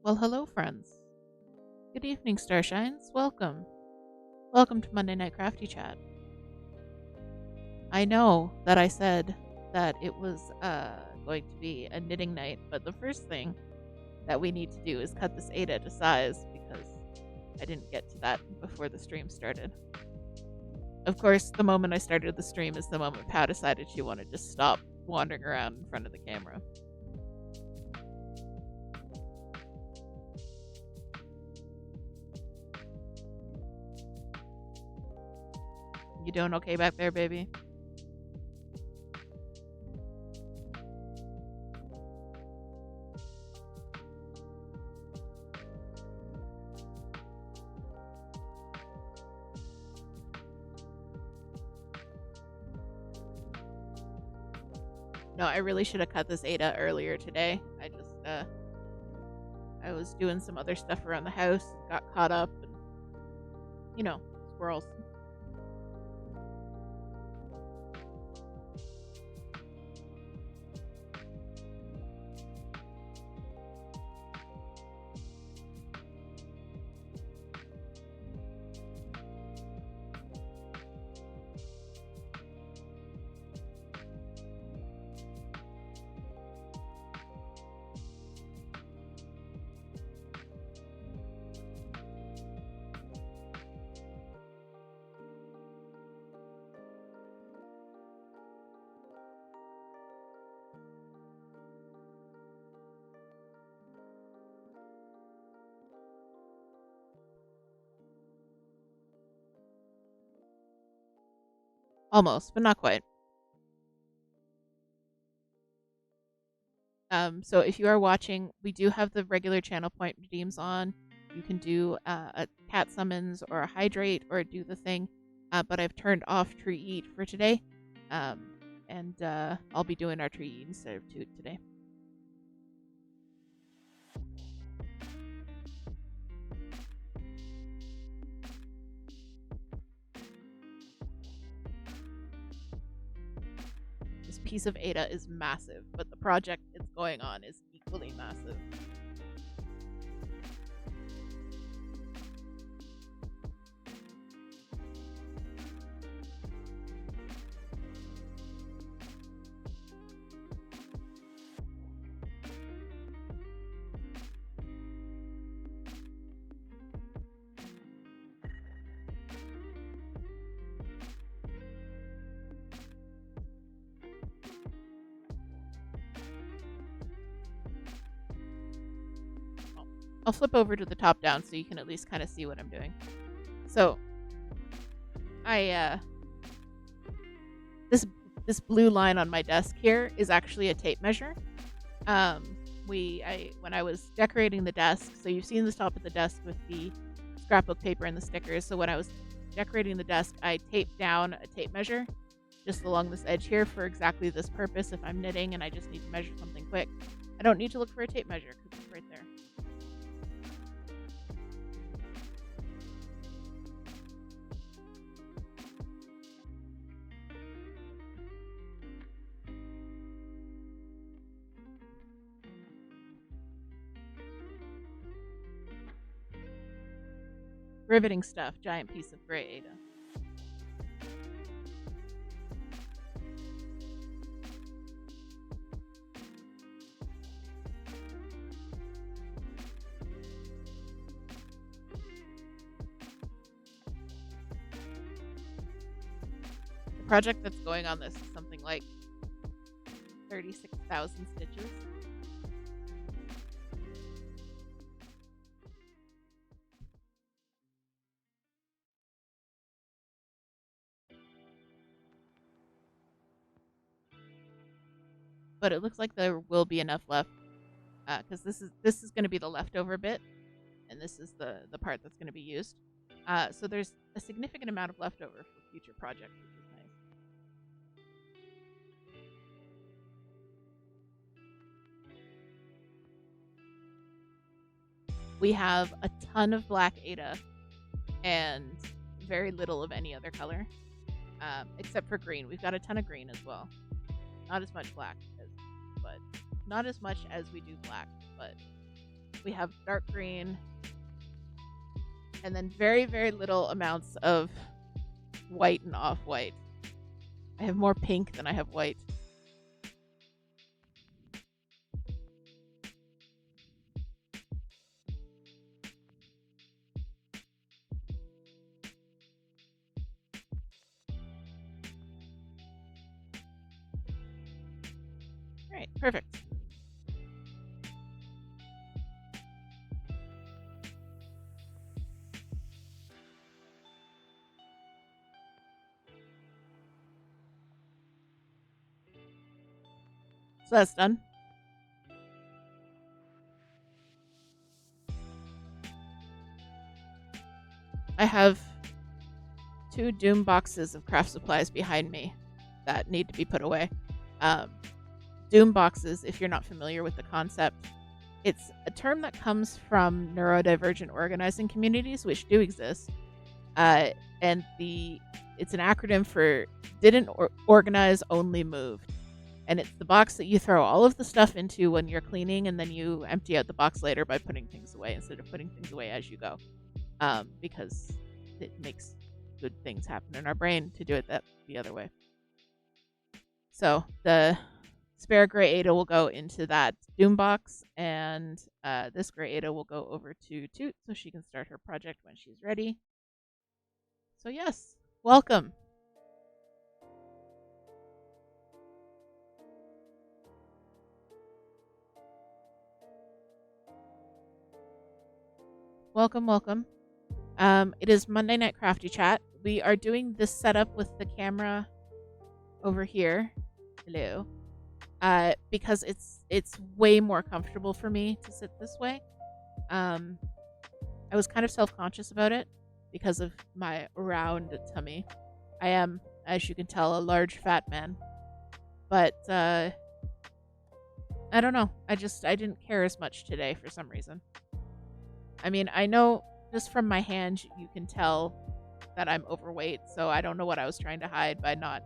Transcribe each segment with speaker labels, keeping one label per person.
Speaker 1: Well, hello, friends. Good evening, Starshines. Welcome. Welcome to Monday Night Crafty Chat. I know that I said that it was going to be a knitting night, but the first thing that we need to do is cut this Ada to size because I didn't get to that before the stream started. Of course, the moment I started the stream is the moment Pau decided she wanted to stop wandering around in front of the camera. You doing okay back there, baby? No, I really should have cut this Ada earlier today. I was doing some other stuff around the house, got caught up, and, squirrels. Almost, but not quite. So if you are watching, we do have the regular channel point redeems on. You can do a cat summons or a hydrate or do the thing, but I've turned off tree eat for today, and I'll be doing our tree eat instead of toot today. This piece of Ada is massive, but the project it's going on is equally massive. I'll flip over to the top down so you can at least kind of see what I'm doing. So, this blue line on my desk here is actually a tape measure. When I was decorating the desk, so you've seen the top of the desk with the scrapbook paper and the stickers. So when I was decorating the desk, I taped down a tape measure just along this edge here for exactly this purpose if I'm knitting and I just need to measure something quick. I don't need to look for a tape measure because it's right there. Riveting stuff, giant piece of gray Ada. The project that's going on this is something like 36,000 stitches. But it looks like there will be enough left because this is going to be the leftover bit, and this is the part that's going to be used. So there's a significant amount of leftover for future projects, which is nice. We have a ton of black Ada and very little of any other color, except for green. We've got a ton of green as well. Not as much black, but not as much as we do black. But we have dark green, and then very, very little amounts of white and off-white. I have more pink than I have white. All right, perfect. So that's done. I have 2 Doom boxes of craft supplies behind me that need to be put away. Doom boxes, if you're not familiar with the concept, it's a term that comes from neurodivergent organizing communities, which do exist. And it's an acronym for didn't organize, only moved. And it's the box that you throw all of the stuff into when you're cleaning, and then you empty out the box later by putting things away instead of putting things away as you go. Because it makes good things happen in our brain to do it the other way. So the spare gray Ada will go into that Doom box, and this gray Ada will go over to Toot so she can start her project when she's ready. So yes, welcome. Welcome, welcome. It is Monday Night Crafty Chat. We are doing this setup with the camera over here. Hello. Because it's way more comfortable for me to sit this way. I was kind of self-conscious about it because of my round tummy. I am, as you can tell, a large fat man. But I don't know. I didn't care as much today for some reason. I mean, I know just from my hand you can tell that I'm overweight, so I don't know what I was trying to hide by not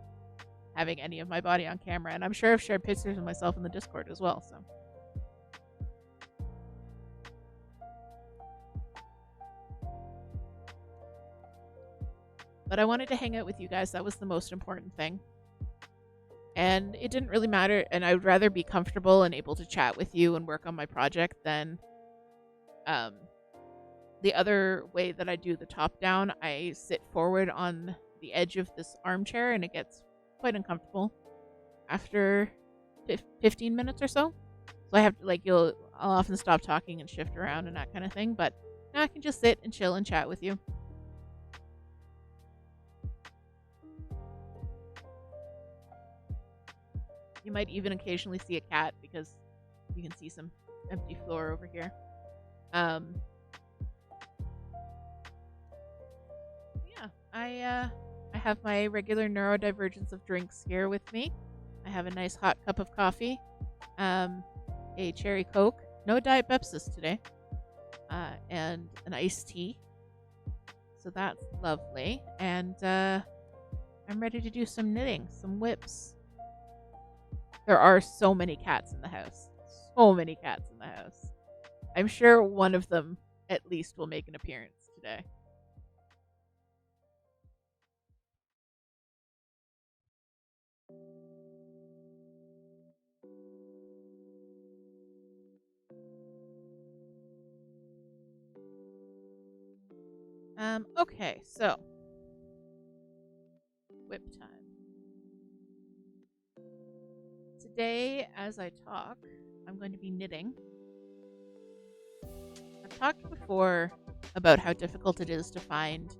Speaker 1: having any of my body on camera. And I'm sure I've shared pictures of myself in the Discord as well, so. But I wanted to hang out with you guys. That was the most important thing. And it didn't really matter, and I would rather be comfortable and able to chat with you and work on my project than the other way that I do the top down. I sit forward on the edge of this armchair, and it gets quite uncomfortable after 15 minutes or so. So I have to I'll often stop talking and shift around and that kind of thing. But now I can just sit and chill and chat with you. You might even occasionally see a cat because you can see some empty floor over here. Yeah, I have my regular neurodivergence of drinks here with me. I have a nice hot cup of coffee, a cherry Coke, no Diet Pepsis today, and an iced tea. So that's lovely. And I'm ready to do some knitting, some whips. There are so many cats in the house. So many cats in the house. I'm sure one of them at least will make an appearance today. Okay, so whip time. Today, as I talk, I'm going to be knitting. I've talked before about how difficult it is to find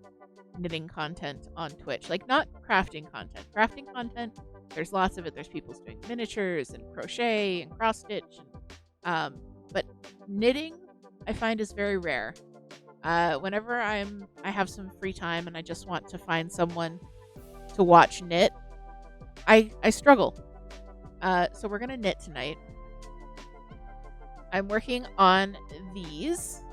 Speaker 1: knitting content on Twitch. Like, not crafting content. Crafting content, there's lots of it. There's people doing miniatures and crochet and cross stitch. But knitting, I find, is very rare. Whenever I have some free time and I just want to find someone to watch knit, I struggle. So we're gonna knit tonight. I'm working on these.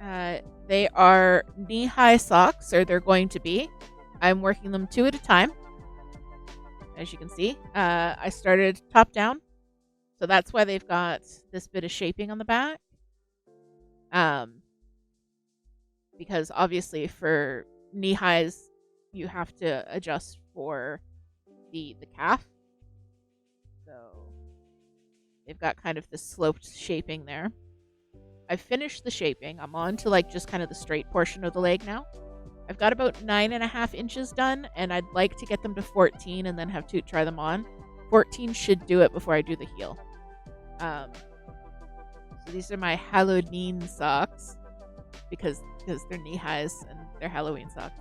Speaker 1: They are knee-high socks, or they're going to be. I'm working them 2 at a time. As you can see, I started top down. So that's why they've got this bit of shaping on the back. Because obviously for knee highs, you have to adjust for the calf. So they've got kind of this sloped shaping there. I've finished the shaping. I'm on to like just kind of the straight portion of the leg now. I've got about 9.5 inches done, and I'd like to get them to 14 and then have Toot try them on. 14 should do it before I do the heel. So these are my Halloween socks because they're knee highs and they're Halloween socks.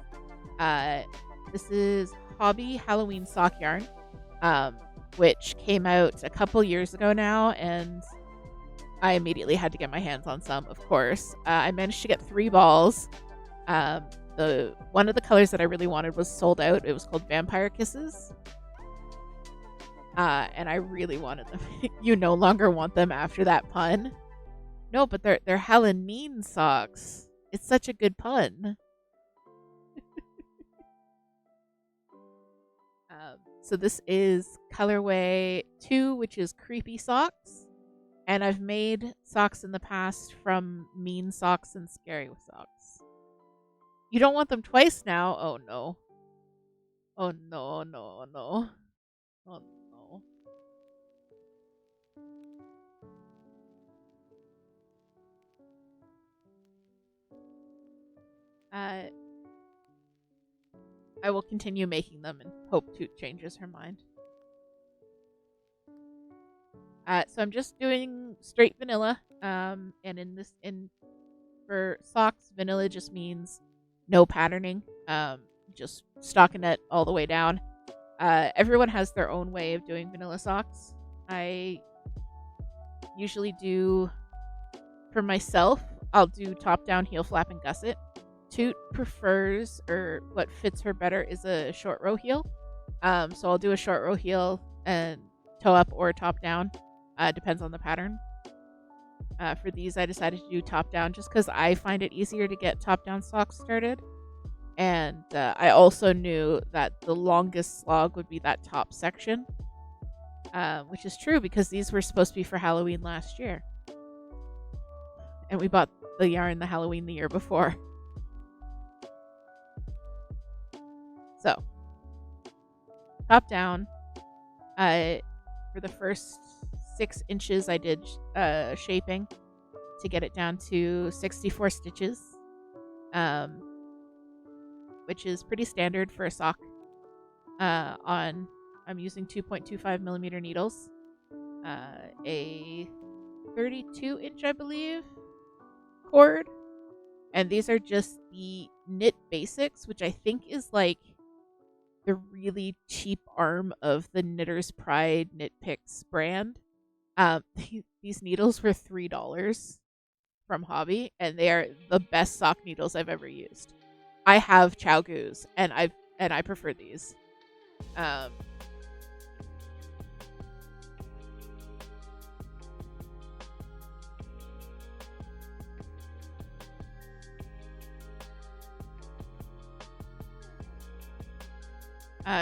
Speaker 1: This is Hobby Halloween sock yarn, which came out a couple years ago now, and I immediately had to get my hands on some, of course. I managed to get 3 balls. The one of the colors that I really wanted was sold out. It was called Vampire Kisses. And I really wanted them. You no longer want them after that pun. No, but they're Halloween socks. It's such a good pun. So this is colorway 2, which is Creepy Socks. And I've made socks in the past from Mean Socks and Scary Socks. You don't want them twice now? Oh no. Oh no, no, no. Oh no. I will continue making them and hope Toot changes her mind. So I'm just doing straight vanilla. And for socks, vanilla just means no patterning. Just stockinette all the way down. Everyone has their own way of doing vanilla socks. I usually do, for myself, I'll do top down, heel flap, and gusset. Toot prefers, or what fits her better, is a short row heel. So I'll do a short row heel and toe up or top down. Depends on the pattern. For these, I decided to do top down just because I find it easier to get top down socks started. And I also knew that the longest slog would be that top section. Which is true because these were supposed to be for Halloween last year. And we bought the yarn the Halloween the year before. So, top down. For the first 6 inches, I did shaping to get it down to 64 stitches, which is pretty standard for a sock. I'm using 2.25 millimeter needles, a 32 inch, I believe, cord, and these are just the Knit Basics, which I think is like the really cheap arm of the Knitter's Pride Knit Picks brand. These needles were $3 from Hobby, and they are the best sock needles I've ever used. I have chow goos, and I prefer these. Um,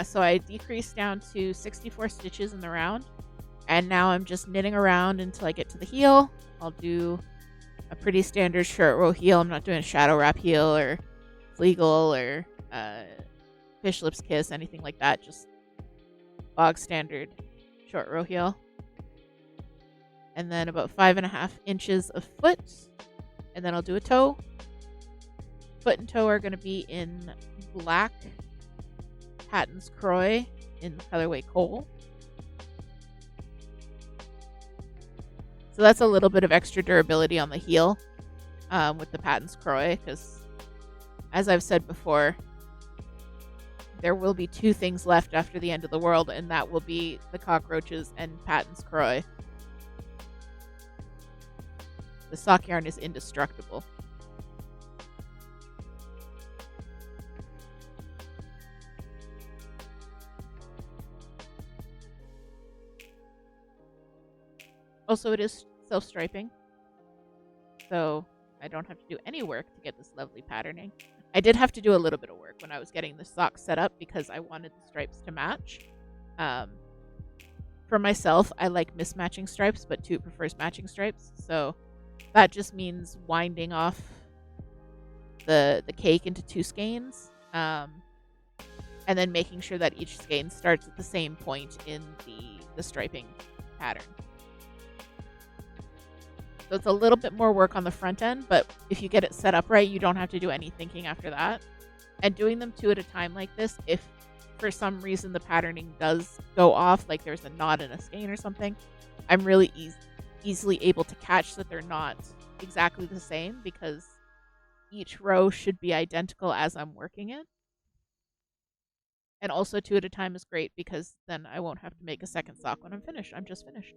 Speaker 1: so I decreased down to 64 stitches in the round, and now I'm just knitting around until I get to the heel. I'll do a pretty standard short row heel. I'm not doing a shadow wrap heel or fleagle or fish lips kiss, anything like that. Just bog standard short row heel. And then about 5.5 inches of foot, and then I'll do a toe. Foot and toe are going to be in black Patton's Croy in the colorway Coal. So that's a little bit of extra durability on the heel with the Patton's Croy, because as I've said before, there will be 2 things left after the end of the world, and that will be the cockroaches and Patton's Croy. The sock yarn is indestructible. Also, it is self-striping, so I don't have to do any work to get this lovely patterning. I did have to do a little bit of work when I was getting the sock set up because I wanted the stripes to match. For myself, I like mismatching stripes, but Toot prefers matching stripes, so that just means winding off the cake into 2 skeins, and then making sure that each skein starts at the same point in the striping pattern. So it's a little bit more work on the front end, but if you get it set up right, you don't have to do any thinking after that. And doing them 2 at a time like this, if for some reason the patterning does go off, like there's a knot in a skein or something, I'm really easily able to catch that they're not exactly the same, because each row should be identical as I'm working it. And also 2 at a time is great because then I won't have to make a second sock when I'm finished. I'm just finished.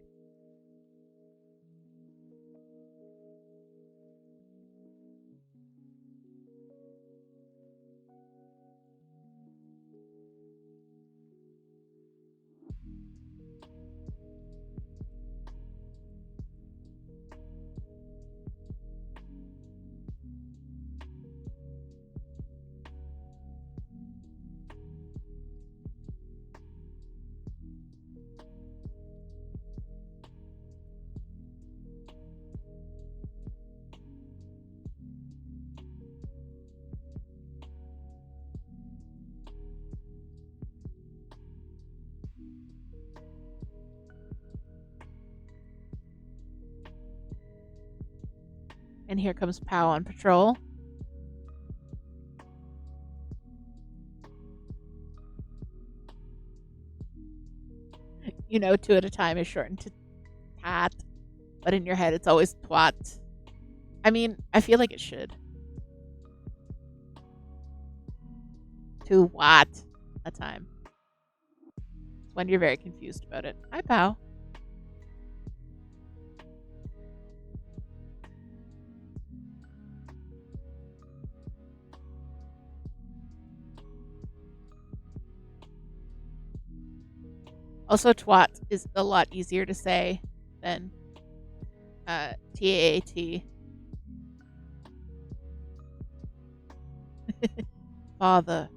Speaker 1: And here comes Pow on patrol. You know, 2 at a time is shortened to tat, but in your head it's always twat. I mean, I feel like it should. 2 watt a time. It's when you're very confused about it. Hi, Pow. Also, twat is a lot easier to say than T-A-A-T. Father,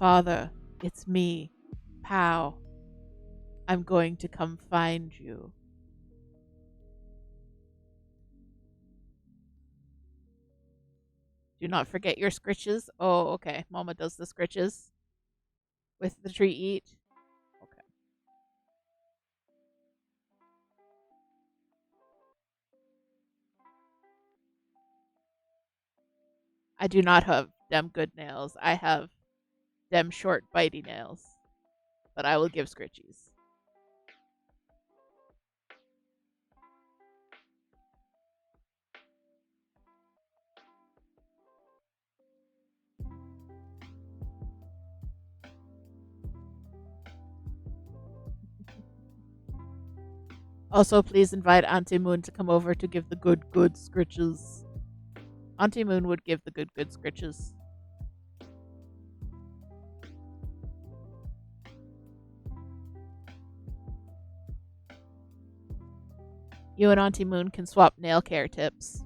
Speaker 1: Father, it's me, Pow. I'm going to come find you. Do not forget your scritches. Oh, okay. Mama does the scritches with the tree eat. Okay. I do not have them good nails. I have them short, bitey nails. But I will give scritchies. Also, please invite Auntie Moon to come over to give the good scritches. Auntie Moon would give the good scritches. You and Auntie Moon can swap nail care tips.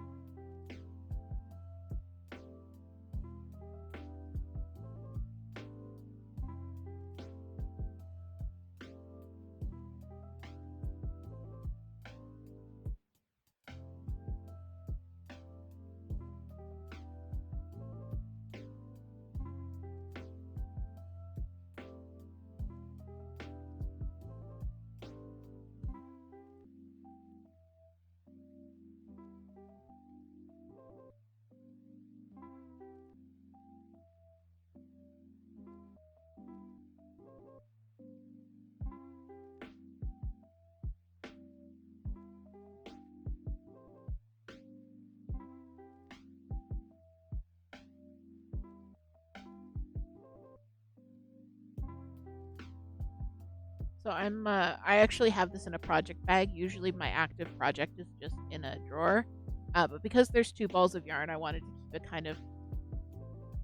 Speaker 1: So I actually have this in a project bag. Usually my active project is just in a drawer. But because there's 2 balls of yarn, I wanted to keep it kind of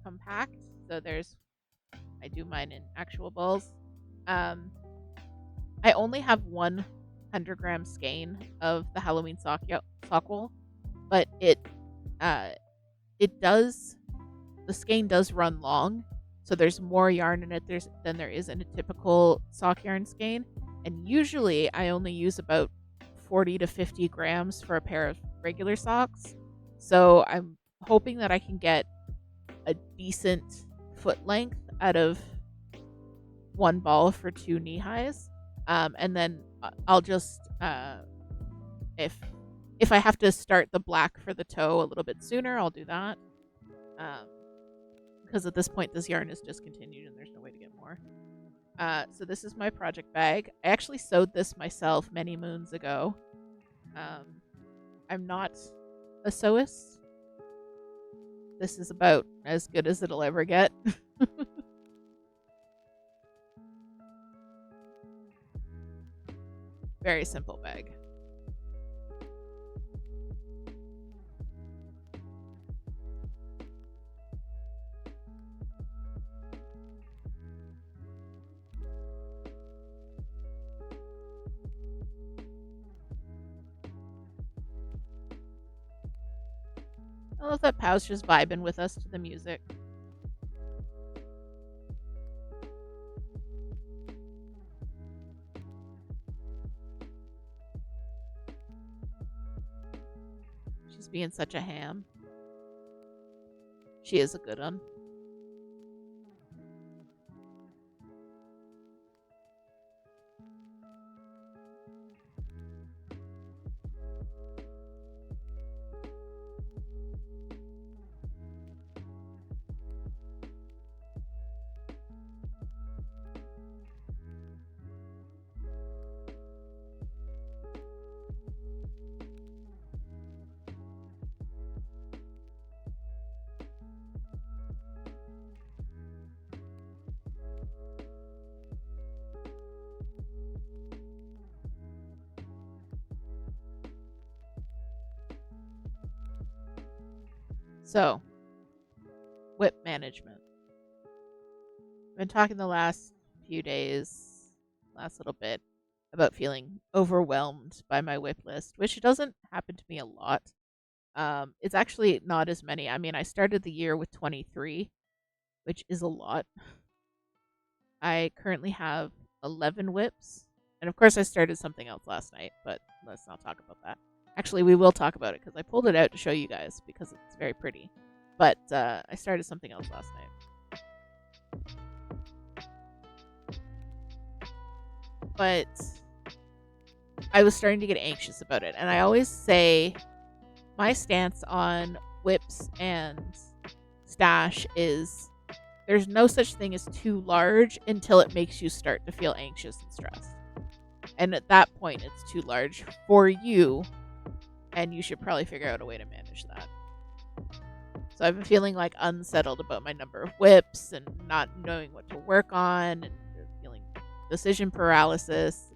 Speaker 1: compact. So I do mine in actual balls. I only have 100-gram skein of the Halloween sock wool, but the skein does run long, so there's more yarn in it than there is in a typical sock yarn skein. And usually I only use about 40 to 50 grams for a pair of regular socks. So I'm hoping that I can get a decent foot length out of 1 ball for 2 knee highs. And then I'll just, if I have to start the black for the toe a little bit sooner, I'll do that. Because at this point, this yarn is discontinued and there's no way to get more. So this is my project bag. I actually sewed this myself many moons ago. I'm not a sewist. This is about as good as it'll ever get. Very simple bag. I love that Pow's just vibing with us to the music. She's being such a ham. She is a good one. So, whip management. I've been talking the last few days, last little bit, about feeling overwhelmed by my whip list, which doesn't happen to me a lot. It's actually not as many. I mean, I started the year with 23, which is a lot. I currently have 11 whips. And of course, I started something else last night, but let's not talk about that. Actually, we will talk about it because I pulled it out to show you guys because it's very pretty. But I started something else last night. But I was starting to get anxious about it. And I always say my stance on whips and stash is there's no such thing as too large until it makes you start to feel anxious and stressed. And at that point, it's too large for you. And you should probably figure out a way to manage that. So I've been feeling like unsettled about my number of whips and not knowing what to work on and feeling decision paralysis,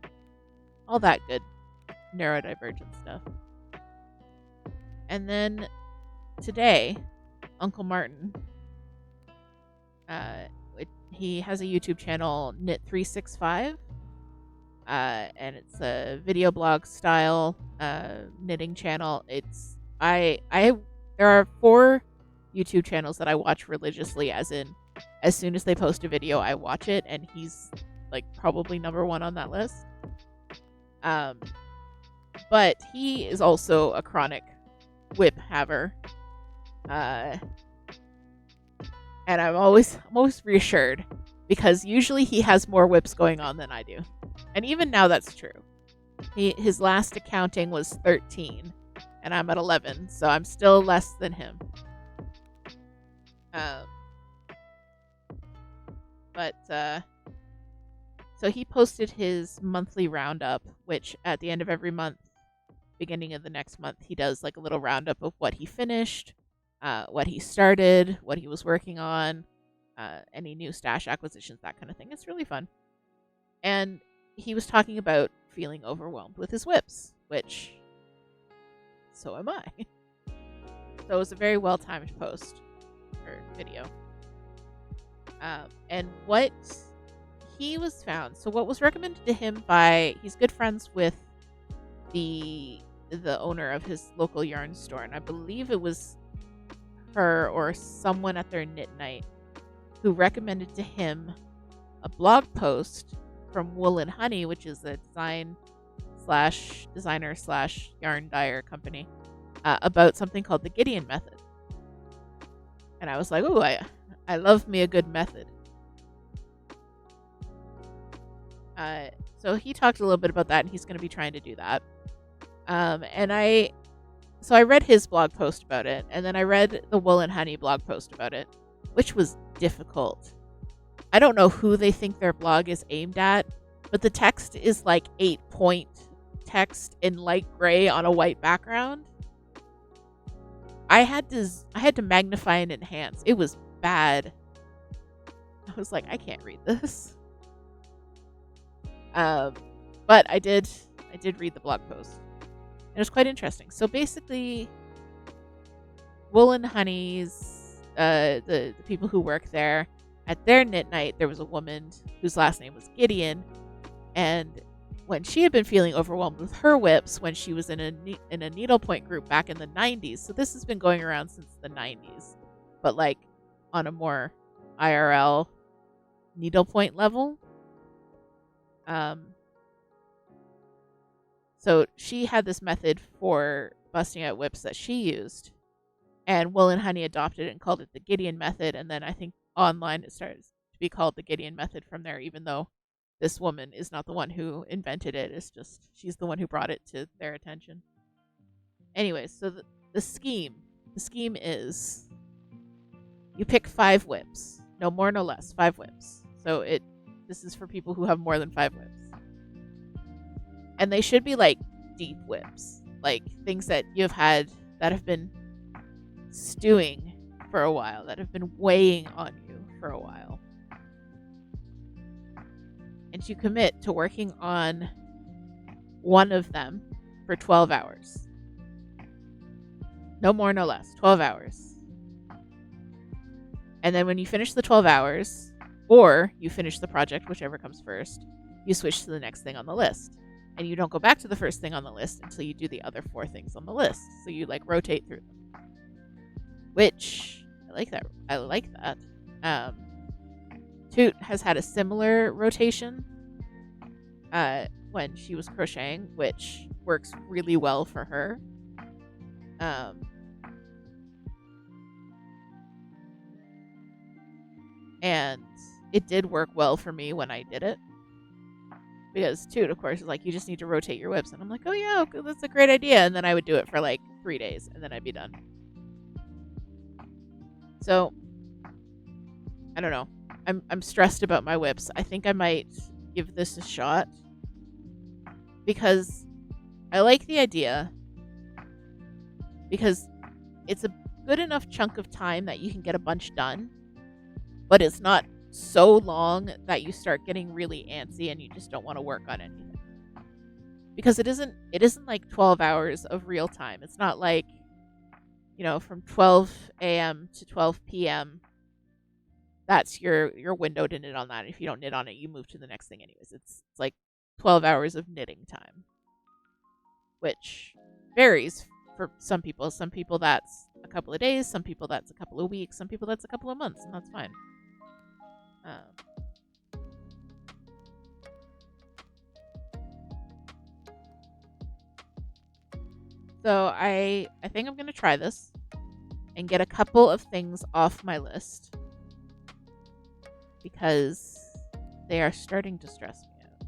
Speaker 1: all that good neurodivergent stuff. And then today, Uncle Martin, he has a YouTube channel, Knit365. and it's a video blog style knitting channel. I there are 4 YouTube channels that I watch religiously, as in as soon as they post a video, I watch it, and he's like probably number 1 on that list. But he is also a chronic whip haver. And I'm always reassured, because usually he has more whips going on than I do. And even now that's true. His last accounting was 13 and I'm at 11, so I'm still less than him. So he posted his monthly roundup, which at the end of every month, beginning of the next month, he does like a little roundup of what he finished, what he started, what he was working on, any new stash acquisitions, that kind of thing. It's really fun. And he was talking about feeling overwhelmed with his whips, which so am I. So it was a very well-timed post or video. And what he was found, so what was recommended to him by, he's good friends with the owner of his local yarn store, and I believe it was her or someone at their knit night who recommended to him a blog post from Wool and Honey, which is a designer/yarn dyer company, about something called the Gideon method. And I was like, oh, I love me a good method. So he talked a little bit about that, and he's going to be trying to do that. So I read his blog post about it, and then I read the Wool and Honey blog post about it, which was difficult. I don't know who they think their blog is aimed at, but the text is like 8-point text in light gray on a white background. I had to magnify and enhance. It was bad. I was like, I can't read this. But I did read the blog post. It was quite interesting. So basically, Wool and Honey's, the people who work there, at their knit night, there was a woman whose last name was Gideon, and when she had been feeling overwhelmed with her whips when she was in a needlepoint group back in the 90s, so this has been going around since the 90s, but like on a more IRL needlepoint level. So she had this method for busting out whips that she used, and Wool and Honey adopted it and called it the Gideon method, and then I think online it started to be called the Gideon method from there, even though this woman is not the one who invented it. It's just she's the one who brought it to their attention. Anyways, so the scheme is you pick 5 whips, no more no less, 5 whips. So this is for people who have more than 5 whips. And they should be like deep whips, like things that you've had that have been stewing for a while, that have been weighing on you for a while. And you commit to working on one of them for 12 hours. No more, no less. 12 hours. And then when you finish the 12 hours, or you finish the project, whichever comes first, you switch to the next thing on the list. And you don't go back to the first thing on the list until you do the other 4 things on the list. So you like rotate through them. Which, I like that. Toot has had a similar rotation when she was crocheting, which works really well for her. And it did work well for me when I did it. Because Toot, of course, is like, you just need to rotate your whips. And I'm like, oh yeah, okay, that's a great idea. And then I would do it for like 3 days, and then I'd be done. So, I don't know. I'm stressed about my whips. I think I might give this a shot. Because I like the idea. Because it's a good enough chunk of time that you can get a bunch done. But it's not so long that you start getting really antsy and you just don't want to work on anything. Because it isn't like 12 hours of real time. It's not like, from 12 a.m. to 12 p.m. that's your window to knit on that. If you don't knit on it, you move to the next thing anyways. It's like 12 hours of knitting time, which varies for some people. Some people that's a couple of days, some people that's a couple of weeks, some people that's a couple of months, and that's fine. So I think I'm going to try this and get a couple of things off my list because they are starting to stress me out.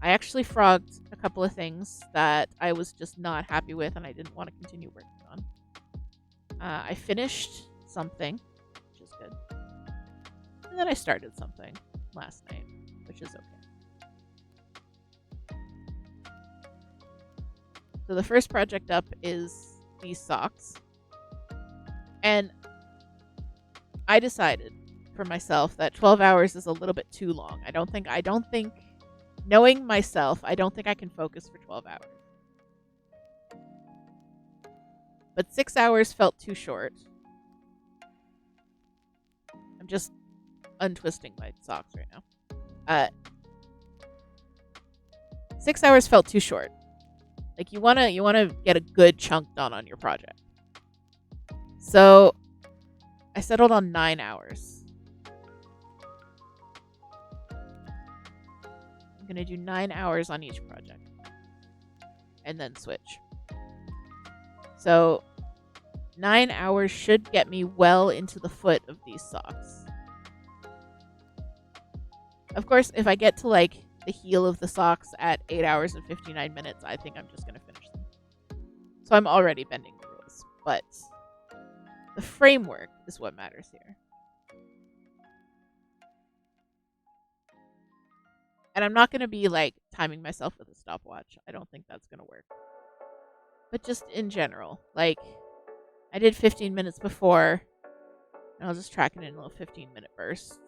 Speaker 1: I actually frogged a couple of things that I was just not happy with and I didn't want to continue working on. I finished something, which is good. And then I started something last night, which is okay. So the first project up is these socks. And I decided for myself that 12 hours is a little bit too long. I don't think, knowing myself, I don't think I can focus for 12 hours. But 6 hours felt too short. I'm just untwisting my socks right now. 6 hours felt too short. Like you wanna get a good chunk done on your project. So I settled on 9 hours. I'm gonna do 9 hours on each project. And then switch. So 9 hours should get me well into the foot of these socks. Of course, if I get to like the heel of the socks at 8 hours and 59 minutes, I think I'm just going to finish them. So I'm already bending the rules, but the framework is what matters here. And I'm not going to be like timing myself with a stopwatch. I don't think that's going to work. But just in general, like I did 15 minutes before, and I'll just track it in little 15-minute bursts.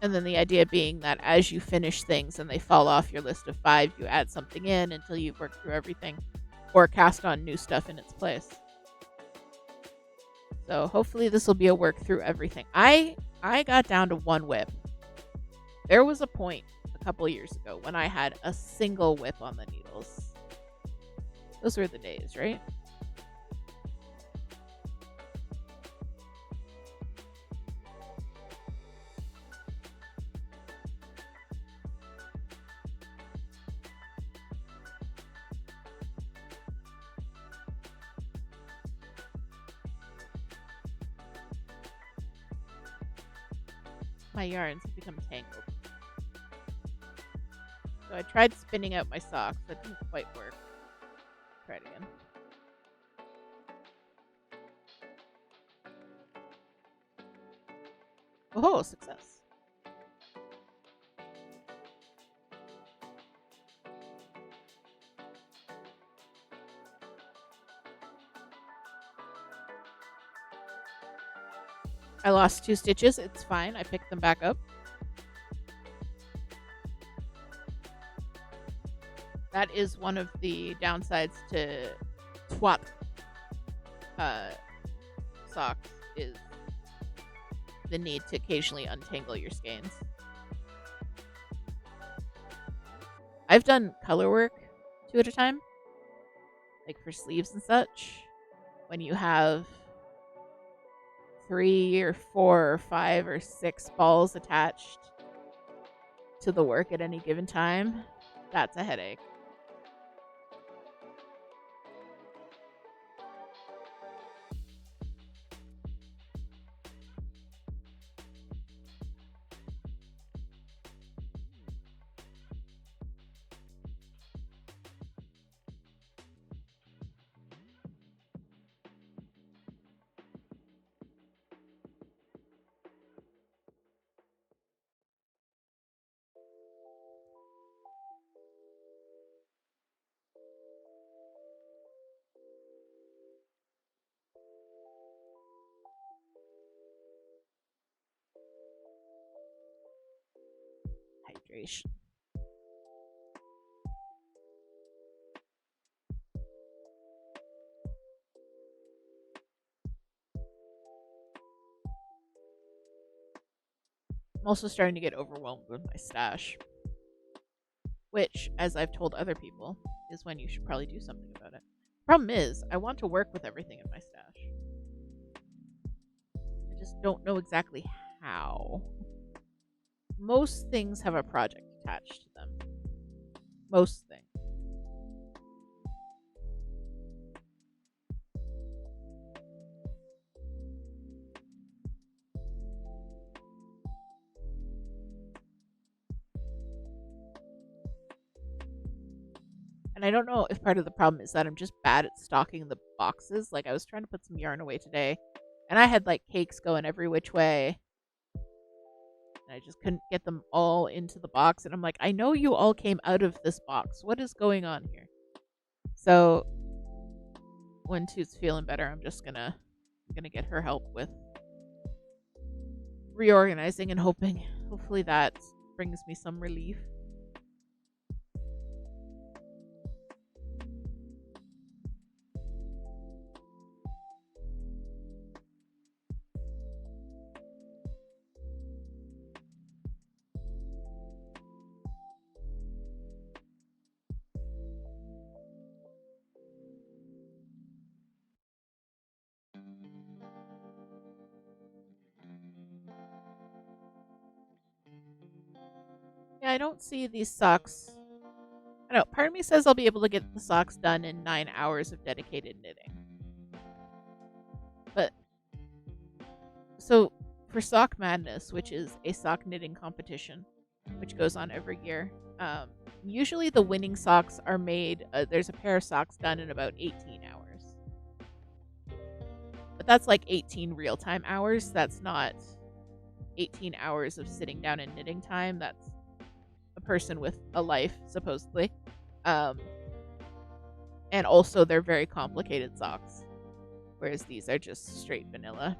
Speaker 1: And then the idea being that as you finish things and they fall off your list of 5, you add something in until you've worked through everything or cast on new stuff in its place. So hopefully this will be a work through everything. I got down to 1 whip. There was a point a couple years ago when I had a single whip on the needles. Those were the days, right? My yarns have become tangled. So I tried spinning out my socks. That didn't quite work. Try it again. Oh, success. I lost 2 stitches. It's fine. I picked them back up. That is one of the downsides to twat socks is the need to occasionally untangle your skeins. I've done color work 2 at a time, like for sleeves and such, when you have 3 or 4 or 5 or 6 balls attached to the work at any given time. That's a headache. hydration. I'm also starting to get overwhelmed with my stash, which, as I've told other people, is when you should probably do something about it. Problem is, I want to work with everything in my stash. I just don't know exactly how. Most things have a project attached to them. Most things. And I don't know if part of the problem is that I'm just bad at stocking the boxes. Like, I was trying to put some yarn away today, and I had, like, cakes going every which way. And I just couldn't get them all into the box. And I'm like, I know you all came out of this box. What is going on here? So, when Toot's feeling better, I'm just gonna get her help with reorganizing and hopefully that brings me some relief. Yeah, I don't see these socks. I don't know. Part of me says I'll be able to get the socks done in 9 hours of dedicated knitting. But, so for Sock Madness, which is a sock knitting competition, which goes on every year, usually the winning socks are made, there's a pair of socks done in about 18 hours. But that's like 18 real-time hours. That's not 18 hours of sitting down and knitting time. That's a person with a life, supposedly. And also, they're very complicated socks, whereas these are just straight vanilla.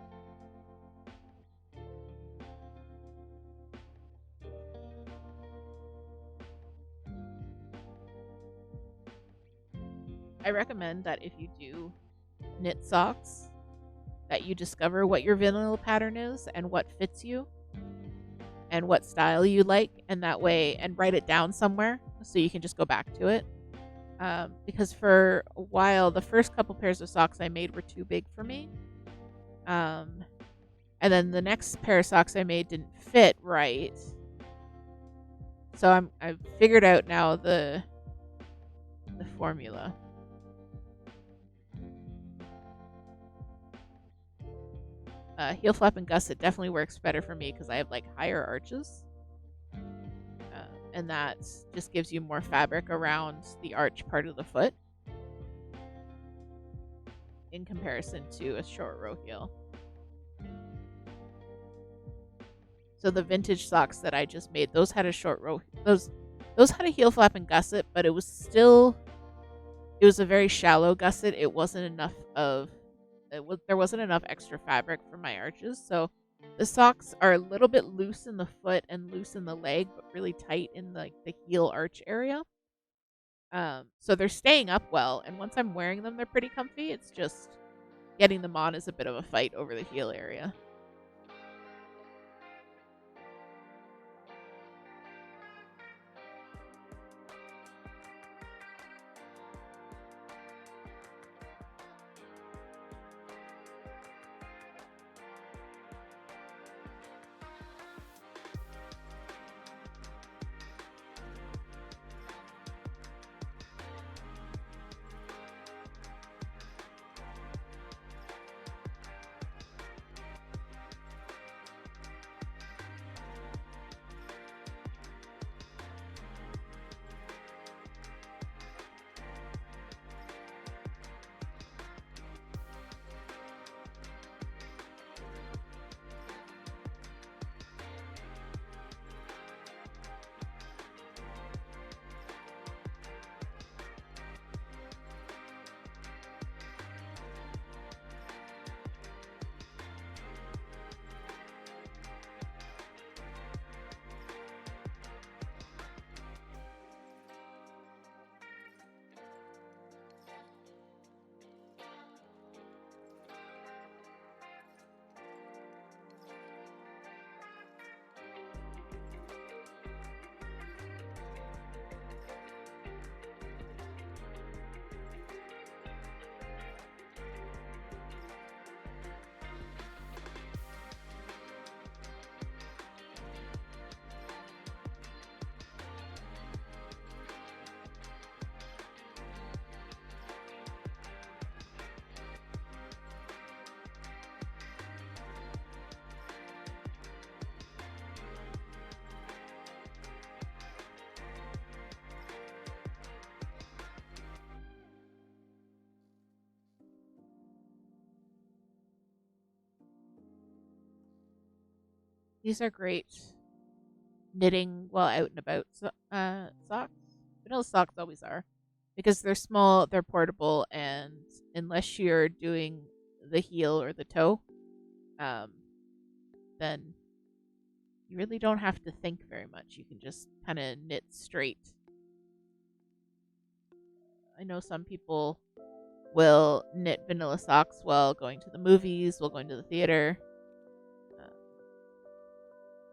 Speaker 1: I recommend that if you do knit socks, that you discover what your vanilla pattern is and what fits you and what style you like, and that way, and write it down somewhere so you can just go back to it. Because for a while, the first couple pairs of socks I made were too big for me. And then the next pair of socks I made didn't fit right. So I've figured out now the formula. Heel flap and gusset definitely works better for me because I have like higher arches. And that just gives you more fabric around the arch part of the foot in comparison to a short row heel. So the vintage socks that I just made, those had a short row, those had a heel flap and gusset, but it was a very shallow gusset. It wasn't enough there wasn't enough extra fabric for my arches, so the socks are a little bit loose in the foot and loose in the leg, but really tight in the heel arch area. So they're staying up well, and once I'm wearing them, they're pretty comfy. It's just getting them on is a bit of a fight over the heel area. These are great knitting while out and about socks. Vanilla socks always are because they're small, they're portable, and unless you're doing the heel or the toe, um, then you really don't have to think very much. You can just kind of knit straight. I know some people will knit vanilla socks while going to the movies, while going to the theater,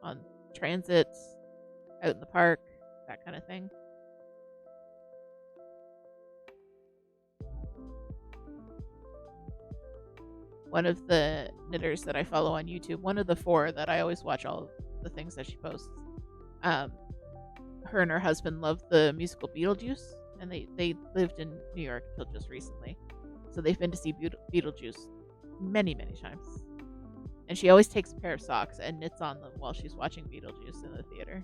Speaker 1: on transit, out in the park, that kind of thing. One of the knitters that I follow on YouTube, one of the 4 that I always watch all of the things that she posts, her and her husband love the musical Beetlejuice, and they lived in New York until just recently. So they've been to see Beetlejuice many, many times. And she always takes a pair of socks and knits on them while she's watching Beetlejuice in the theater.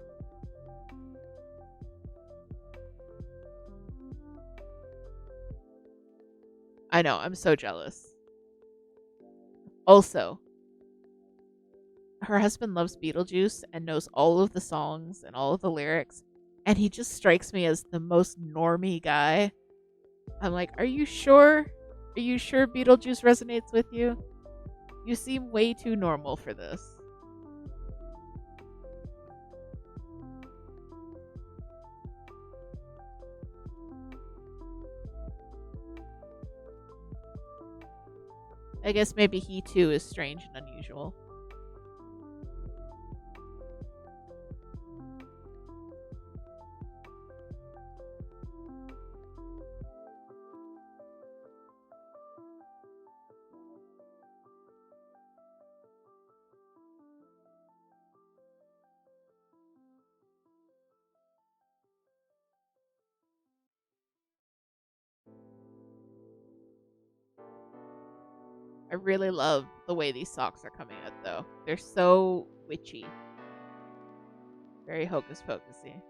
Speaker 1: I know, I'm so jealous. Also, her husband loves Beetlejuice and knows all of the songs and all of the lyrics, and he just strikes me as the most normie guy. I'm like, are you sure? Are you sure Beetlejuice resonates with you? You seem way too normal for this. I guess maybe he too is strange and unusual. I really love the way these socks are coming out, though. They're so witchy. Very hocus pocusy.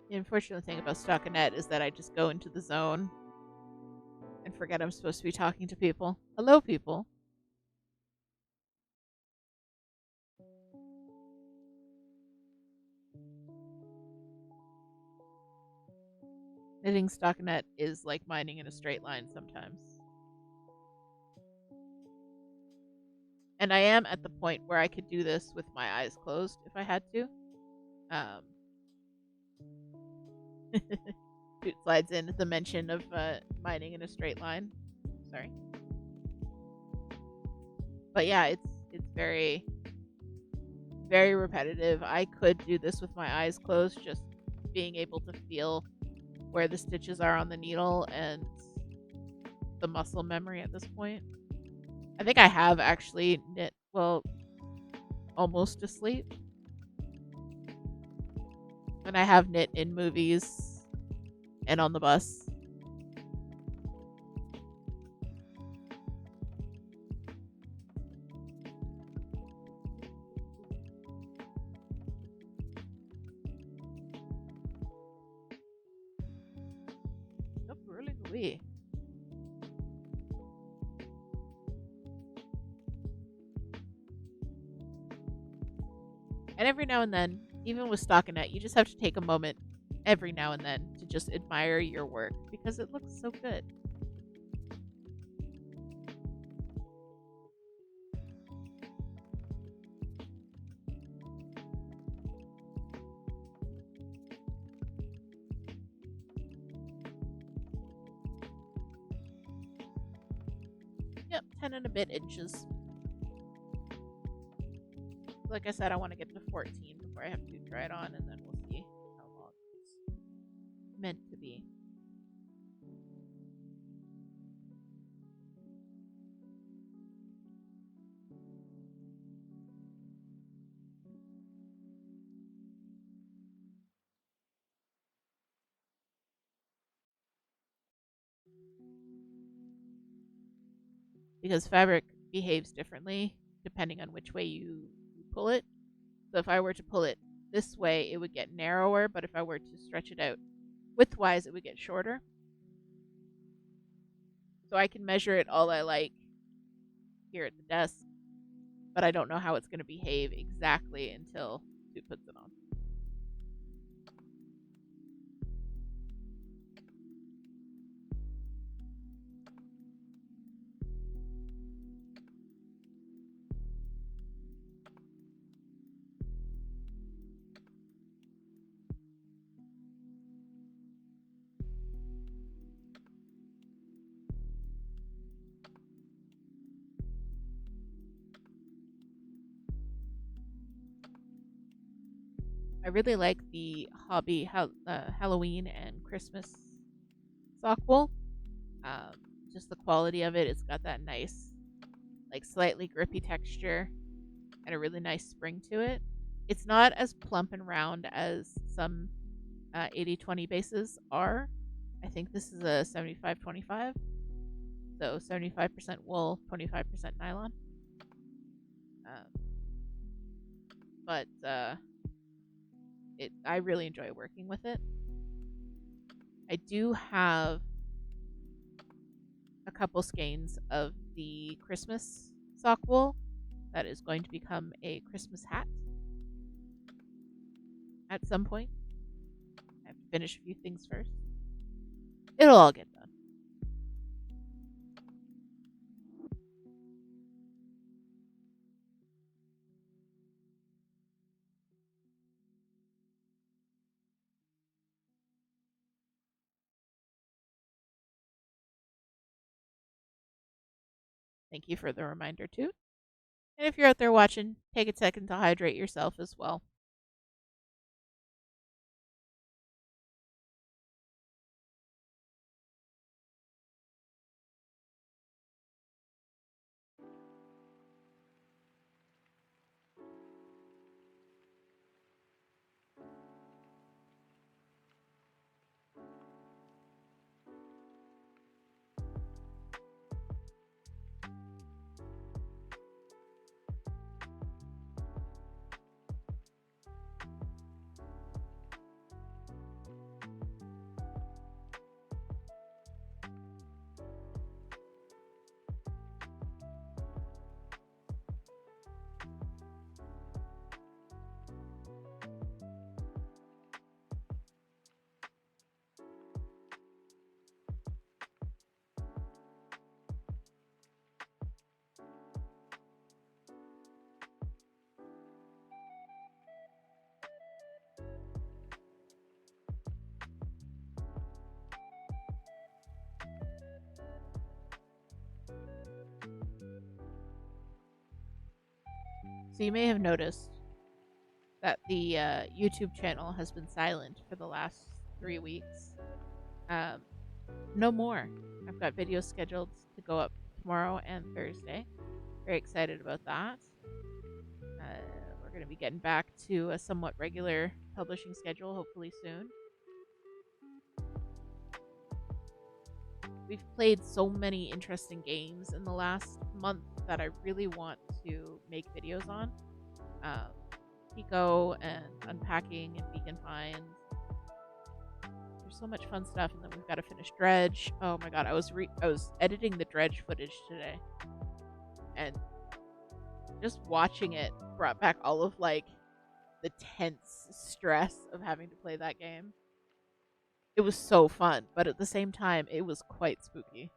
Speaker 1: The unfortunate thing about stockinette is that I just go into the zone and forget I'm supposed to be talking to people. Hello, people. Knitting stockinette is like mining in a straight line sometimes. And I am at the point where I could do this with my eyes closed if I had to. It slides in the mention of mining in a straight line. Sorry. But yeah, it's very, very repetitive. I could do this with my eyes closed, just being able to feel where the stitches are on the needle and the muscle memory at this point. I think I have actually knit, well, almost asleep. And I have knit in movies and on the bus. Stop rolling away. And every now and then, even with stockinette, you just have to take a moment every now and then to just admire your work because it looks so good. Yep, 10 and a bit inches. Like I said, I want to get to 14 before I have to try it on, and then we'll see how long it's meant to be. Because fabric behaves differently depending on which way you pull it. So if I were to pull it this way, it would get narrower, but if I were to stretch it out widthwise, it would get shorter. So I can measure it all I like here at the desk, but I don't know how it's going to behave exactly until Sue puts it on. I really like the hobby Halloween and Christmas sock wool. Just the quality of it. It's got that nice, like slightly grippy texture and a really nice spring to it. It's not as plump and round as some 80/20 bases are. I think this is a 75/25. So 75% wool, 25% nylon. But I really enjoy working with it. I do have a couple skeins of the Christmas sock wool that is going to become a Christmas hat at some point. I have to finish a few things first. It'll all get done. Thank you for the reminder, too. And if you're out there watching, take a second to hydrate yourself as well. So you may have noticed that the YouTube channel has been silent for the last 3 weeks. No more. I've got videos scheduled to go up tomorrow and Thursday. Very excited about that. We're going to be getting back to a somewhat regular publishing schedule hopefully soon. We've played so many interesting games in the last month that I really want to make videos on. Pico and Unpacking and Beacon Pines. There's so much fun stuff, and then we've got to finish Dredge. Oh my god, I was editing the Dredge footage today, and just watching it brought back all of like the tense stress of having to play that game. It was so fun, but at the same time, it was quite spooky.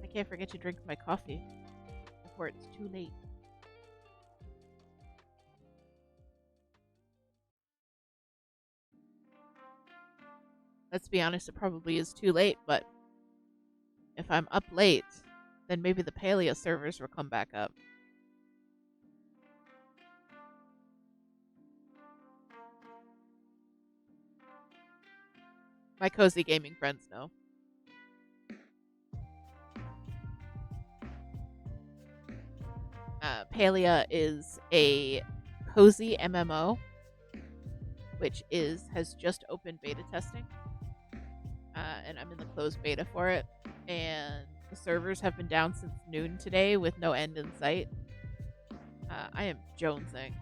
Speaker 1: I can't forget to drink my coffee before it's too late. Let's be honest, it probably is too late, but if I'm up late, then maybe the Paleo servers will come back up. My cozy gaming friends know. Palea is a cozy MMO, which has just opened beta testing, and I'm in the closed beta for it. And the servers have been down since noon today with no end in sight. I am jonesing.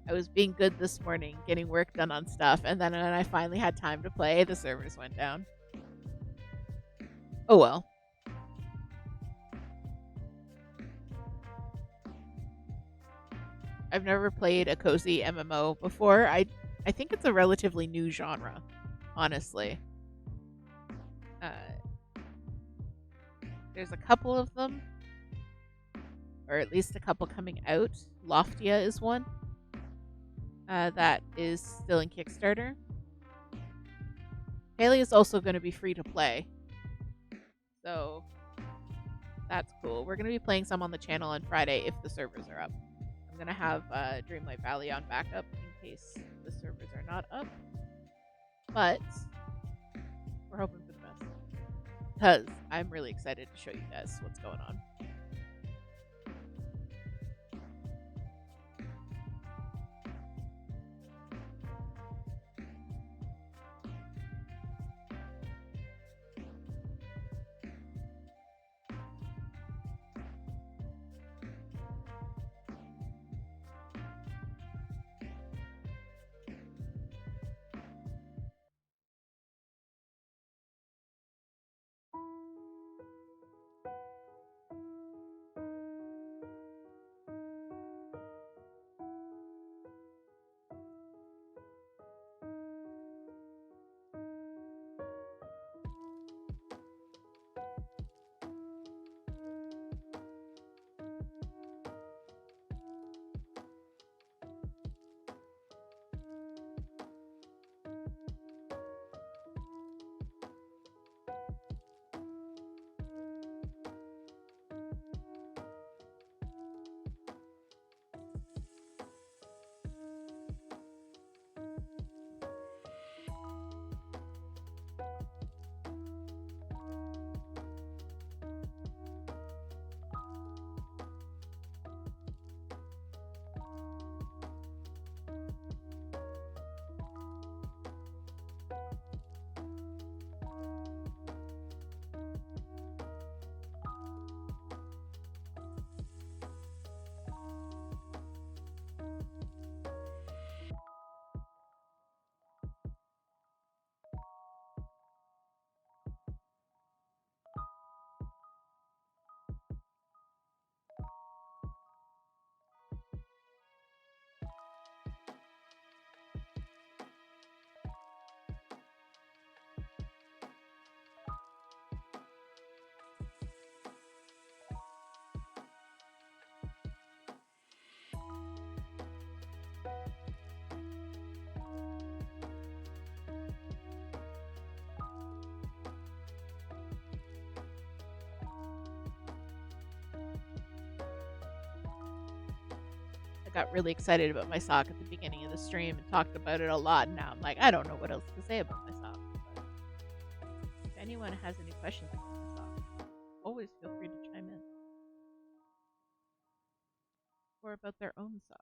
Speaker 1: I was being good this morning, getting work done on stuff, and then when I finally had time to play, the servers went down. Oh well. I've never played a cozy MMO before. I think it's a relatively new genre, honestly. There's a couple of them, or at least a couple coming out. Loftia is one that is still in Kickstarter. Haley is also going to be free to play, so that's cool. We're going to be playing some on the channel on Friday if the servers are up. I'm going to have Dreamlight Valley on backup in case the servers are not up, but we're hoping for the best because I'm really excited to show you guys what's going on. got really excited about my sock at the beginning of the stream and talked about it a lot, and now I'm like, I don't know what else to say about my sock. But if anyone has any questions about my sock, always feel free to chime in. Or about their own socks.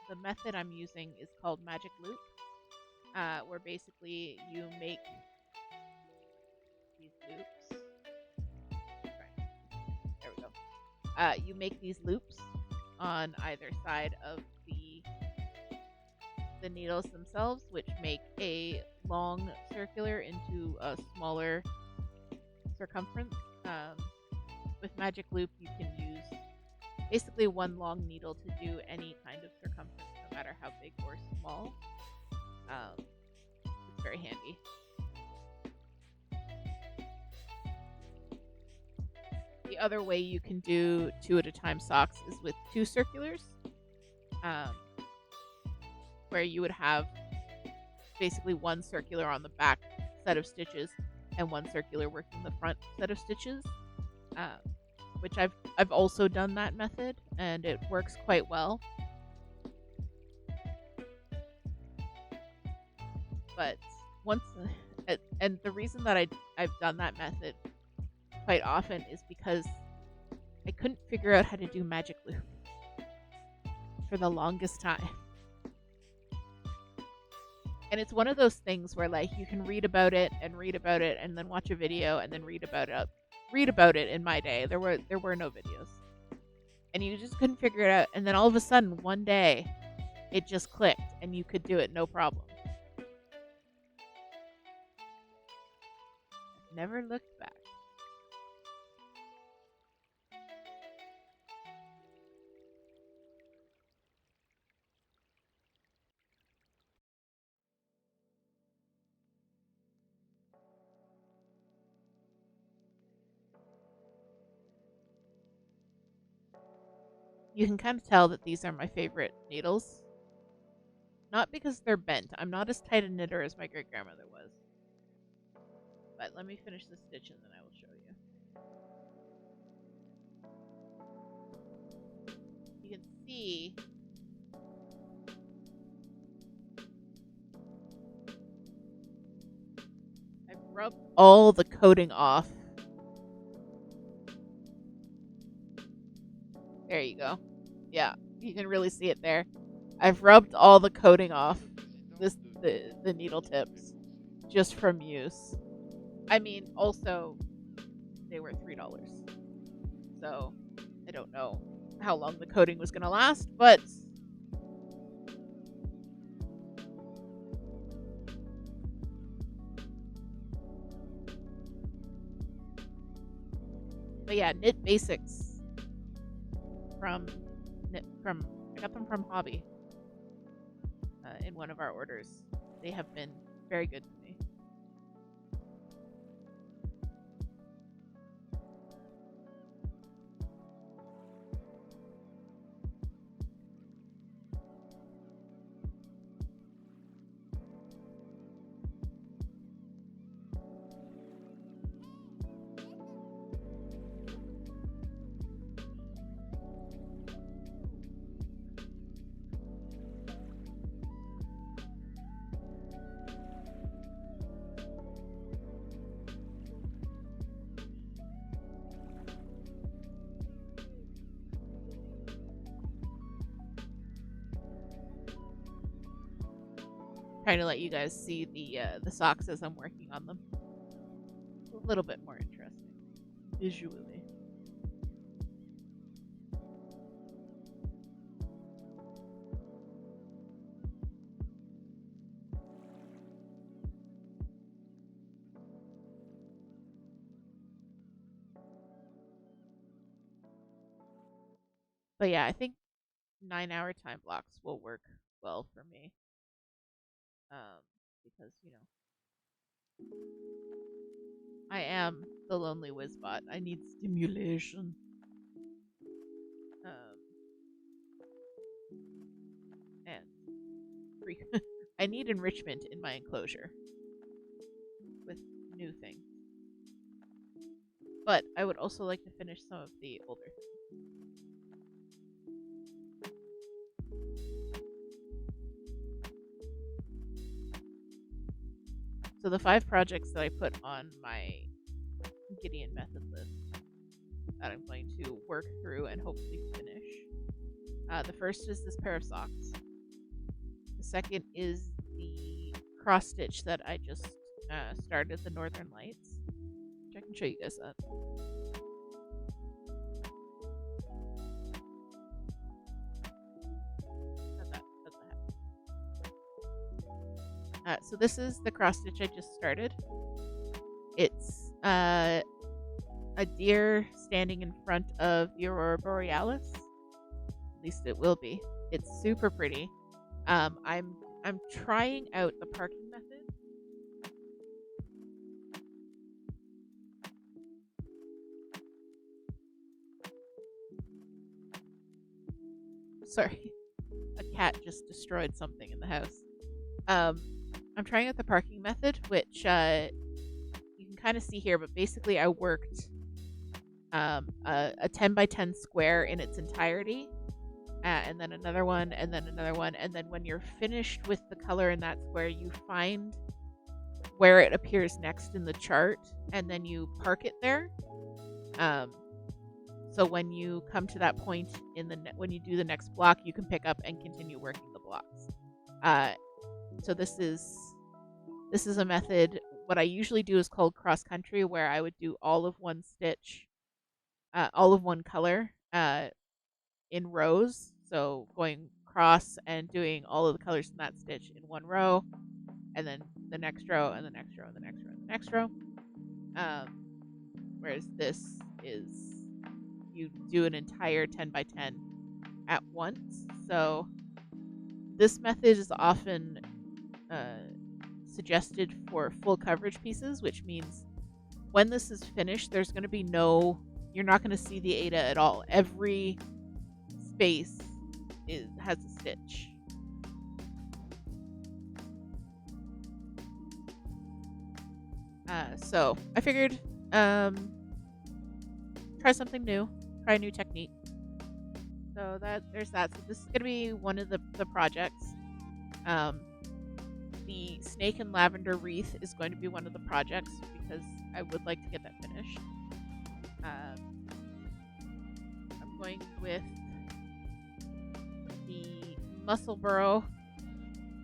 Speaker 1: The method I'm using is called Magic Loop, where basically you make these loops. Right. There we go. You make these loops on either side of the needles themselves, which make a long circular into a smaller circumference. With Magic Loop, you can use basically one long needle to do any kind of circumference, no matter how big or small. It's very handy. The other way you can do 2 at a time socks is with 2 circulars, where you would have basically one circular on the back set of stitches and one circular working the front set of stitches, which I've also done that method, and it works quite well. But once, and the reason that I've done that method quite often is because I couldn't figure out how to do Magic Loop for the longest time. And it's one of those things where, like, you can read about it and then watch a video and then read about it. In my day, there were no videos, and you just couldn't figure it out. And then all of a sudden, one day, it just clicked, and you could do it no problem. I've never looked back. You can kind of tell that these are my favorite needles. Not because they're bent. I'm not as tight a knitter as my great-grandmother was. But let me finish this stitch and then I will show you. You can see I've rubbed all the coating off. There you go. Yeah, you can really see it there. I've rubbed all the coating off the needle tips just from use. I mean, also, they were $3. So, I don't know how long the coating was going to last, but yeah, Knit Basics I got them from Hobby in one of our orders. They have been very good to me. Trying to let you guys see the socks as I'm working on them. A little bit more interesting visually. But yeah, I think 9-hour time blocks will work well for me. Because, I am the lonely Wizbot. I need stimulation. And I need enrichment in my enclosure with new things. but I would also like to finish some of the older things. So the 5 projects that I put on my Gideon method list that I'm going to work through and hopefully finish. The first is this pair of socks. The second is the cross stitch that I just started, the Northern Lights, which I can show you guys that. So this is the cross stitch I just started. It's a deer standing in front of the Aurora Borealis. At least it will be. It's super pretty. I'm trying out the parking method. Sorry, a cat just destroyed something in the house. I'm trying out the parking method, which you can kind of see here, but basically I worked a 10 by 10 square in its entirety, and then another one, and then another one, and then when you're finished with the color in that square, you find where it appears next in the chart, and then you park it there. So when you come to that point when you do the next block, you can pick up and continue working the blocks. So this is a method. What I usually do is called cross country, where I would do all of one stitch, all of one color, in rows. So going cross and doing all of the colors in that stitch in one row, and then the next row, and the next row, and the next row, and the next row. Whereas this is, you do an entire 10 by 10 at once. So this method is often suggested for full coverage pieces, which means when this is finished, there's going to be you're not going to see the Ada at all. Every space has a stitch. So I figured try something new, try a new technique. So there's that. So this is going to be one of the projects. The snake and lavender wreath is going to be one of the projects because I would like to get that finished. I'm going with the muscle burrow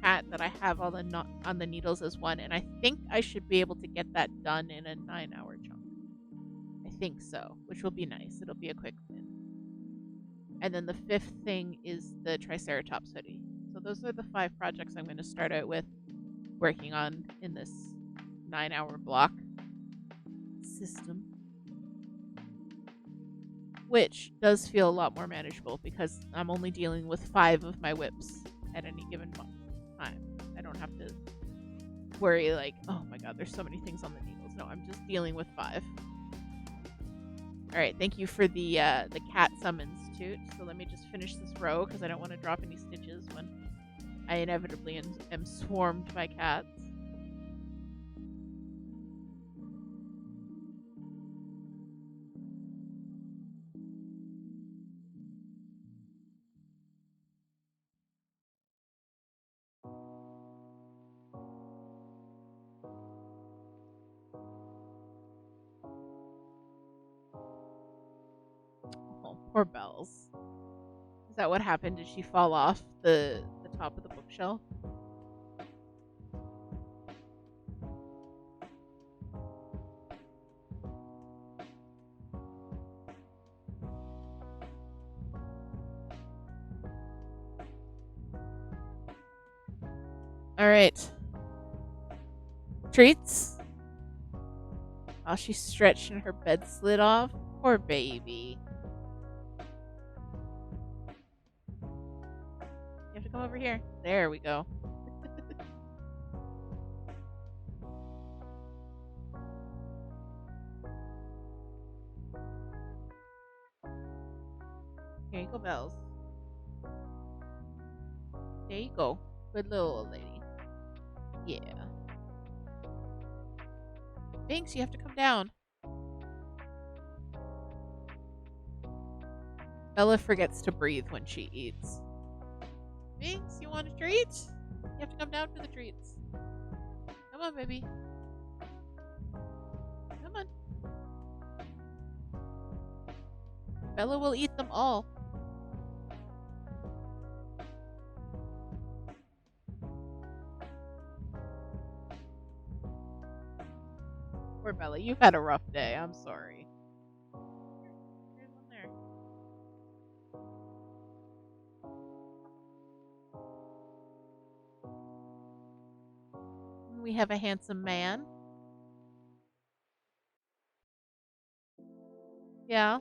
Speaker 1: hat that I have on the needles as one, and I think I should be able to get that done in a 9-hour chunk. I think so, which will be nice. It'll be a quick win. And then the 5th thing is the Triceratops hoodie. So those are the 5 projects I'm going to start out with working on in this 9-hour block system, which does feel a lot more manageable because I'm only dealing with 5 of my whips at any given time. I don't have to worry like, oh my god, there's so many things on the needles. No, I'm just dealing with 5. All right, thank you for the cat summons toot. So let me just finish this row because I don't want to drop any stitches when I inevitably am swarmed by cats. Oh, poor Bells. Is that what happened? Did she fall off the top of the bookshelf? All right. Treats. Oh, she stretched and her bed slid off. Poor baby. You have to come over here. There we go. Here you go, Bells. There you go. Good little old lady. Yeah. Binks, you have to come down. Bella forgets to breathe when she eats. Binks, you want a treat? You have to come down for the treats. Come on, baby. Come on. Bella will eat them all. Poor Bella, you've had a rough day. I'm sorry. There's one there. We have a handsome man. Yeah.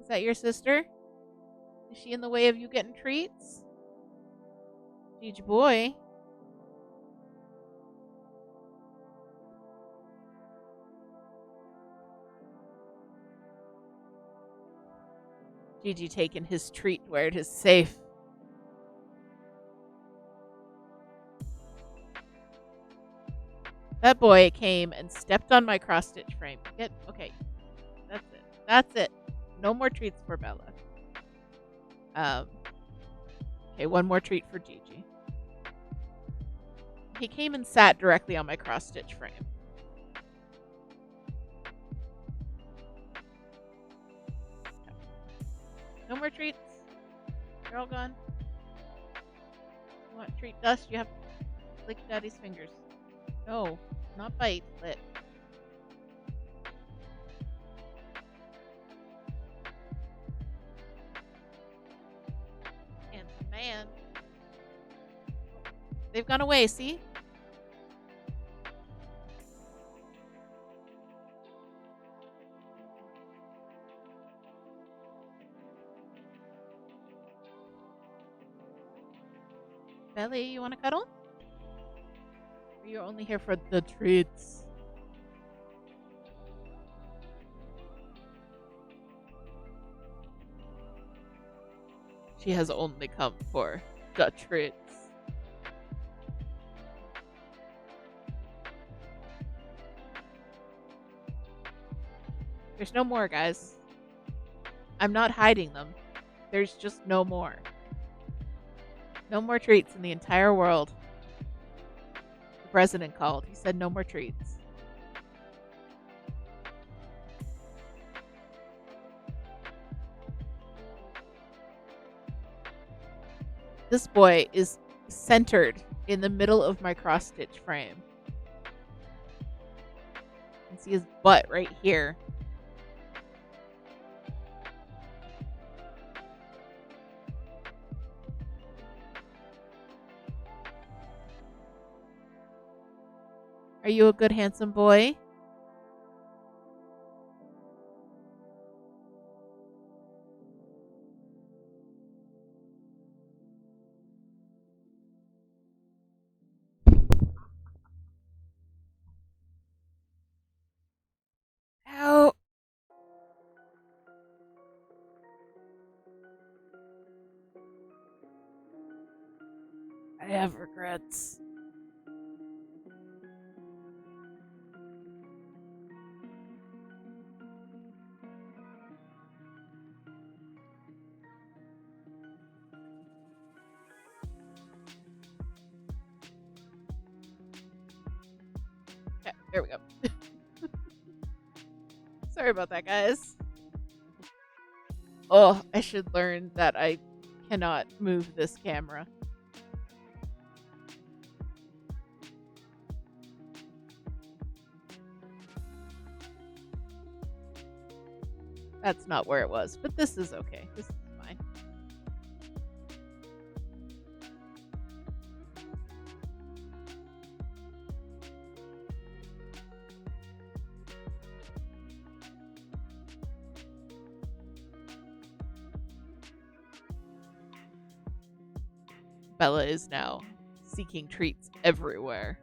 Speaker 1: Is that your sister? Is she in the way of you getting treats? Gigi boy. Gigi taking his treat where it is safe. That boy came and stepped on my cross stitch frame. Okay. That's it. That's it. No more treats for Bella. Okay, one more treat for Gigi. He came and sat directly on my cross stitch frame. No more treats. They're all gone. You want treat dust? You have to lick Daddy's fingers. No, not bite. Lick. Handsome man. They've gone away, see? Belly, you want to cuddle? Or you're only here for the treats? She has only come for the treats. There's no more, guys. I'm not hiding them. There's just no more. No more treats in the entire world. The president called. He said no more treats. This boy is centered in the middle of my cross stitch frame. You can see his butt right here. Are you a good, handsome boy? Ow. I have regrets. Okay, there we go. Sorry about that, guys. Oh, I should learn that I cannot move this camera. That's not where it was, but this is okay. This is fine. Bella is now seeking treats everywhere.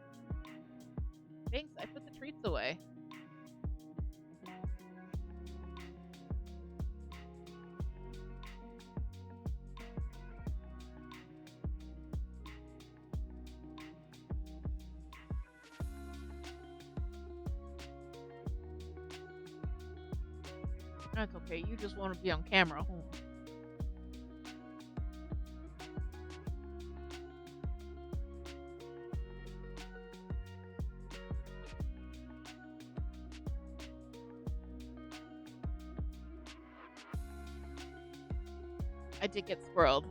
Speaker 1: Thanks, I put the treats away. That's okay. You just want to be on camera. Hmm. I did get squirreled.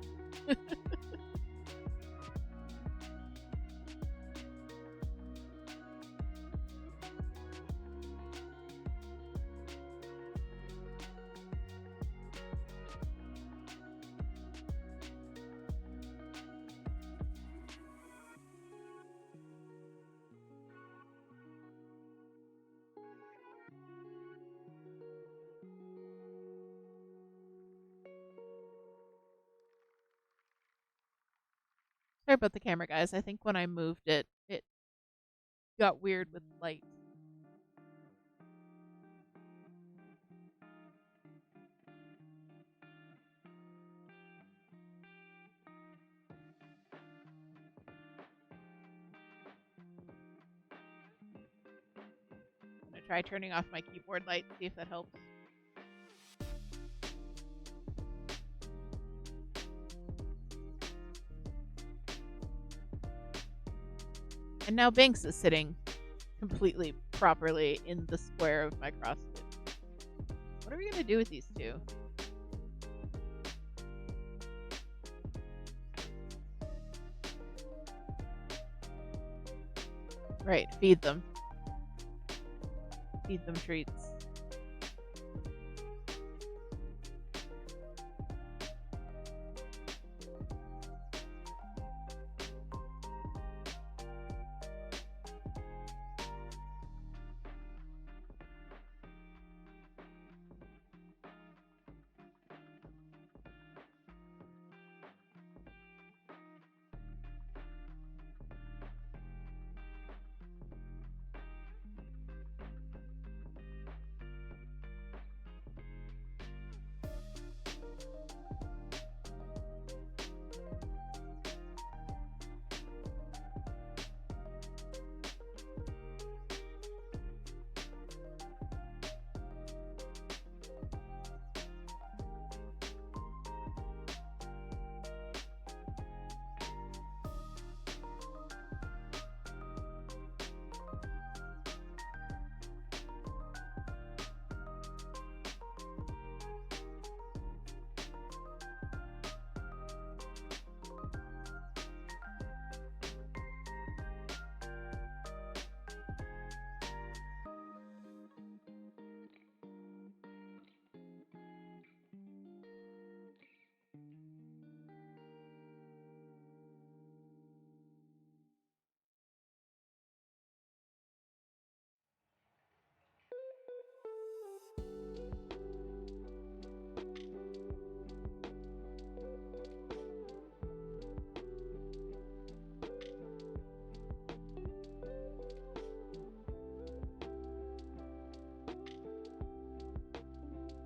Speaker 1: Sorry about the camera, guys. I think when I moved it, it got weird with light. I'm gonna try turning off my keyboard light, see if that helps. And now Banks is sitting completely properly in the square of my cross stitch. What are we gonna do with these two? Right, feed them. Feed them treats.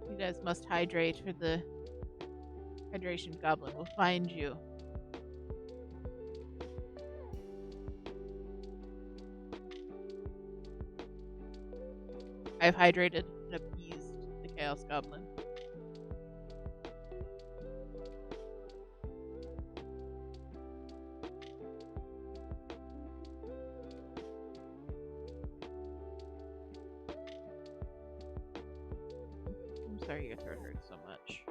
Speaker 1: You guys must hydrate, or the hydration goblin will find you. I've hydrated and appeased the Chaos Goblin. I'm sorry your throat hurts so much.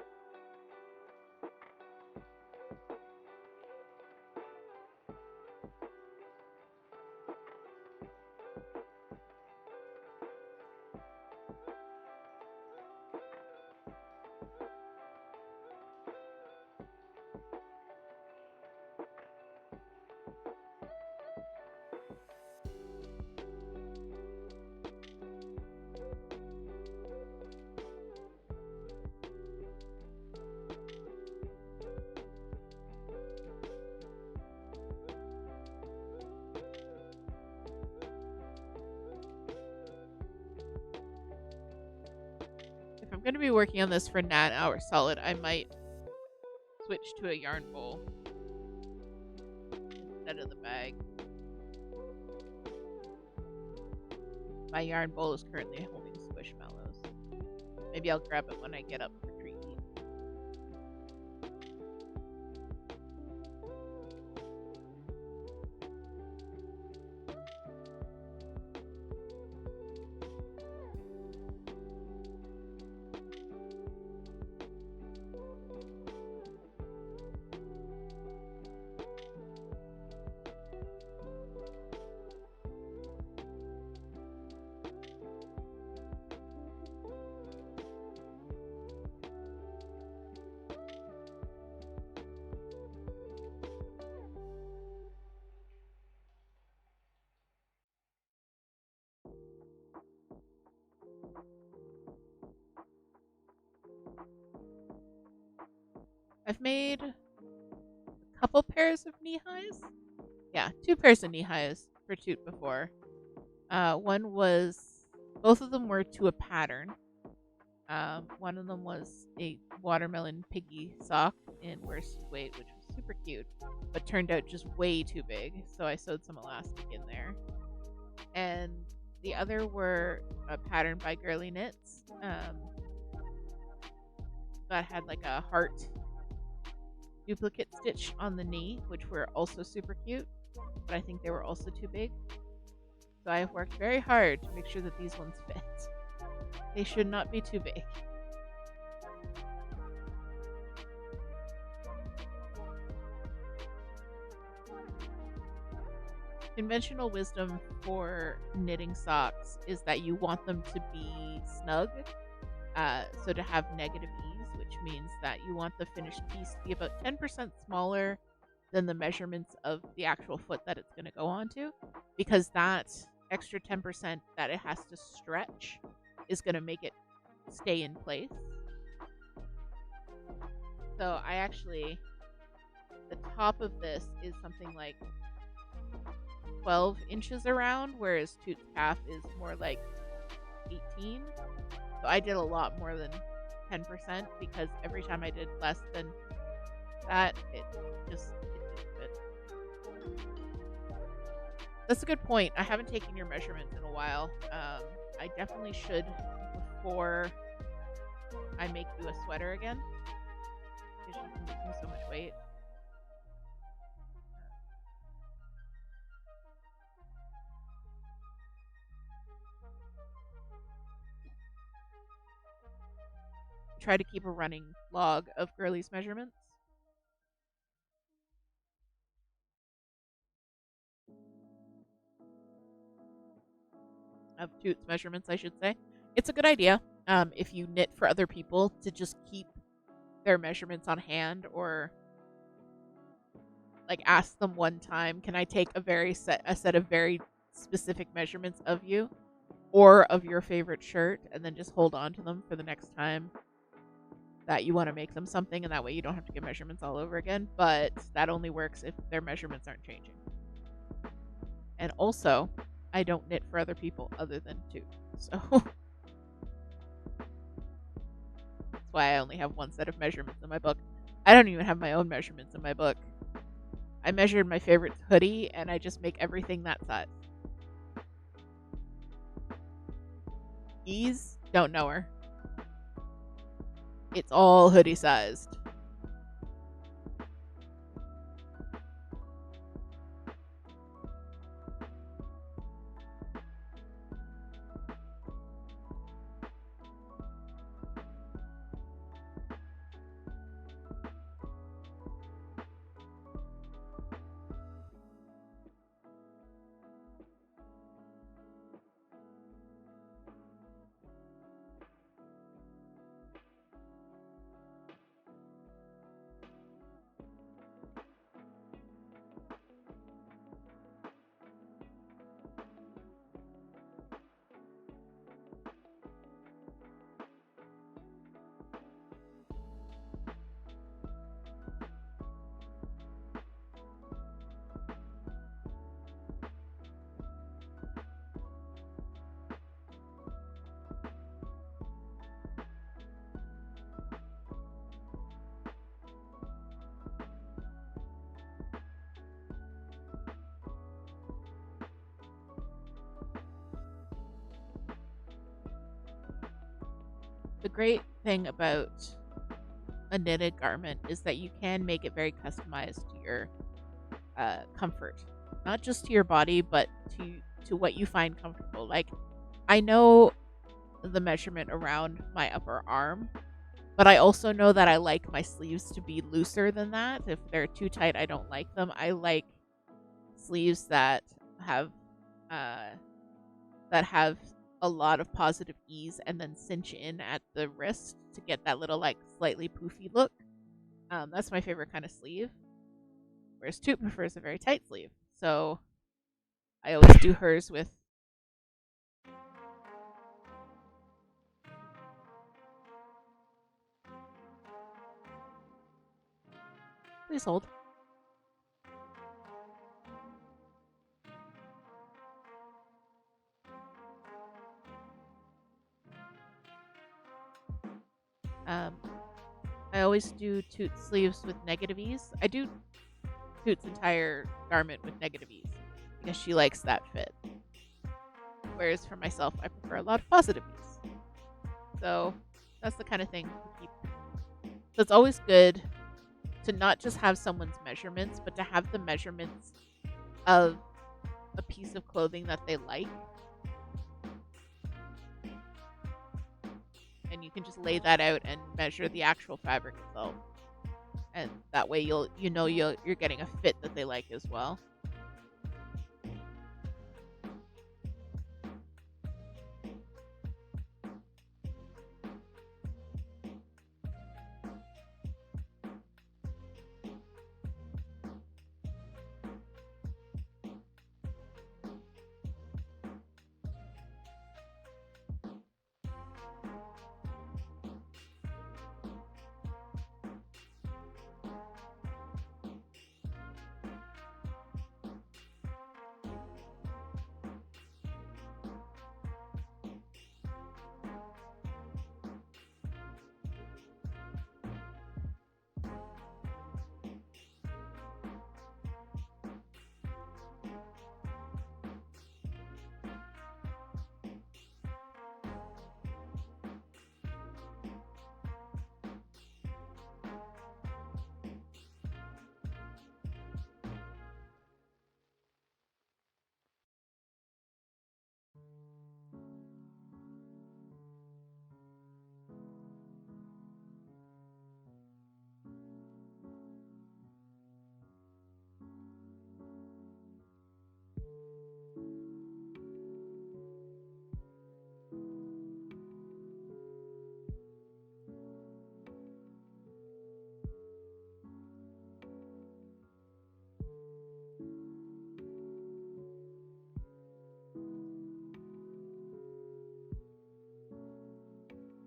Speaker 1: If I'm going to be working on this for 9 hours solid, I might switch to a yarn bowl instead of the bag. My yarn bowl is currently holding squishmallows. Maybe I'll grab it when I get up for treat eat. I've made a couple pairs of knee highs. Yeah, 2 pairs of knee highs for Toot before. One was, both of them were to a pattern. One of them was a watermelon piggy sock in worsted weight, which was super cute, but turned out just way too big. So I sewed some elastic in there. And the other were a pattern by Girly Knits that had like a heart duplicate stitch on the knee, which were also super cute, but I think they were also too big. So I have worked very hard to make sure that these ones fit. They should not be too big. Conventional wisdom for knitting socks is that you want them to be snug, so to have negative ease, which means that you want the finished piece to be about 10% smaller than the measurements of the actual foot that it's going to go onto, because that extra 10% that it has to stretch is going to make it stay in place. So I actually, the top of this is something like 12 inches around, whereas Toot's calf is more like 18. So I did a lot more than 10% because every time I did less than that, it didn't fit. That's a good point. I haven't taken your measurements in a while. I definitely should before I make you a sweater again, because you can lose so much weight. Try to keep a running log of Girly's measurements. Of Toot's measurements, I should say. It's a good idea if you knit for other people to just keep their measurements on hand, or like ask them one time, can I take a set of very specific measurements of you or of your favorite shirt, and then just hold on to them for the next time that you want to make them something, and that way you don't have to get measurements all over again. But that only works if their measurements aren't changing. And also, I don't knit for other people other than Toot, so that's why I only have one set of measurements in my book. I don't even have my own measurements in my book. I measured my favorite hoodie, and I just make everything that size. Ease, don't know her. It's all hoodie sized. the great thing about a knitted garment is that you can make it very customized to your comfort, not just to your body, but to what you find comfortable. Like, I know the measurement around my upper arm, but I also know that I like my sleeves to be looser than that. If they're too tight, I don't like them. I like sleeves have uh, that have a lot of positive ease and then cinch in at the wrist to get that little like slightly poofy look. That's my favorite kind of sleeve. Whereas Toot prefers a very tight sleeve, so I always do hers with. Please hold. Um, I always do Toot's sleeves with negative ease. I do Toot's entire garment with negative ease because she likes that fit. Whereas for myself, I prefer a lot of positive ease. So that's the kind of thing to keep. So it's always good to not just have someone's measurements, but to have the measurements of a piece of clothing that they like. And you can just lay that out and measure the actual fabric itself. And that way you're getting a fit that they like as well.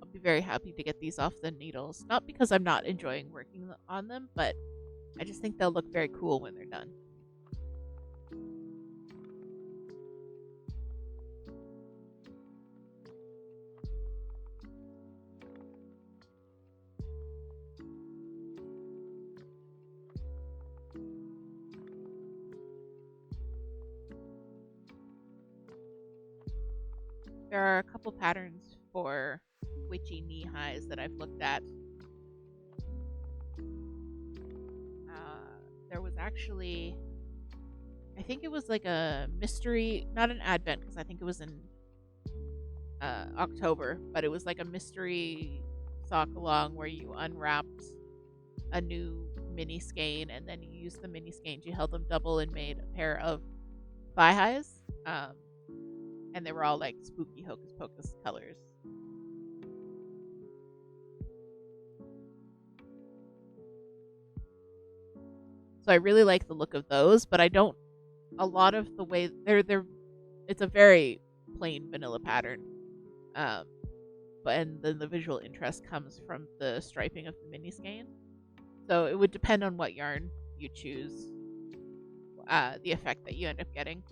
Speaker 1: I'll be very happy to get these off the needles. Not because I'm not enjoying working on them, but I just think they'll look very cool when they're done. There are a couple patterns for witchy knee highs that I've looked at. There was actually, I think it was like a mystery, not an advent, because I think it was in October, but it was like a mystery sock along where you unwrapped a new mini skein and then you used the mini skeins, you held them double and made a pair of thigh highs. And they were all like spooky hocus pocus colors. So I really like the look of those, but I don't. A lot of the way they're it's a very plain vanilla pattern, um, but and then the visual interest comes from the striping of the mini skein. So it would depend on what yarn you choose, the effect that you end up getting.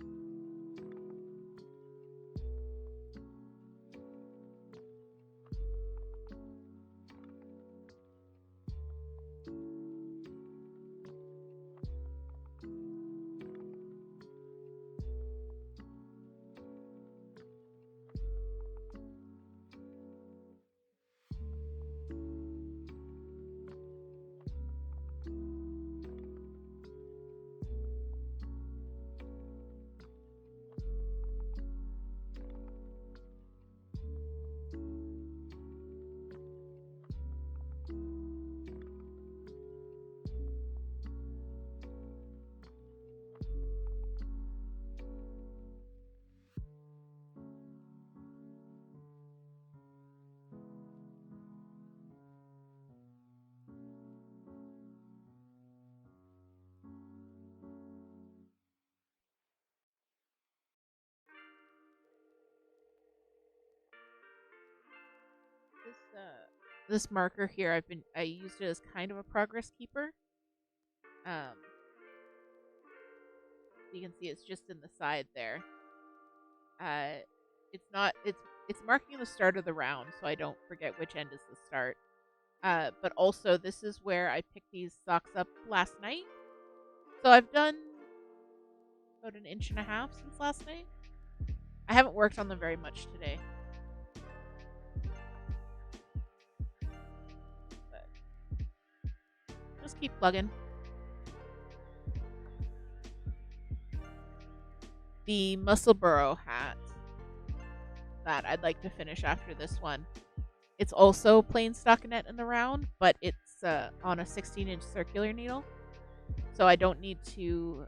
Speaker 1: This marker here, I used it as kind of a progress keeper. You can see it's just in the side there. It's marking the start of the round, so I don't forget which end is the start. But also, this is where I picked these socks up last night. So I've done about 1.5 inches since last night. I haven't worked on them very much today. But just keep plugging. The Muscle Burrow hat that I'd like to finish after this one. It's also plain stockinette in the round, but it's on a 16-inch circular needle. So I don't need to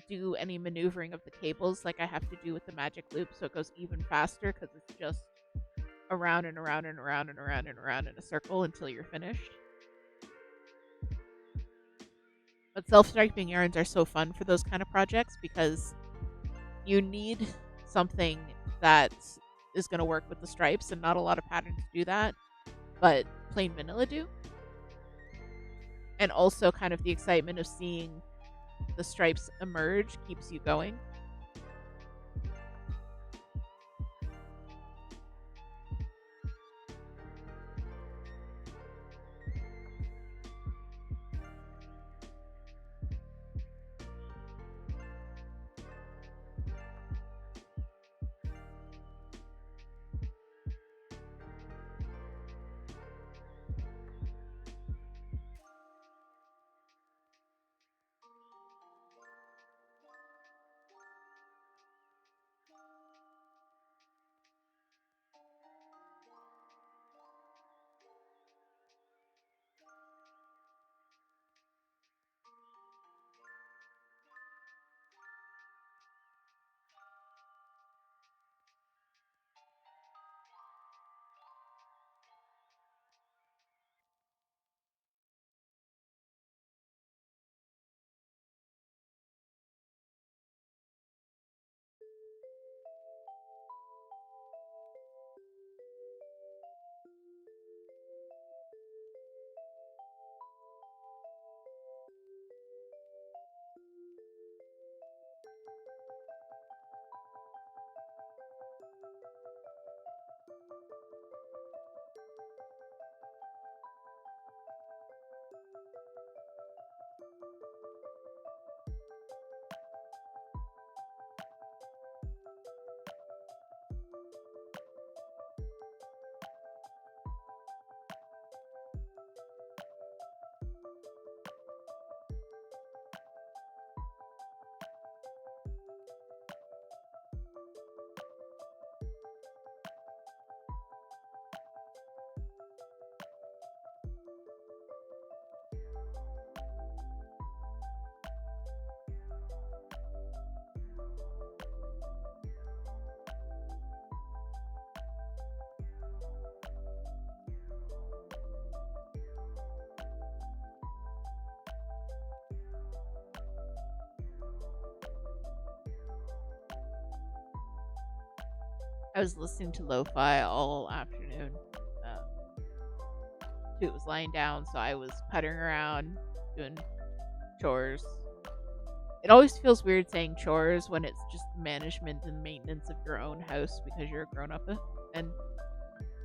Speaker 1: do any maneuvering of the cables like I have to do with the magic loop, so it goes even faster because it's just around and around and around and around and around in a circle until you're finished. But self-striping yarns are so fun for those kind of projects because you need something that is going to work with the stripes, and not a lot of patterns do that, but plain vanilla do. And also kind of the excitement of seeing the stripes emerge keeps you going. I was listening to lo-fi all afternoon. It was lying down, so I was puttering around, doing chores. It always feels weird saying chores when it's just management and maintenance of your own house because you're a grown-up. And,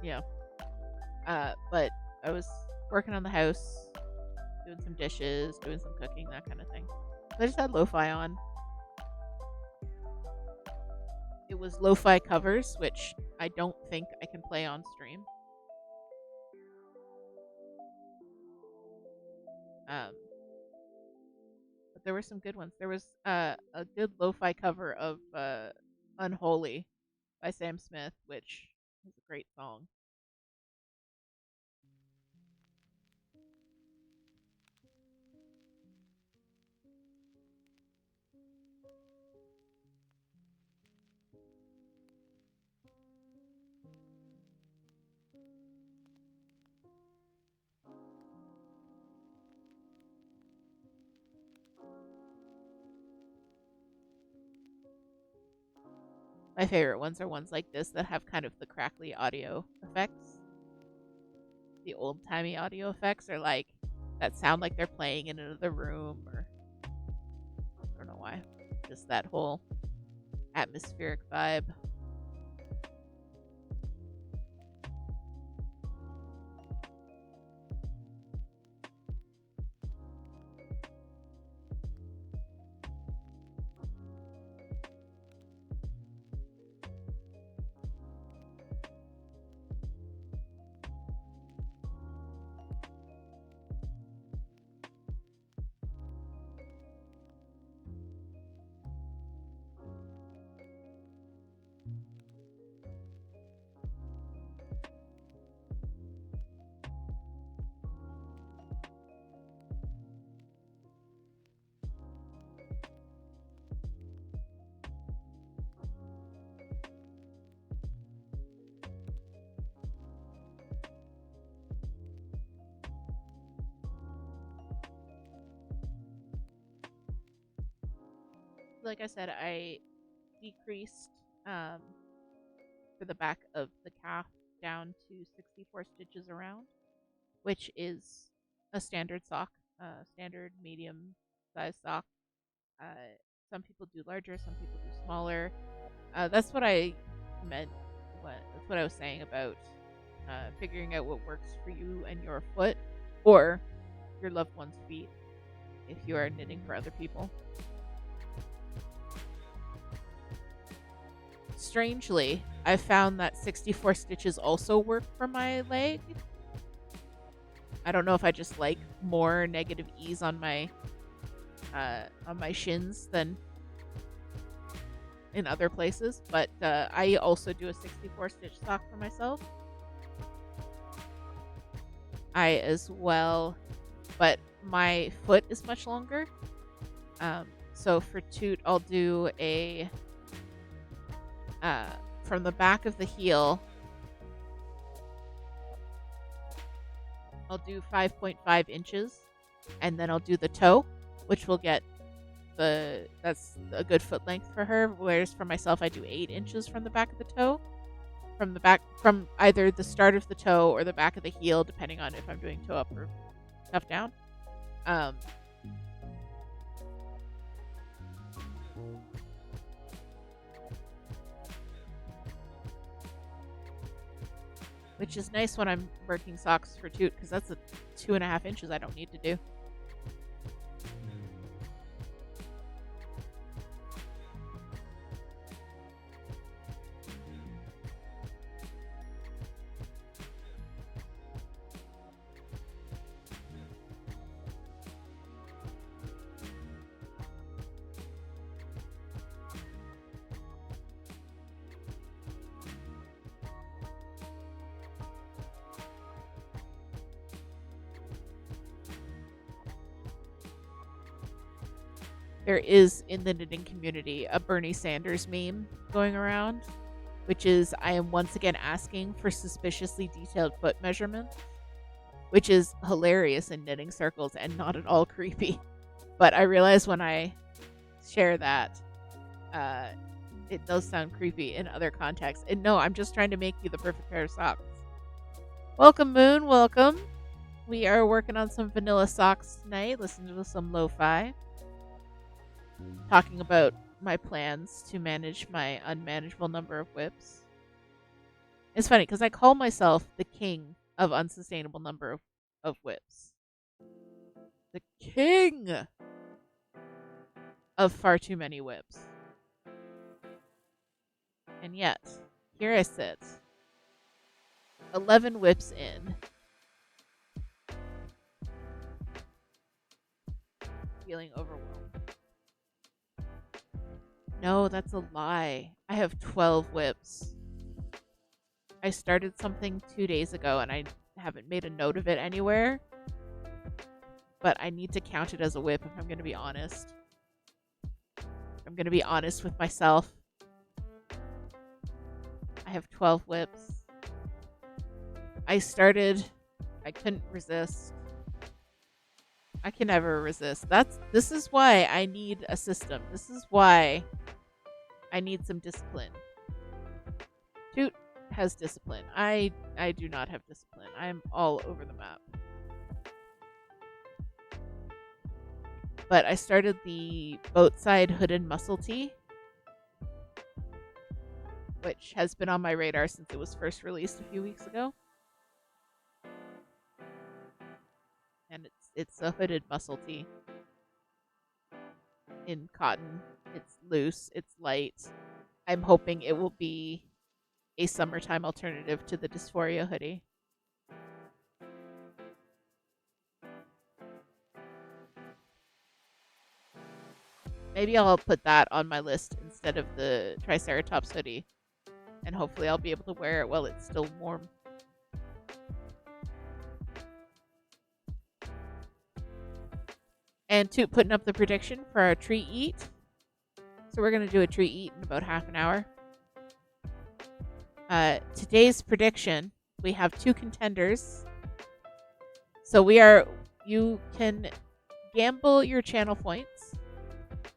Speaker 1: yeah. But I was working on the house, doing some dishes, doing some cooking, that kind of thing. So I just had lo-fi on. It was lo-fi covers, which I don't think I can play on stream. But there were some good ones. There was a good lo-fi cover of Unholy by Sam Smith, which is a great song. My favorite ones are ones like this that have kind of the crackly audio effects. The old-timey audio effects are like that sound like they're playing in another room, or I don't know why. Just that whole atmospheric vibe. Like I said, I decreased for the back of the calf down to 64 stitches around, which is a standard sock, standard medium size sock. Uh, some people do larger, some people do smaller. That's what I meant. That's what I was saying about figuring out what works for you and your foot, or your loved one's feet, if you are knitting for other people. Strangely, I found that 64 stitches also work for my leg. I don't know if I just like more negative ease on my shins than in other places, but I also do a 64 stitch sock for myself. I as well, but my foot is much longer. So for Toot, I'll do a from the back of the heel, I'll do 5.5 inches, and then I'll do the toe, which will get that's a good foot length for her. Whereas for myself, I do 8 inches from the back of the toe, from either the start of the toe or the back of the heel, depending on if I'm doing toe up or cuff down. Which is nice when I'm working socks for Toot, because that's a 2.5 inches I don't need to do. There is, in the knitting community, a Bernie Sanders meme going around, which is, I am once again asking for suspiciously detailed foot measurements, which is hilarious in knitting circles and not at all creepy. But I realize when I share that, it does sound creepy in other contexts. And no, I'm just trying to make you the perfect pair of socks. Welcome, Moon. Welcome. We are working on some vanilla socks tonight, listening to some lo-fi. Talking about my plans to manage my unmanageable number of whips. It's funny because I call myself the king of unsustainable number of whips. The king of far too many whips. And yet, here I sit, 11 whips in, feeling overwhelmed. No, that's a lie. I have 12 whips. I started something 2 days ago and I haven't made a note of it anywhere. But I need to count it as a whip if I'm going to be honest. I'm going to be honest with myself. I have 12 whips. I couldn't resist. I can never resist. This is why I need a system. This is why I need some discipline. Toot has discipline. I do not have discipline. I am all over the map. But I started the boatside hooded muscle tee, which has been on my radar since it was first released a few weeks ago. And it's a hooded muscle tee in cotton. It's loose, it's light. I'm hoping it will be a summertime alternative to the Dysphoria hoodie. Maybe I'll put that on my list instead of the Triceratops hoodie. And hopefully I'll be able to wear it while it's still warm. And Toot putting up the prediction for our tree eat. So we're going to do a tree eat in about half an hour. Today's prediction, we have 2 contenders. So you can gamble your channel points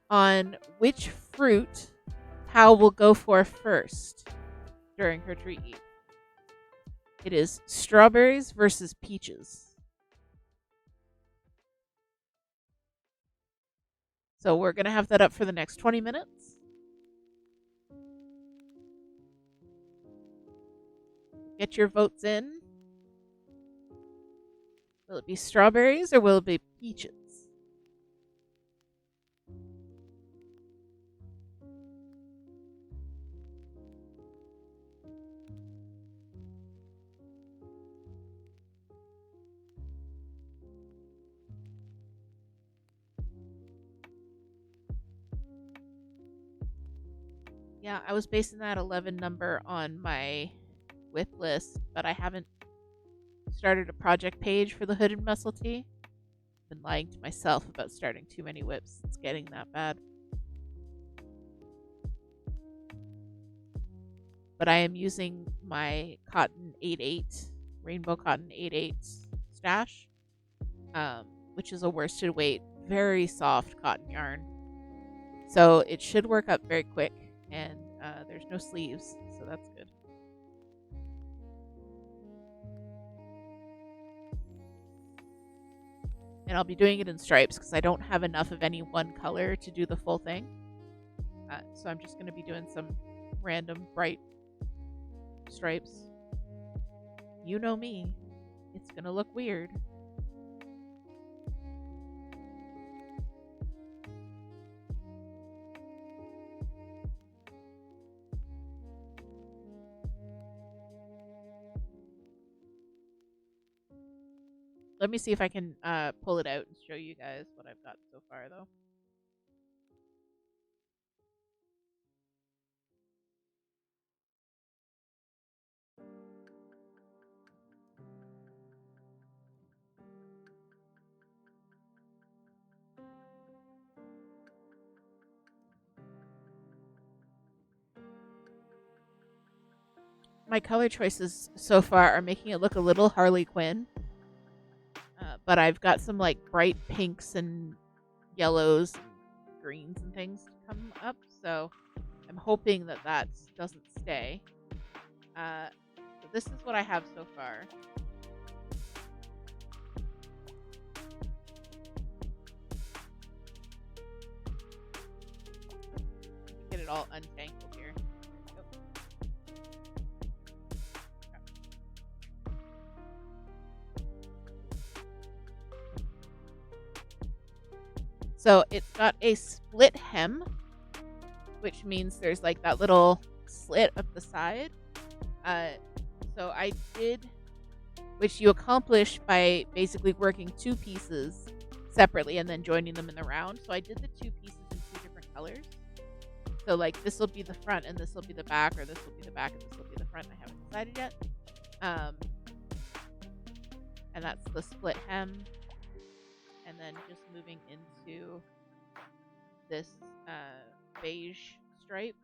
Speaker 1: on which fruit Hal will go for first during her tree eat. It is strawberries versus peaches. So we're going to have that up for the next 20 minutes. Get your votes in. Will it be strawberries or will it be peaches? Yeah, I was basing that 11 number on my whip list, but I haven't started a project page for the hooded muscle tee. I've been lying to myself about starting too many whips. It's getting that bad. But I am using my cotton 8/8, rainbow cotton 8/8 stash, which is a worsted weight, very soft cotton yarn. So it should work up very quick, and there's no sleeves, so that's good. And I'll be doing it in stripes because I don't have enough of any one color to do the full thing. So I'm just going to be doing some random bright stripes. You know me. It's going to look weird. Let me see if I can pull it out and show you guys what I've got so far, though. My color choices so far are making it look a little Harley Quinn. But I've got some like bright pinks and yellows, and greens and things to come up. So I'm hoping that doesn't stay. So this is what I have so far. Get it all untangled here. So it's got a split hem, which means there's like that little slit up the side. So I did, which you accomplish by basically working 2 pieces separately and then joining them in the round. So I did the 2 pieces in 2 different colors. So like this will be the front and this will be the back, or this will be the back and this will be the front. I haven't decided yet. And that's the split hem. And then just moving into this beige stripe.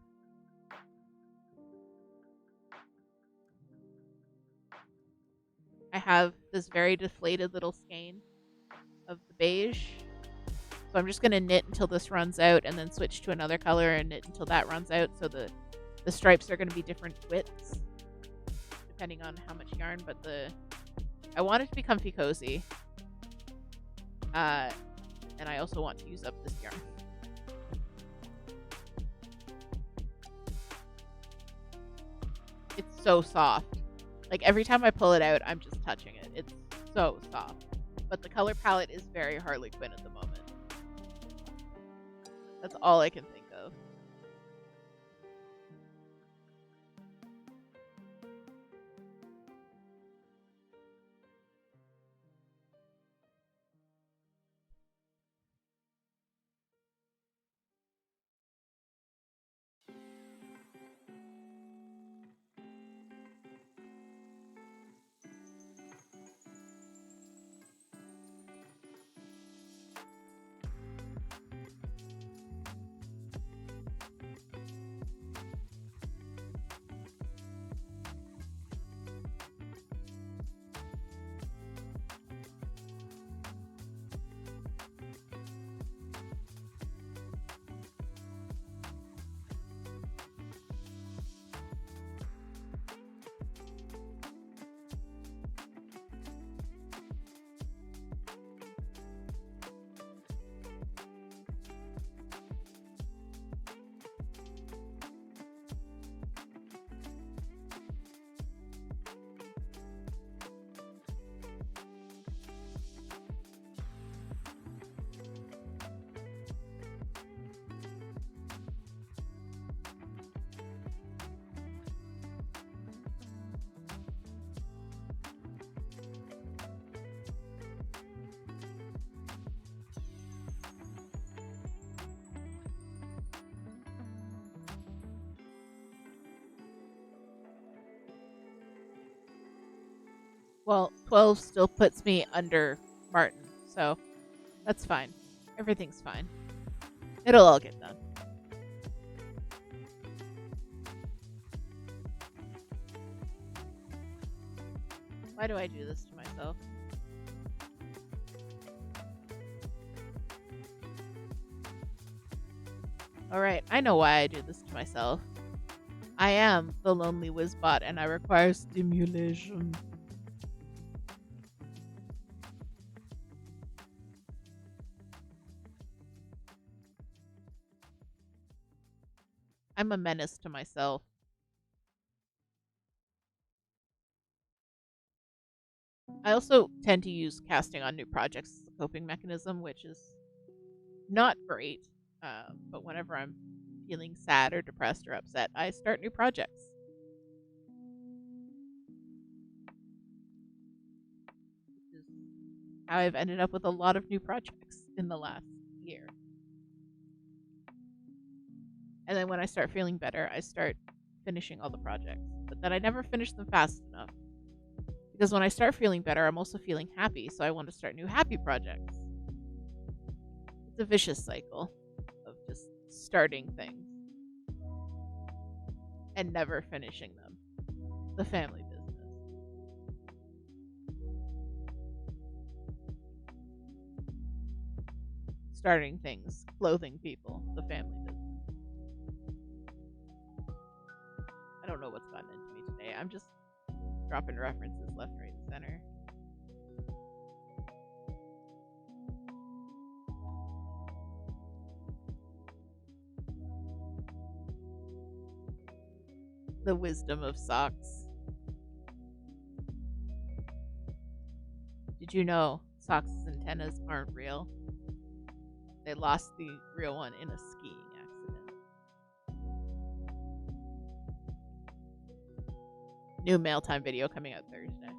Speaker 1: I have this very deflated little skein of the beige. So I'm just going to knit until this runs out and then switch to another color and knit until that runs out. So the The stripes are going to be different widths depending on how much yarn, but I want it to be comfy cozy. And I also want to use up this yarn. It's so soft. Like every time I pull it out, I'm just touching it. It's so soft. But the color palette is very Harley Quinn at the moment. That's all I can think of. Well, 12 still puts me under Martin, so that's fine. Everything's fine. It'll all get done. Why do I do this to myself? Alright, I know why I do this to myself. I am the lonely Wizbot and I require stimulation. I'm a menace to myself. I also tend to use casting on new projects as a coping mechanism, which is not great. But whenever I'm feeling sad or depressed or upset, I start new projects. Which is how I've ended up with a lot of new projects in the last year. And then when I start feeling better, I start finishing all the projects. But then I never finish them fast enough. Because when I start feeling better, I'm also feeling happy, so I want to start new happy projects. It's a vicious cycle of just starting things and never finishing them. The family business. Starting things, clothing people, the family business. I don't know what's gotten into me today. I'm just dropping references left, right, and center. The wisdom of socks. Did you know socks' antennas aren't real? They lost the real one in a skiing accident. New mail time video coming out Thursday.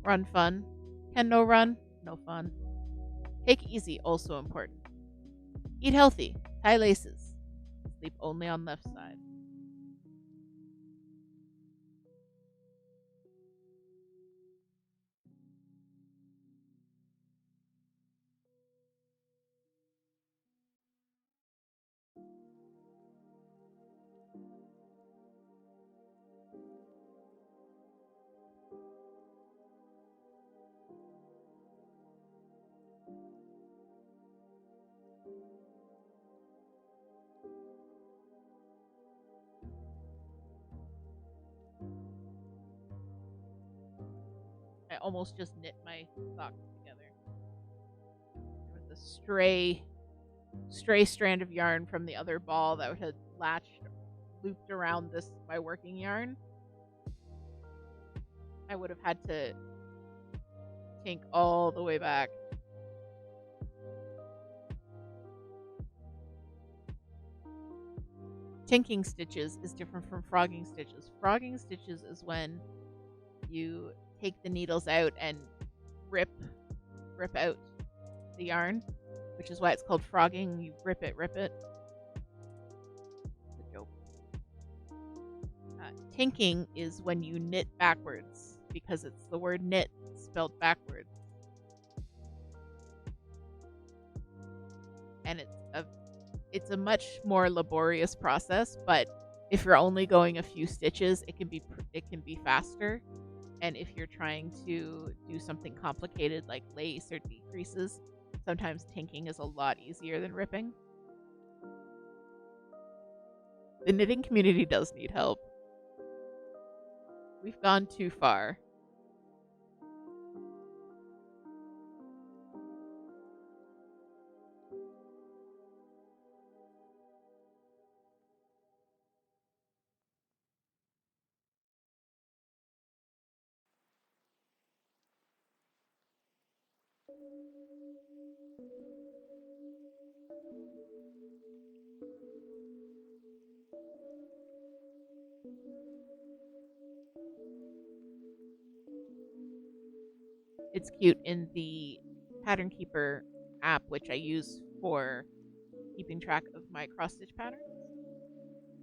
Speaker 1: Run fun. Can no run? No fun. Take easy, also important. Eat healthy. Tie laces. Sleep only on left side. almost just knit my socks together. There was a stray strand of yarn from the other ball that had looped around my working yarn. I would have had to tink all the way back. Tinking stitches is different from frogging stitches. Frogging stitches is when you take the needles out and rip out the yarn, which is why it's called frogging. You rip it. It's a joke. Tinking is when you knit backwards, because it's the word knit spelled backwards. And it's a much more laborious process, but if you're only going a few stitches, it can be faster. And if you're trying to do something complicated like lace or decreases, sometimes tinking is a lot easier than ripping. The knitting community does need help. We've gone too far. It's cute in the Pattern Keeper app, which I use for keeping track of my cross stitch patterns.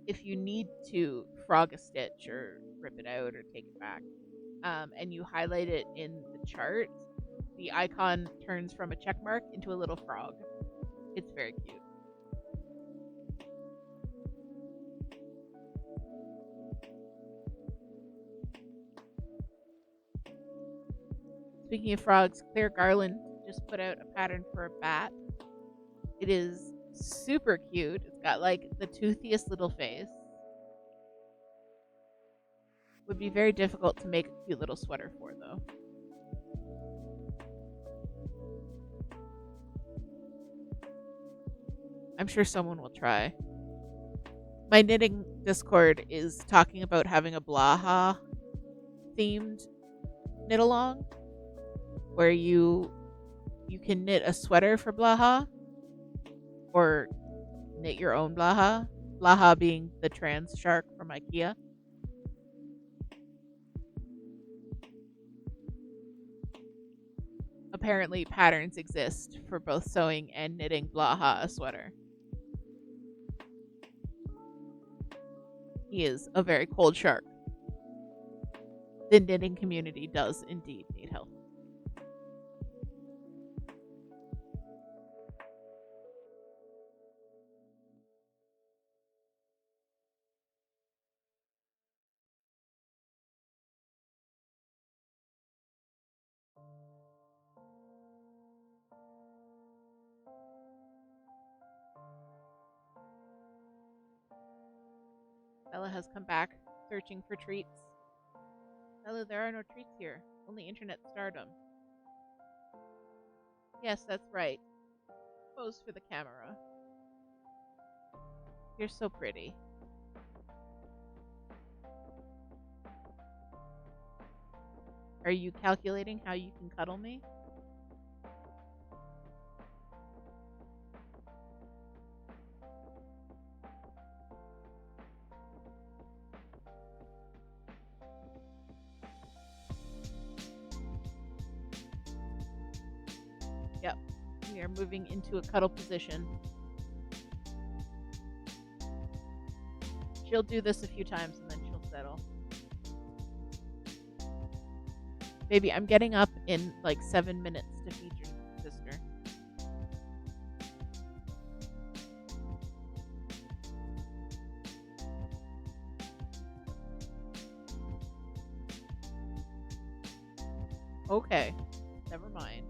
Speaker 1: If you need to frog a stitch or rip it out or take it back, and you highlight it in the chart, the icon turns from a check mark into a little frog. It's very cute. Speaking of frogs, Claire Garland just put out a pattern for a bat. It is super cute. It's got like the toothiest little face. Would be very difficult to make a cute little sweater for, though. I'm sure someone will try. My knitting Discord is talking about having a Blaha themed knit along, where you can knit a sweater for Blaha or knit your own Blaha. Blaha being the trans shark from IKEA. Apparently, patterns exist for both sewing and knitting Blaha a sweater. He is a very cold shark. The knitting community does indeed need help. Bella has come back, searching for treats. Bella, there are no treats here, only internet stardom. Yes, that's right. Pose for the camera. You're so pretty. Are you calculating how you can cuddle me? Yep, we are moving into a cuddle position. She'll do this a few times and then she'll settle. Baby, I'm getting up in like 7 minutes to feed your sister. Okay, never mind.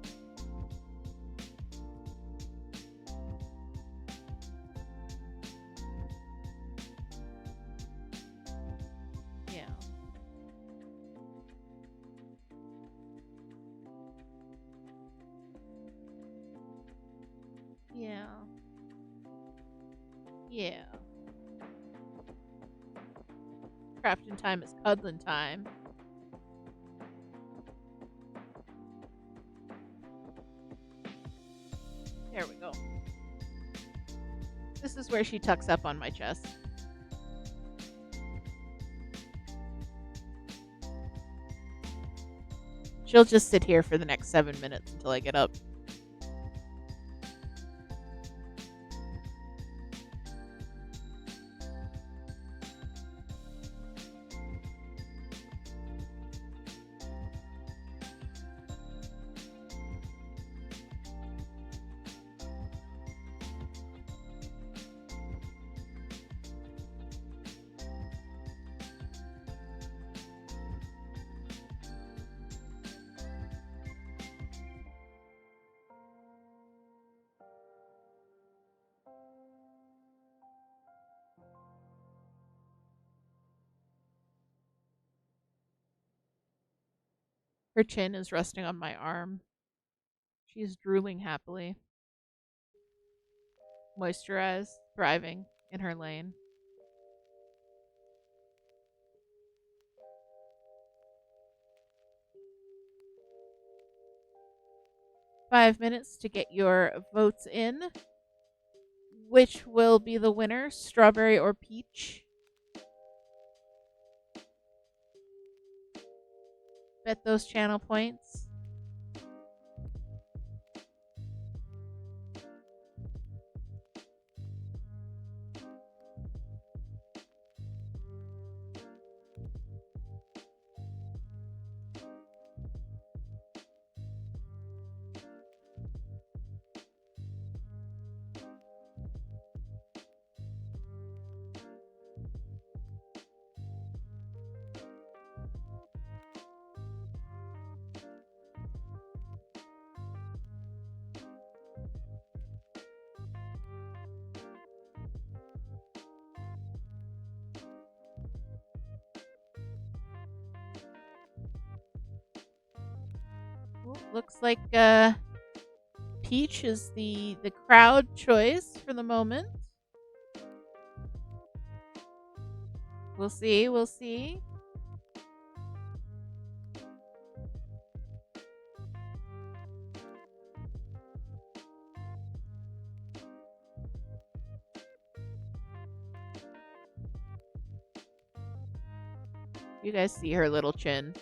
Speaker 1: Yeah. Yeah. Crafting time is cuddling time. There we go. This is where she tucks up on my chest. She'll just sit here for the next 7 minutes until I get up. Her chin is resting on my arm. She is drooling happily, moisturized, thriving in her lane. Five minutes to get your votes in. Which will be the winner, strawberry or peach? Bet those channel points. Well, looks like peach is the crowd choice for the moment. We'll see. We'll see. You guys see her little chin.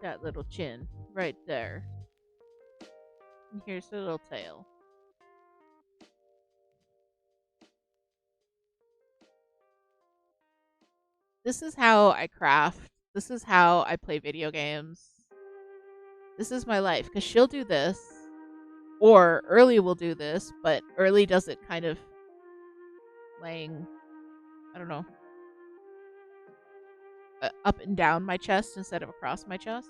Speaker 1: That little chin right there. And here's her little tail. This is how I craft. This is how I play video games. This is my life. Because she'll do this. Or Early will do this. But Early does it kind of laying, I don't know, up and down my chest instead of across my chest.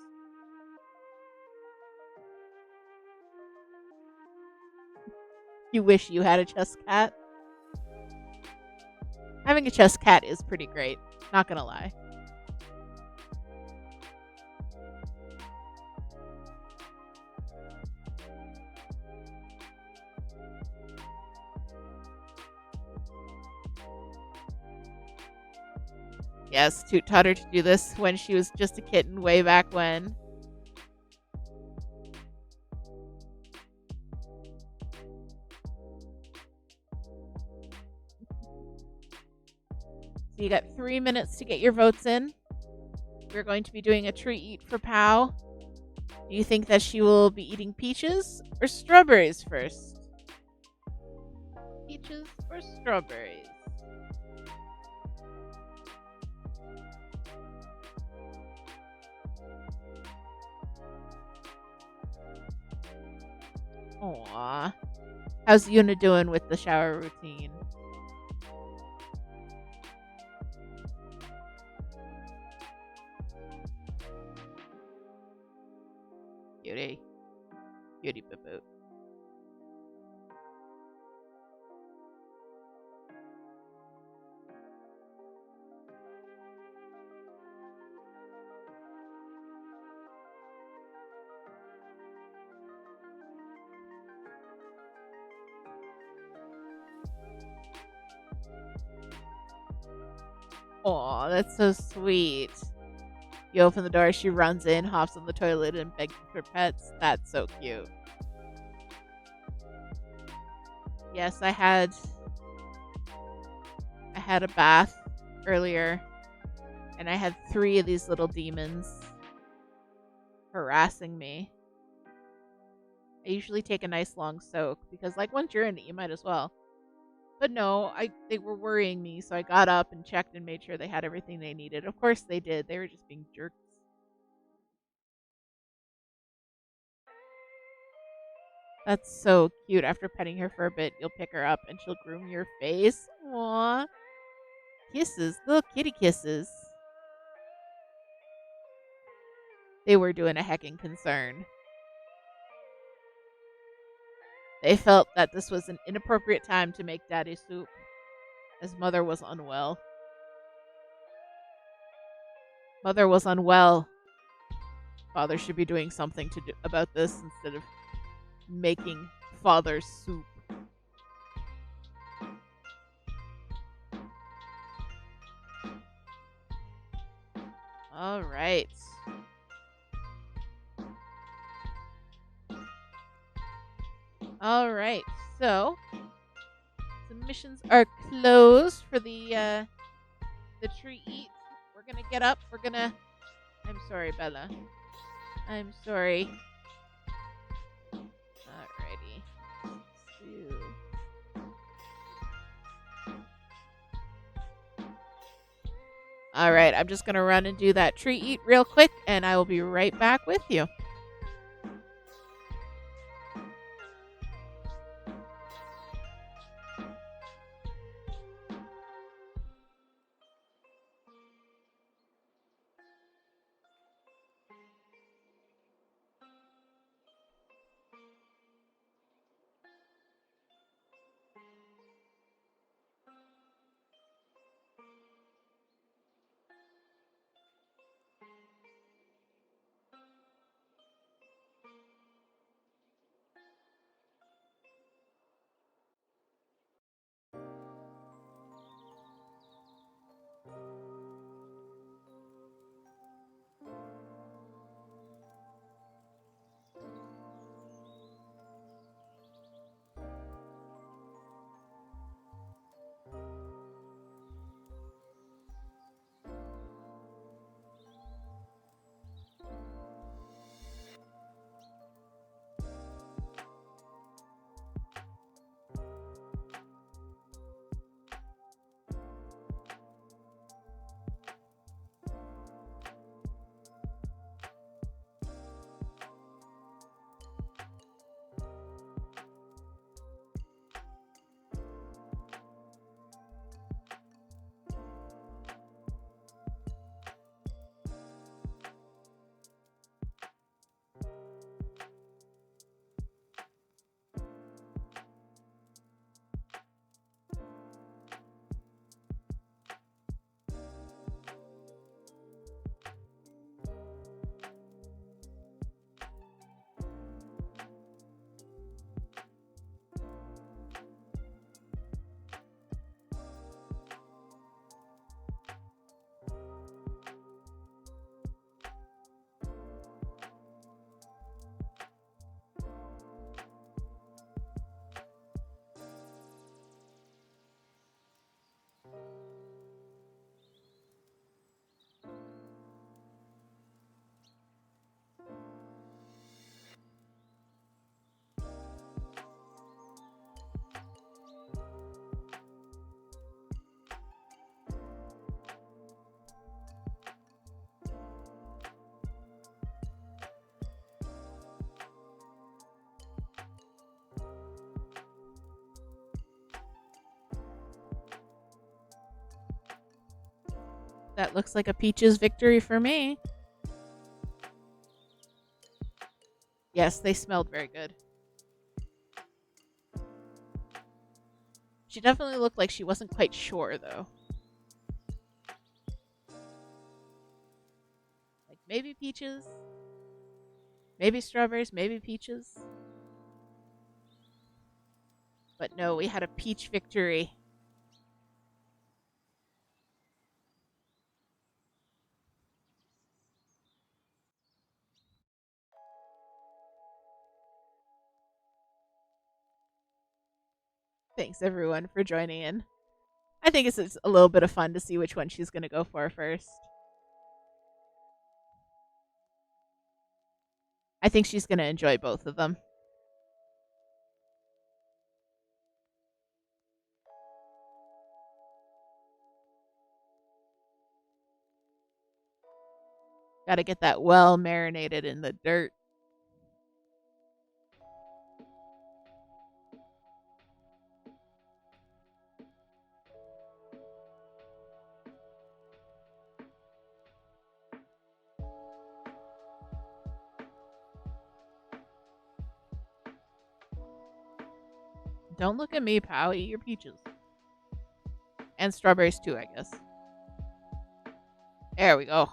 Speaker 1: You wish you had a chest cat. Having a chest cat is pretty great. Not gonna lie. Yes, Toot taught her to do this when she was just a kitten way back when. So you got 3 minutes to get your votes in. We're going to be doing a treat eat for Pow. Do you think that she will be eating peaches or strawberries first? Peaches or strawberries? Aww. How's Yuna doing with the shower routine? Beauty. Beauty boo-boo. Aw, that's so sweet. You open the door, she runs in, hops on the toilet, and begs for pets. That's so cute. Yes, I had a bath earlier, and I had 3 of these little demons harassing me. I usually take a nice long soak because, like, once you're in it, you might as well. But no, they were worrying me, so I got up and checked and made sure they had everything they needed. Of course they did. They were just being jerks. That's so cute. After petting her for a bit, you'll pick her up and she'll groom your face. Aww. Kisses. Little kitty kisses. They were doing a hecking concern. They felt that this was an inappropriate time to make daddy soup, as mother was unwell. Mother was unwell. Father should be doing something about this instead of making father's soup. All right. All right. So submissions are closed for the tree eat. We're gonna get up. I'm sorry, Bella. I'm sorry. Alrighty. Alright, I'm just gonna run and do that tree eat real quick, and I will be right back with you. That looks like a Peaches victory for me. Yes, they smelled very good. She definitely looked like she wasn't quite sure, though. Like, maybe peaches, maybe strawberries, maybe peaches. But no, we had a peach victory. Thanks everyone for joining in. I think it's just a little bit of fun to see which one she's going to go for first. I think she's going to enjoy both of them. Got to get that well marinated in the dirt. Don't look at me, pal. Eat your peaches. And strawberries too, I guess. There we go.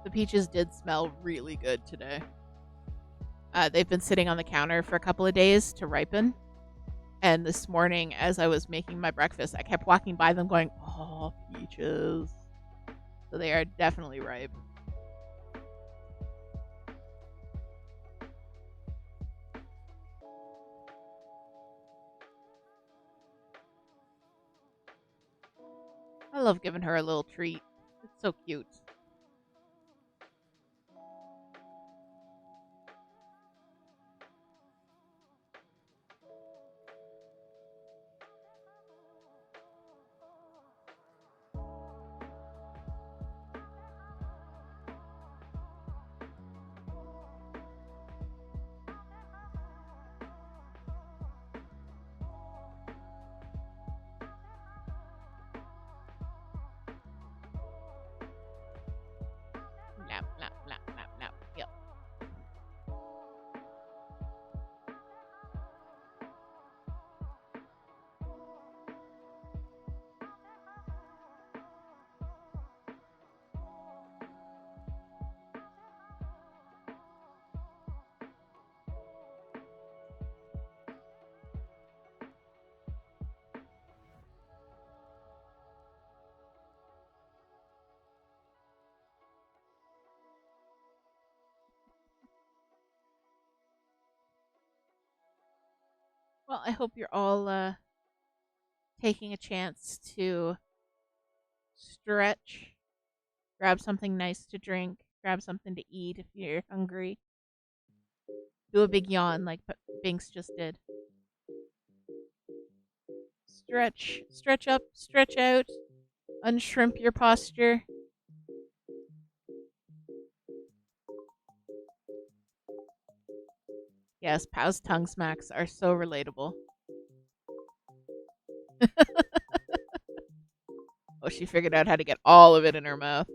Speaker 1: The peaches did smell really good today. They've been sitting on the counter for a couple of days to ripen. And this morning, as I was making my breakfast, I kept walking by them going, oh, peaches. So they are definitely ripe. I love giving her a little treat. It's so cute. Nap, nap, nap, nap, nap. Yep. Well, I hope you're all taking a chance to stretch, grab something nice to drink, grab something to eat if you're hungry. Do a big yawn like Binks just did. Stretch up, stretch out, unshrimp your posture. Yes, Pow's tongue smacks are so relatable. Oh, she figured out how to get all of it in her mouth.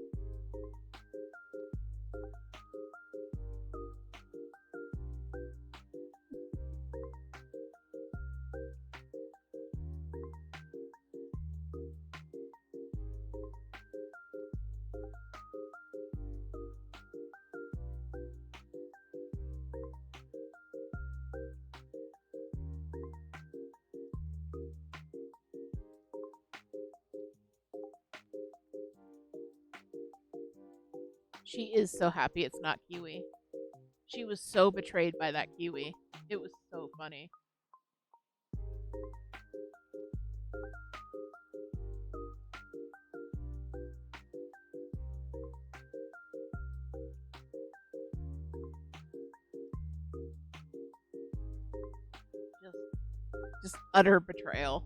Speaker 1: She is so happy it's not kiwi. She was so betrayed by that kiwi. It was so funny. Just utter betrayal.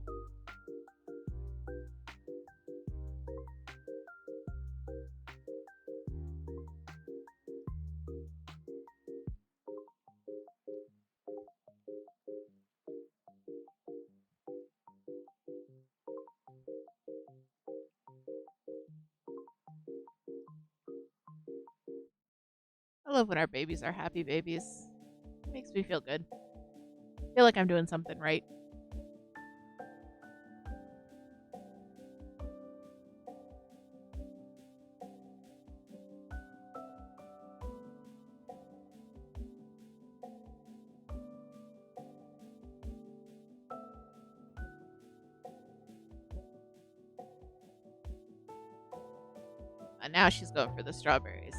Speaker 1: I love when our babies are happy babies. It makes me feel good. I feel like I'm doing something right. And now she's going for the strawberries.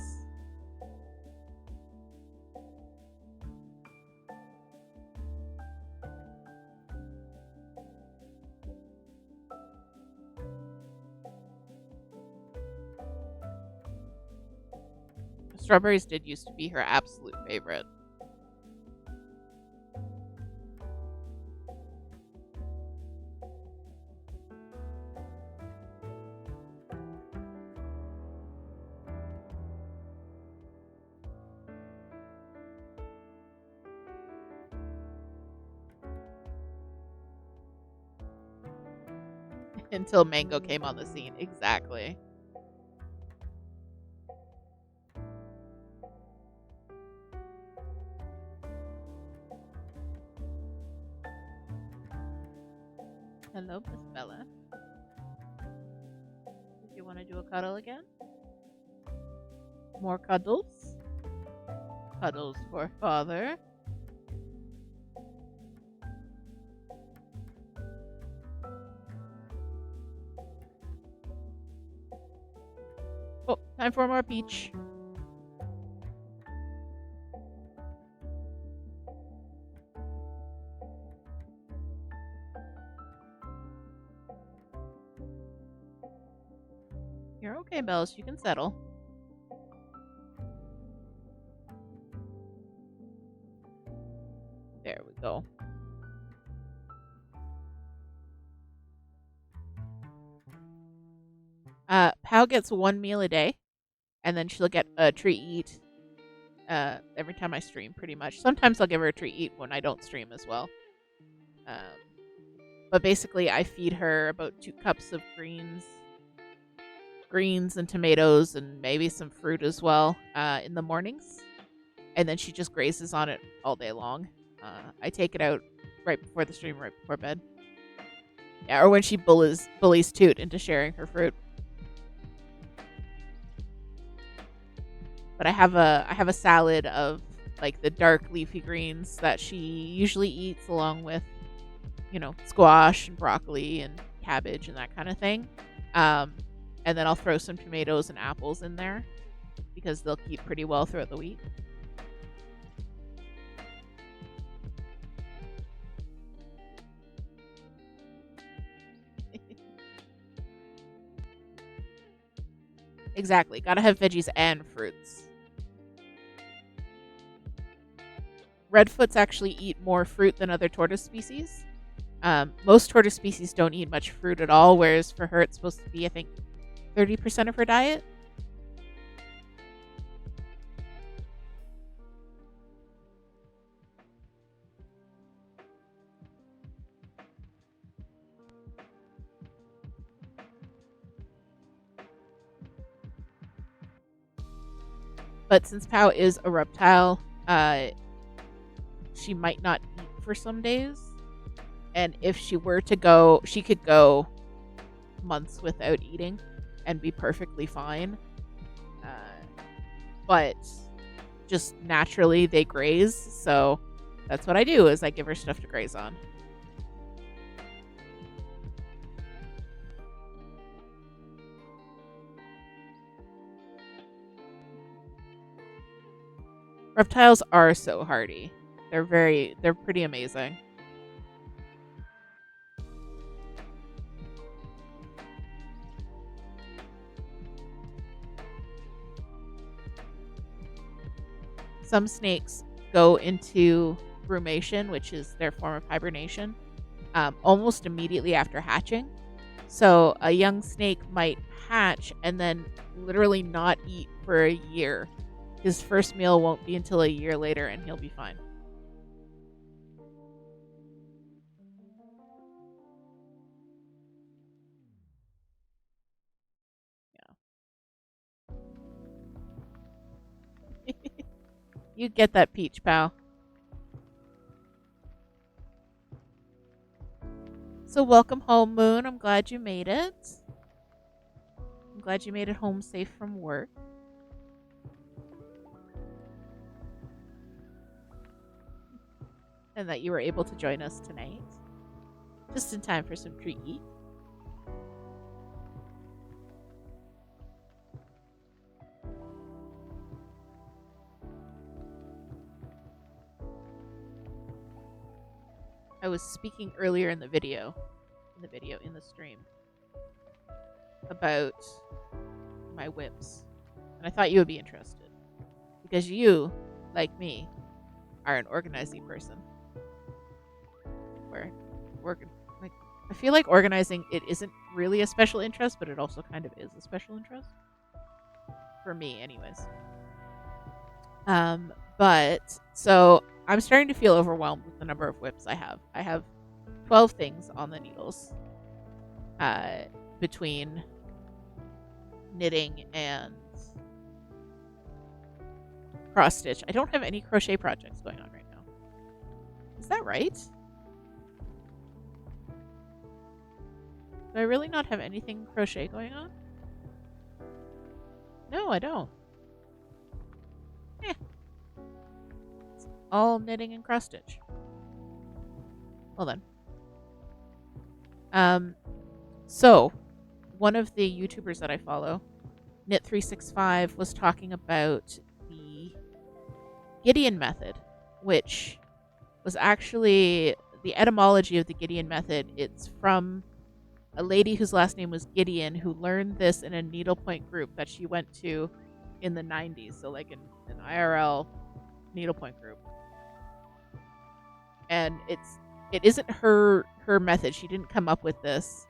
Speaker 1: Strawberries did used to be her absolute favorite. Until Mango came on the scene. Exactly. Hello, Miss Bella. Did you want to do a cuddle again? More cuddles? Cuddles for father. Oh, time for more peach. You're okay, Bells. You can settle. There we go. Pau gets one meal a day, and then she'll get a treat eat every time I stream, pretty much. Sometimes I'll give her a treat eat when I don't stream as well. But basically, I feed her about 2 cups of greens and tomatoes, and maybe some fruit as well in the mornings. And then she just grazes on it all day long. I take it out right before the stream, right before bed. Yeah, or when she bullies Toot into sharing her fruit. But I have a salad of like the dark leafy greens that she usually eats along with, squash and broccoli and cabbage and that kind of thing. And then I'll throw some tomatoes and apples in there because they'll keep pretty well throughout the week. Exactly. Gotta have veggies and fruits. Redfoots actually eat more fruit than other tortoise species. Most tortoise species don't eat much fruit at all, whereas for her it's supposed to be, I think, 30% of her diet. But since Pau is a reptile, she might not eat for some days. And if she were to go, she could go months without eating and be perfectly fine. But just naturally they graze, so that's what I do is I give her stuff to graze on. Reptiles are so hardy. They're pretty amazing. Some snakes go into brumation, which is their form of hibernation, almost immediately after hatching. So a young snake might hatch and then literally not eat for a year. His first meal won't be until a year later, and he'll be fine. Yeah. You get that peach, pal. So welcome home, Moon. I'm glad you made it. I'm glad you made it home safe from work. And that you were able to join us tonight. Just in time for some treat eat. I was speaking earlier in the stream, about my whips, and I thought you would be interested because you, like me, are an organizing person. Where like I feel like organizing, it isn't really a special interest, but it also kind of is a special interest for me, anyways. But so I'm starting to feel overwhelmed with the number of whips I have. I have 12 things on the needles, between knitting and cross stitch. I don't have any crochet projects going on right now. Is that right? Do I really not have anything crochet going on? No, I don't. It's all knitting and cross stitch. Well then. So one of the YouTubers that I follow, Knit365, was talking about the Gideon method, which was actually the etymology of the Gideon method. It's from a lady whose last name was Gideon, who learned this in a needlepoint group that she went to in the 90s. So like an IRL needlepoint group. And it isn't her method. She didn't come up with this,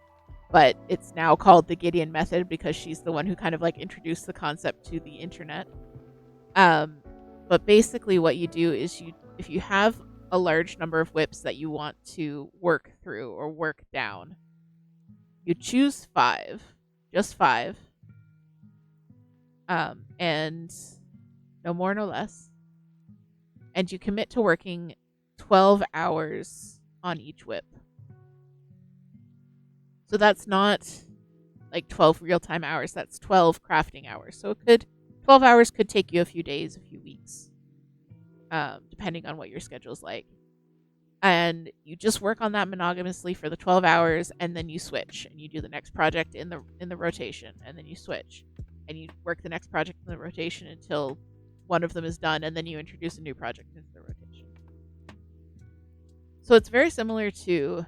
Speaker 1: but it's now called the Gideon method because she's the one who kind of like introduced the concept to the internet. But basically what you do is if you have a large number of whips that you want to work through or work down, you choose 5, just 5, and no more, no less. And you commit to working 12 hours on each whip. So that's not like 12 real-time hours. That's 12 crafting hours. So 12 hours could take you a few days, a few weeks, depending on what your schedule's like. And you just work on that monogamously for the 12 hours, and then you switch and you do the next project in the rotation, and then you switch and you work the next project in the rotation until one of them is done, and then you introduce a new project into the rotation. So it's very similar to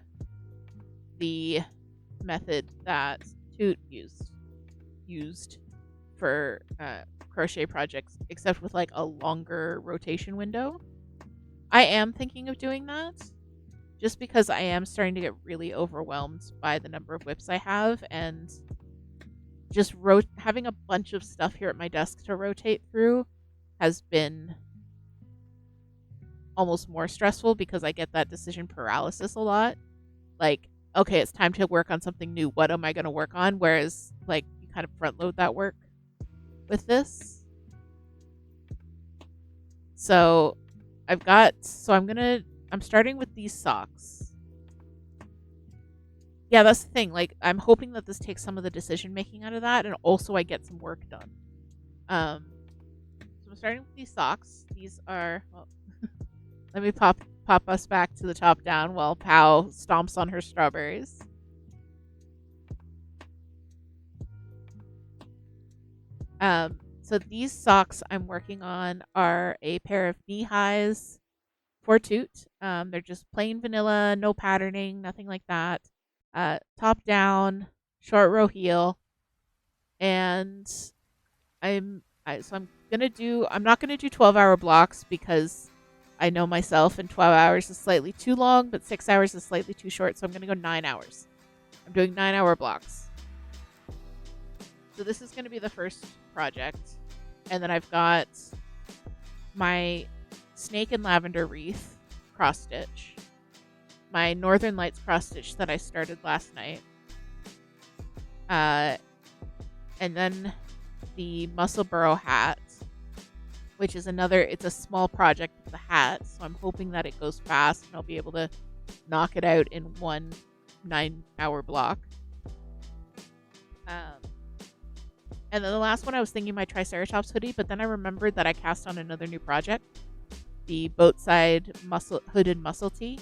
Speaker 1: the method that Toot used for crochet projects, except with like a longer rotation window. I am thinking of doing that just because I am starting to get really overwhelmed by the number of whips I have, and just having a bunch of stuff here at my desk to rotate through has been almost more stressful because I get that decision paralysis a lot. Like, okay, it's time to work on something new. What am I going to work on? Whereas, like, you kind of front load that work with this. So I'm starting with these socks. Yeah, that's the thing. Like, I'm hoping that this takes some of the decision making out of that, and also I get some work done. So I'm starting with these socks. These are, well, let me pop us back to the top down while Pow stomps on her strawberries. So these socks I'm working on are a pair of knee highs for Toot. They're just plain vanilla, no patterning, nothing like that. Top down, short row heel, and I'm not gonna do 12-hour blocks because I know myself, and 12 hours is slightly too long, but 6 hours is slightly too short, so I'm gonna go 9 hours. I'm doing 9-hour blocks. So this is gonna be the first project, and then I've got my snake and lavender wreath cross stitch, my Northern Lights cross stitch that I started last night, and then the Muscle Burrow hat, which is it's a small project with the hat, so I'm hoping that it goes fast and I'll be able to knock it out in one 9-hour block. And then the last one, I was thinking my Triceratops hoodie, but then I remembered that I cast on another new project, the Boatside hooded muscle tee.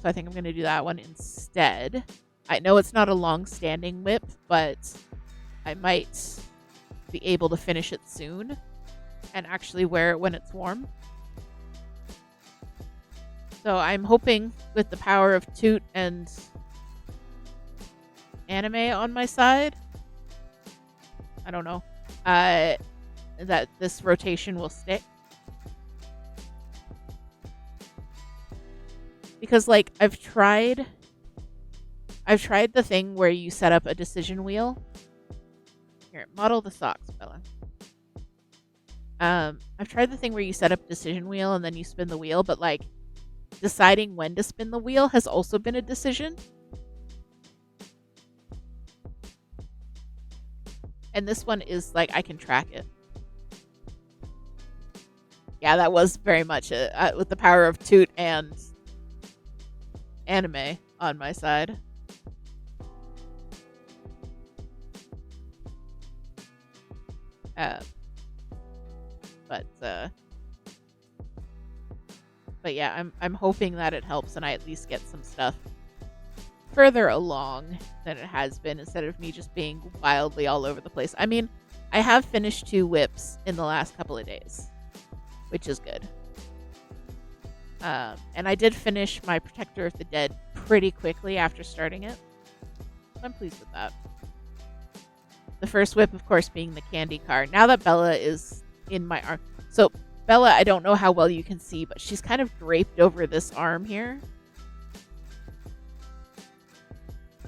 Speaker 1: So I think I'm going to do that one instead. I know it's not a long-standing whip, but I might be able to finish it soon and actually wear it when it's warm. So I'm hoping with the power of Toot and anime on my side, I don't know, that this rotation will stick. Because like I've tried the thing where you set up a decision wheel. Here, model the socks, Bella. I've tried the thing where you set up a decision wheel and then you spin the wheel, but like deciding when to spin the wheel has also been a decision. And this one is like I can track it. Yeah, that was very much with the power of Toot and anime on my side. But yeah, I'm hoping that it helps and I at least get some stuff further along than it has been instead of me just being wildly all over the place. I mean, I have finished 2 whips in the last couple of days, which is good. And I did finish my Protector of the Dead pretty quickly after starting it. So I'm pleased with that. The first whip, of course, being the candy car. Now that Bella is in my arm. So, Bella, I don't know how well you can see, but she's kind of draped over this arm here.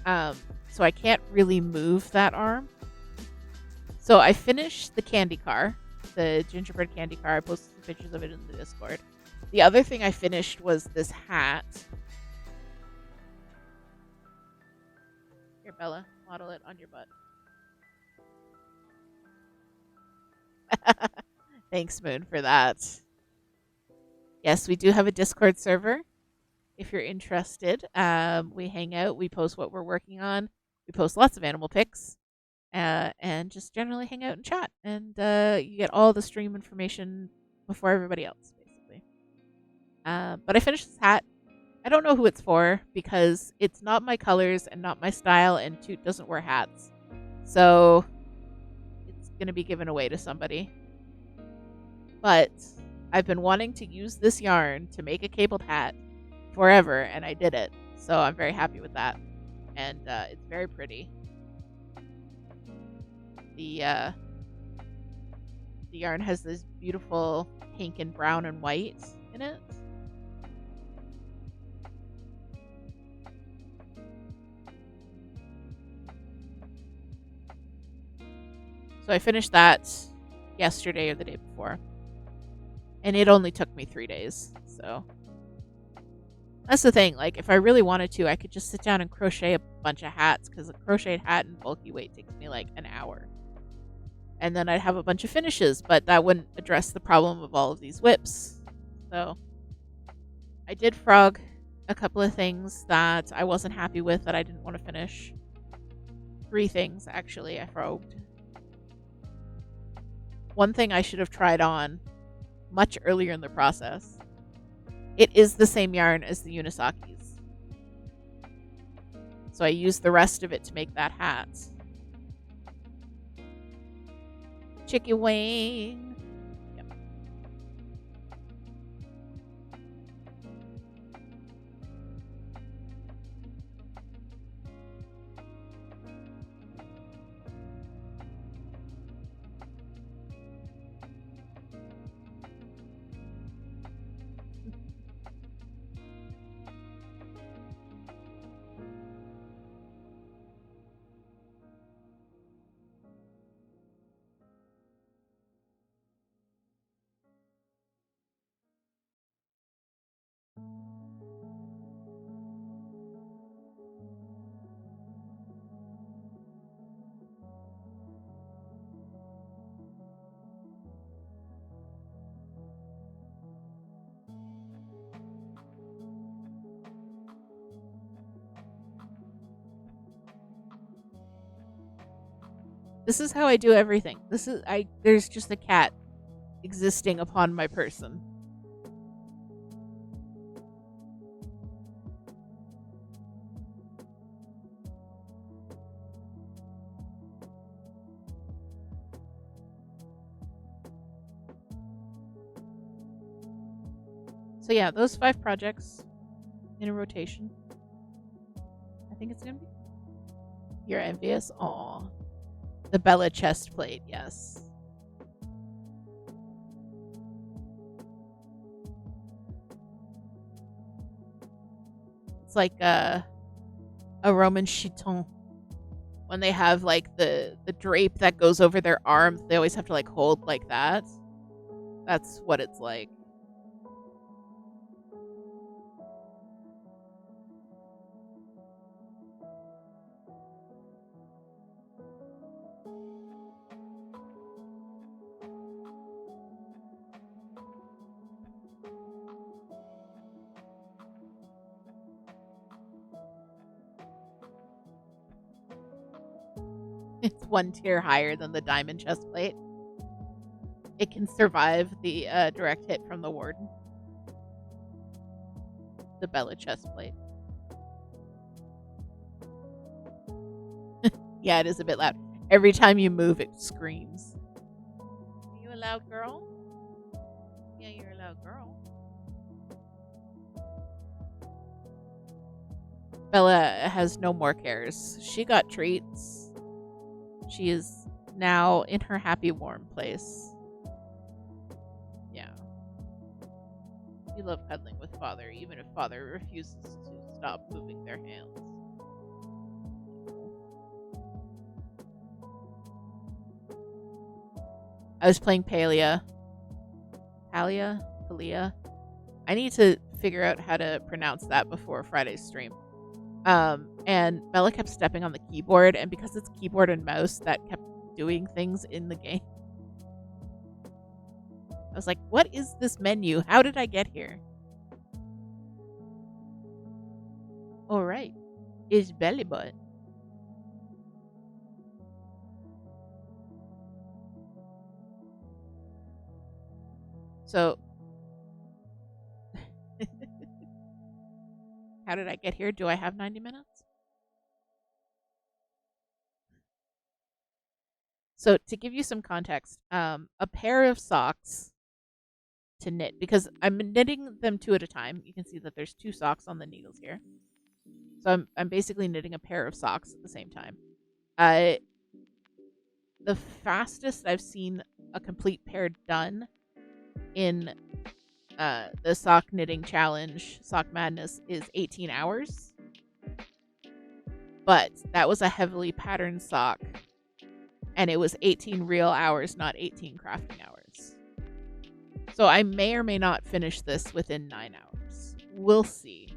Speaker 1: So I can't really move that arm. So I finished the candy car, the gingerbread candy car. I posted some pictures of it in the Discord. The other thing I finished was this hat. Here, Bella, model it on your butt. Thanks, Moon, for that. Yes, we do have a Discord server. If you're interested, we hang out. We post what we're working on. We post lots of animal pics, and just generally hang out and chat. And you get all the stream information before everybody else, basically. But I finished this hat. I don't know who it's for because it's not my colors and not my style, and Toot doesn't wear hats. So it's going to be given away to somebody. But I've been wanting to use this yarn to make a cabled hat forever, and I did it. So I'm very happy with that. And it's very pretty. The yarn has this beautiful pink and brown and white in it. So I finished that yesterday or the day before. And it only took me 3 days. So that's the thing. Like, if I really wanted to, I could just sit down and crochet a bunch of hats, because a crocheted hat in bulky weight takes me like an hour. And then I'd have a bunch of finishes, but that wouldn't address the problem of all of these whips. So I did frog a couple of things that I wasn't happy with that I didn't want to finish. 3 things, actually, I frogged. One thing I should have tried on much earlier in the process. It is the same yarn as the Unisaki's. So I used the rest of it to make that hat. Chicky wing. Yep. This is how I do everything. There's just a cat existing upon my person. So yeah, those 5 projects in a rotation. I think it's gonna be. You're envious? Aw. The Bella chest plate, yes. It's like a Roman chiton. When they have like the drape that goes over their arms, they always have to like hold like that. That's what it's like. It's 1 tier higher than the diamond chest plate. It can survive the direct hit from the warden. The Bella chest plate. Yeah, it is a bit loud. Every time you move, it screams. Are you a loud girl? Yeah, you're a loud girl. Bella has no more cares. She got treats. She is now in her happy, warm place. Yeah. You love cuddling with Father, even if Father refuses to stop moving their hands. I was playing Palia. Palia? I need to figure out how to pronounce that before Friday's stream. And Bella kept stepping on the keyboard, and because it's keyboard and mouse, that kept doing things in the game. I was like, what is this menu? How did I get here? Alright. It's belly butt. So, how did I get here? Do I have 90 minutes? So, to give you some context, a pair of socks to knit, because I'm knitting them 2 at a time. You can see that there's 2 socks on the needles here. So I'm basically knitting a pair of socks at the same time. The fastest I've seen a complete pair done in the sock knitting challenge, Sock Madness, is 18 hours. But that was a heavily patterned sock, and it was 18 real hours, not 18 crafting hours. So I may or may not finish this within 9 hours. We'll see.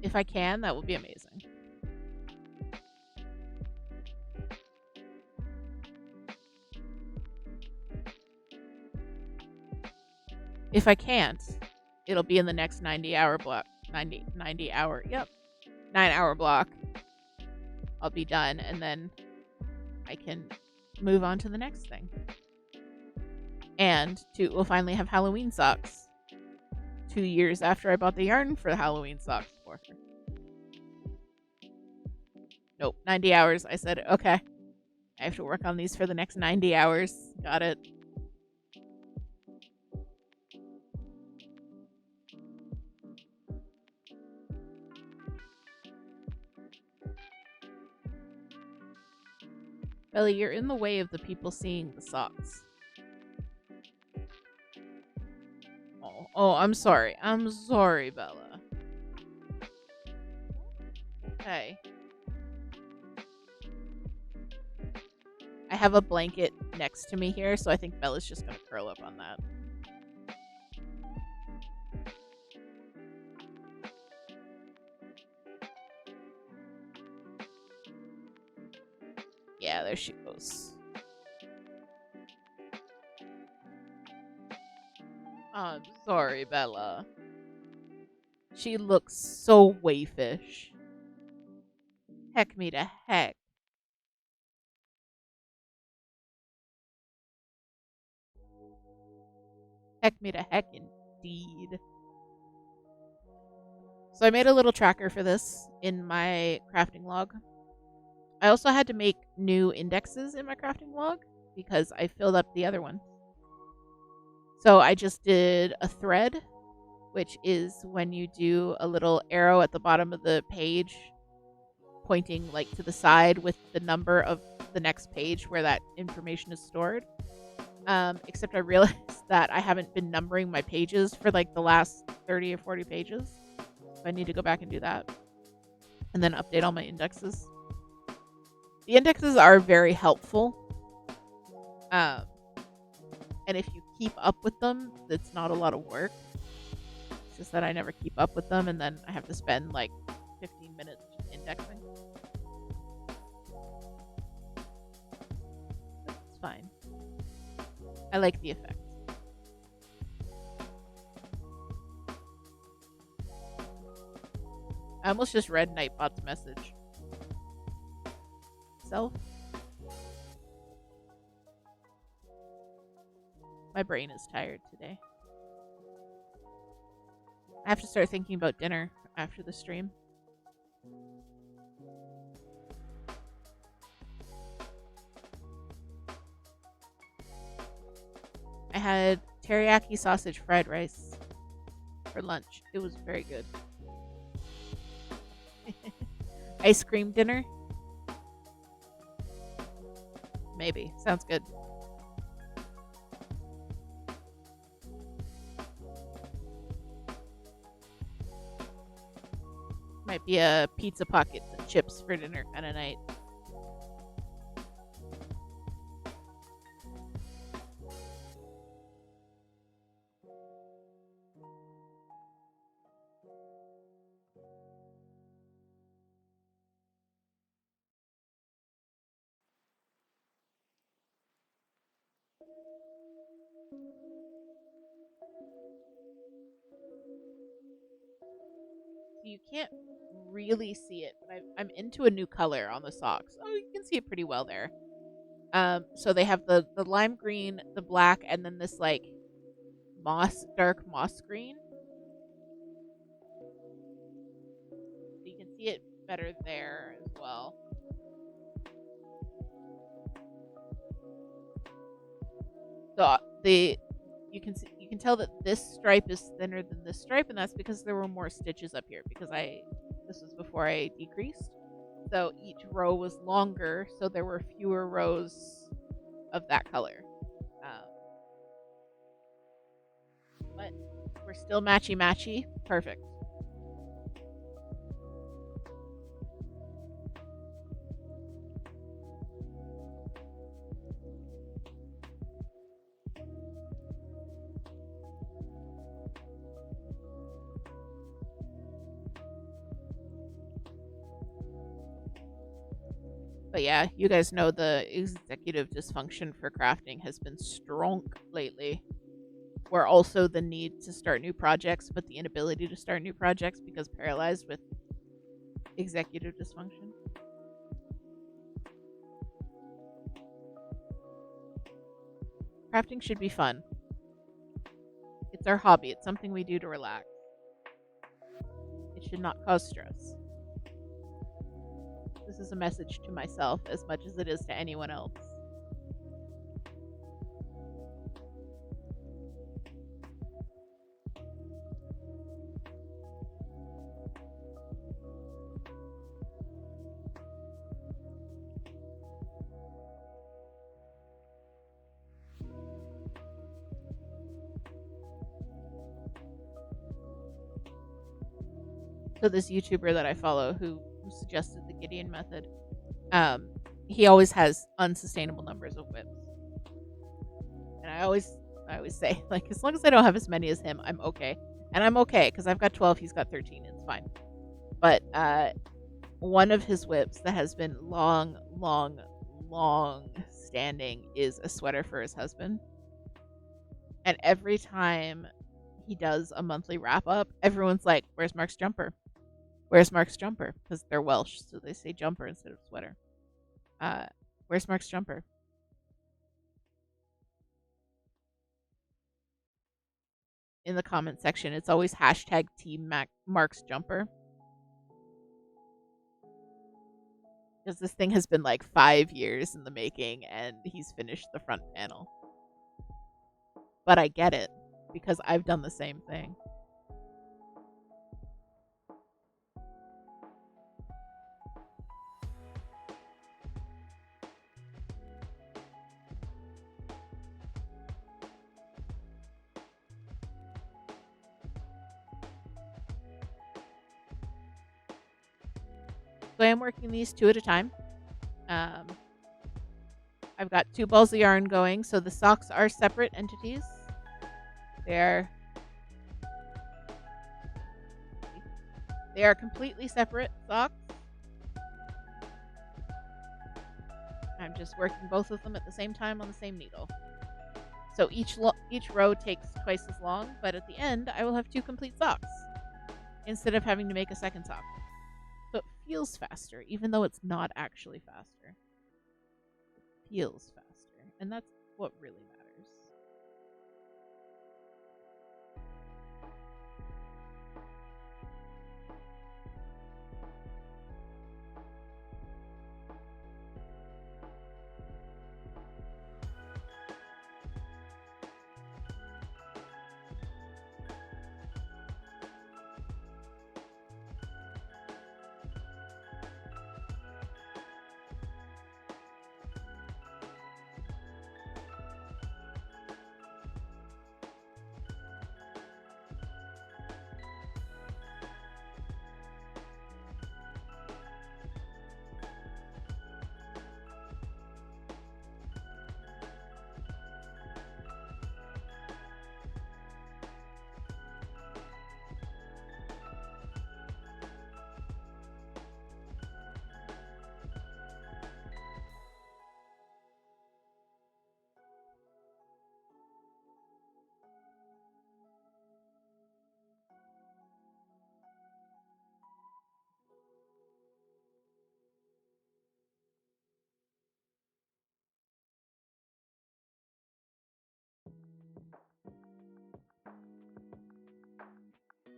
Speaker 1: If I can, that would be amazing. If I can't, it'll be in the next 90-hour block. 90 hour, yep. 9-hour block. I'll be done, and then I can move on to the next thing. And we'll finally have Halloween socks. 2 years after I bought the yarn for the Halloween socks for her. Nope, 90 hours. I said, okay. I have to work on these for the next 90 hours. Got it. Belly, you're in the way of the people seeing the socks. Oh, I'm sorry. I'm sorry, Bella. Okay. I have a blanket next to me here, so I think Bella's just gonna curl up on that. Yeah, there she goes. I'm sorry, Bella. She looks so waifish. Heck me to heck. Heck me to heck indeed. So I made a little tracker for this in my crafting log. I also had to make new indexes in my crafting log because I filled up the other one. So I just did a thread, which is when you do a little arrow at the bottom of the page pointing like to the side with the number of the next page where that information is stored. Except I realized that I haven't been numbering my pages for like the last 30 or 40 pages. So I need to go back and do that. And then update all my indexes. The indexes are very helpful. And if you keep up with them, it's not a lot of work. It's just that I never keep up with them, and then I have to spend like 15 minutes indexing. But it's fine. I like the effect. I almost just read Nightbot's message. Self? My brain is tired today. I have to start thinking about dinner after the stream. I had teriyaki sausage fried rice for lunch. It was very good. Ice cream dinner? Maybe. Sounds good. Might be a pizza pockets and chips for dinner kind of night. You can't really see it, but I'm into a new color on the socks. Oh, you can see it pretty well there. So they have the lime green, the black, and then this like dark moss green. So you can see it better there as well. So you can tell that this stripe is thinner than this stripe, and that's because there were more stitches up here because this was before I decreased. So each row was longer, so there were fewer rows of that color. But we're still matchy. Perfect. But yeah, you guys know the executive dysfunction for crafting has been strong lately. Where also the need to start new projects, but the inability to start new projects because paralyzed with executive dysfunction. Crafting should be fun. It's our hobby. It's something we do to relax. It should not cause stress. This is a message to myself as much as it is to anyone else. So this YouTuber that I follow who suggested the Gideon method, he always has unsustainable numbers of whips. And I always say, like, as long as I don't have as many as him, I'm okay. And I'm okay because I've got 12, he's got 13. It's fine. But one of his whips that has been long standing is a sweater for his husband. And every time he does a monthly wrap up, everyone's like, "Where's Mark's jumper? Where's Mark's jumper?" Because they're Welsh, so they say jumper instead of sweater. Where's Mark's jumper? In the comment section, it's always hashtag Team Mark's jumper. Because this thing has been like 5 years in the making, and he's finished the front panel. But I get it, because I've done the same thing. So I am working these 2 at a time. I've got 2 balls of yarn going, so the socks are separate entities. They are completely separate socks. I'm just working both of them at the same time on the same needle. So each row takes twice as long, but at the end I will have 2 complete socks instead of having to make a second sock. So it feels faster, even though it's not actually faster. It feels faster, and that's what really matters.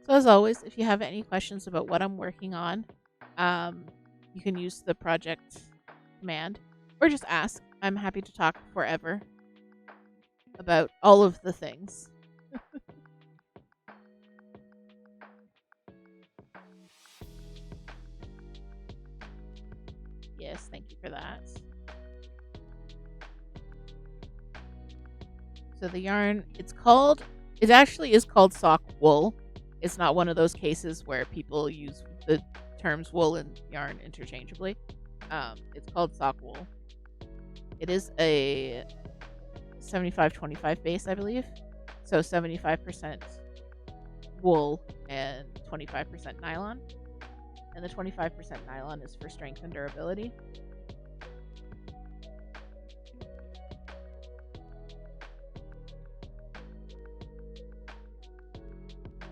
Speaker 1: So as always, if you have any questions about what I'm working on, you can use the project command or just ask. I'm happy to talk forever about all of the things. Yes, thank you for that. So the yarn, it actually is called sock wool. It's not one of those cases where people use the terms wool and yarn interchangeably. It's called sock wool. It is a 75-25 base, I believe. So 75% wool and 25% nylon. And the 25% nylon is for strength and durability.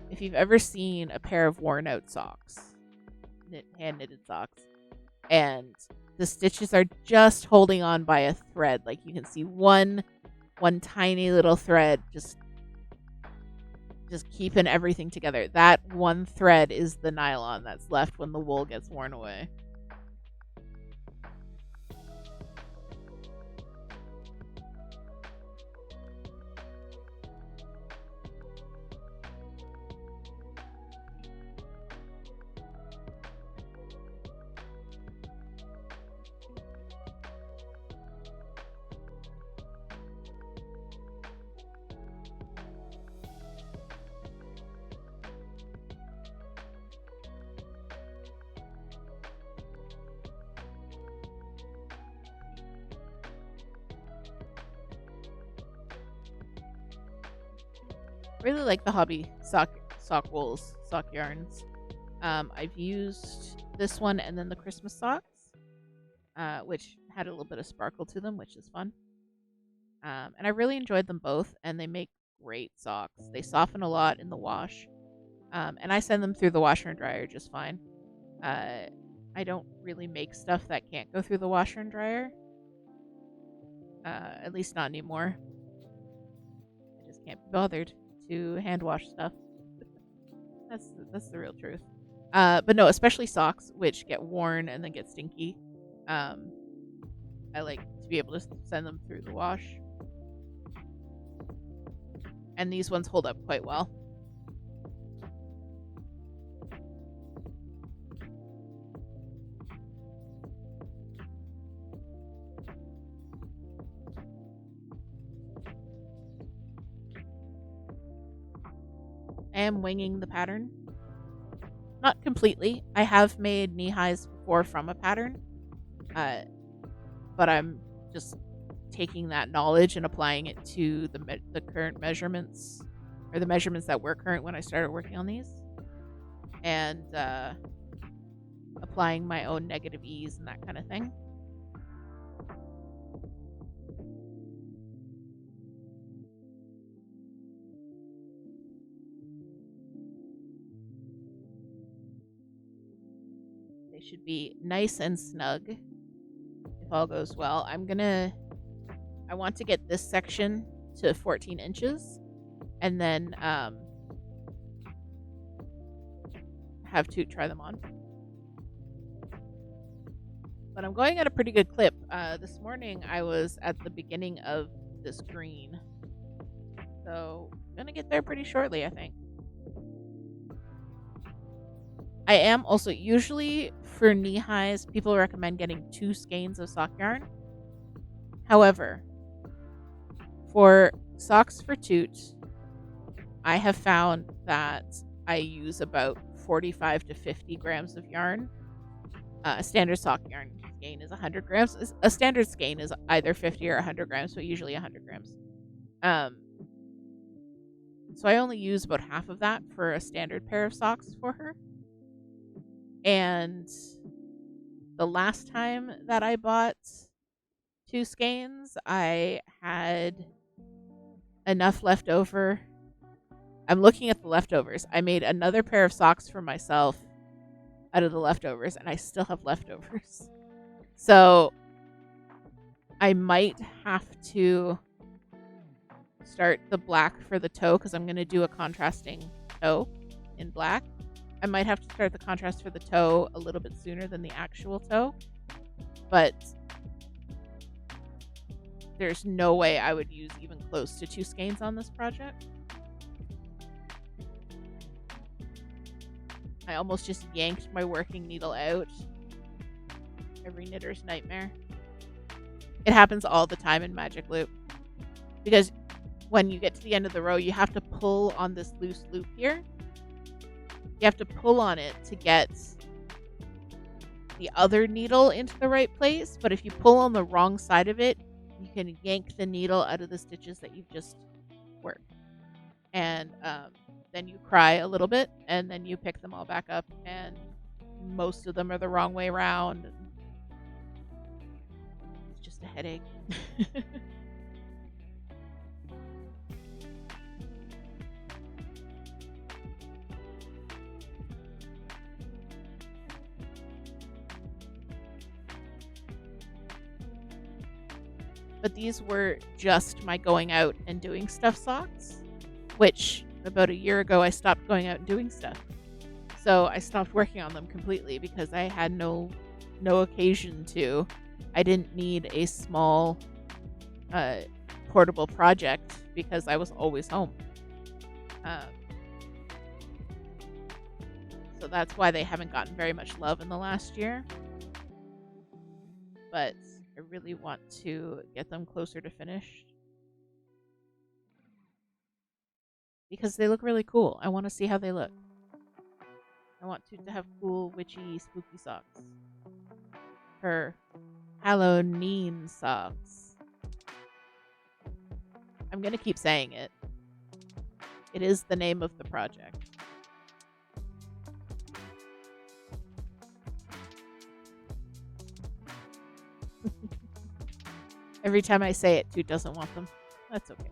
Speaker 1: If you've ever seen a pair of worn out socks, hand knitted socks, and the stitches are just holding on by a thread, like you can see one tiny little thread just keeping everything together. That one thread is the nylon that's left when the wool gets worn away. Really like the hobby sock wools, sock yarns. I've used this one and then the Christmas socks, which had a little bit of sparkle to them, which is fun. And I really enjoyed them both, and they make great socks. They soften a lot in the wash, and I send them through the washer and dryer just fine. I don't really make stuff that can't go through the washer and dryer, at least not anymore. I just can't be bothered to hand wash stuff. That's the real truth. But no, especially socks, which get worn and then get stinky. Um, I like to be able to send them through the wash. And these ones hold up quite well. I am winging the pattern. Not completely. I have made knee highs before from a pattern. But I'm just taking that knowledge and applying it to the current measurements, or the measurements that were current when I started working on these, and applying my own negative ease and that kind of thing. They should be nice and snug if all goes well. I want to get this section to 14 inches and then have to try them on. But I'm going at a pretty good clip. This morning I was at the beginning of this green. So I'm going to get there pretty shortly, I think. I am also, usually for knee highs, people recommend getting 2 skeins of sock yarn. However, for socks for toot, I have found that I use about 45 to 50 grams of yarn. A standard sock yarn skein is 100 grams. A standard skein is either 50 or 100 grams, but usually 100 grams. So I only use about half of that for a standard pair of socks for her. And the last time that I bought 2 skeins, I had enough left over. I'm looking at the leftovers. I made another pair of socks for myself out of the leftovers, and I still have leftovers. So I might have to start the black for the toe, because I'm going to do a contrasting toe in black. I might have to start the contrast for the toe a little bit sooner than the actual toe, but there's no way I would use even close to 2 skeins on this project. I almost just yanked my working needle out. Every knitter's nightmare. It happens all the time in Magic Loop, because when you get to the end of the row, you have to pull on this loose loop here. You have to pull on it to get the other needle into the right place, but if you pull on the wrong side of it, you can yank the needle out of the stitches that you've just worked. And then you cry a little bit, and then you pick them all back up, and most of them are the wrong way around. It's just a headache. But these were just my going out and doing stuff socks, which about a year ago I stopped going out and doing stuff. So I stopped working on them completely because I had no occasion to. I didn't need a small portable project because I was always home. So that's why they haven't gotten very much love in the last year. But I really want to get them closer to finished because they look really cool. I want to see how they look. I want to have cool, witchy, spooky socks. Her Halloween socks. I'm going to keep saying it. It is the name of the project. Every time I say it, Toot doesn't want them. That's okay.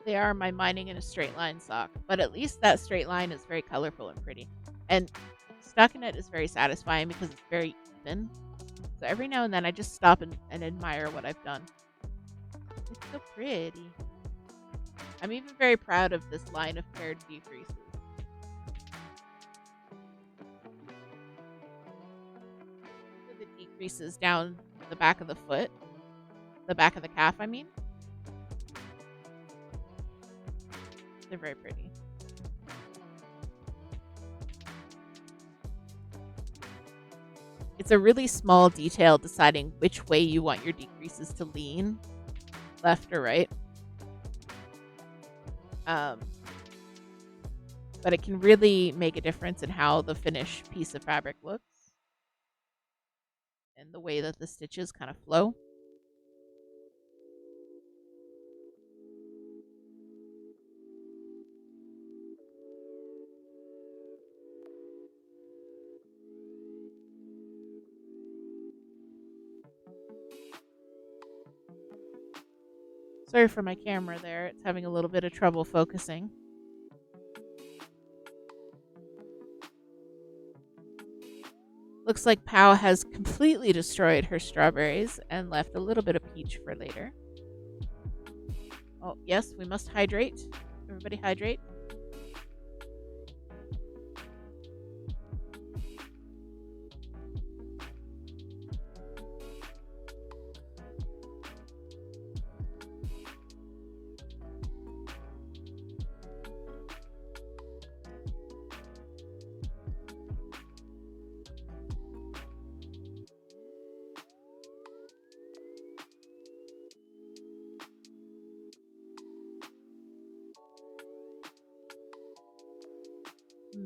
Speaker 1: They are my mining in a straight line sock, but at least that straight line is very colorful and pretty. And stockinette is very satisfying because it's very even. So every now and then I just stop and admire what I've done. It's so pretty. I'm even very proud of this line of paired decreases. The decreases down the back of the foot, the back of the calf, I mean. They're very pretty. It's a really small detail deciding which way you want your decreases to lean, left or right. But it can really make a difference in how the finished piece of fabric looks and the way that the stitches kind of flow. Sorry for my camera there. It's having a little bit of trouble focusing. Looks like Pow has completely destroyed her strawberries and left a little bit of peach for later. Oh, yes, we must hydrate. Everybody hydrate.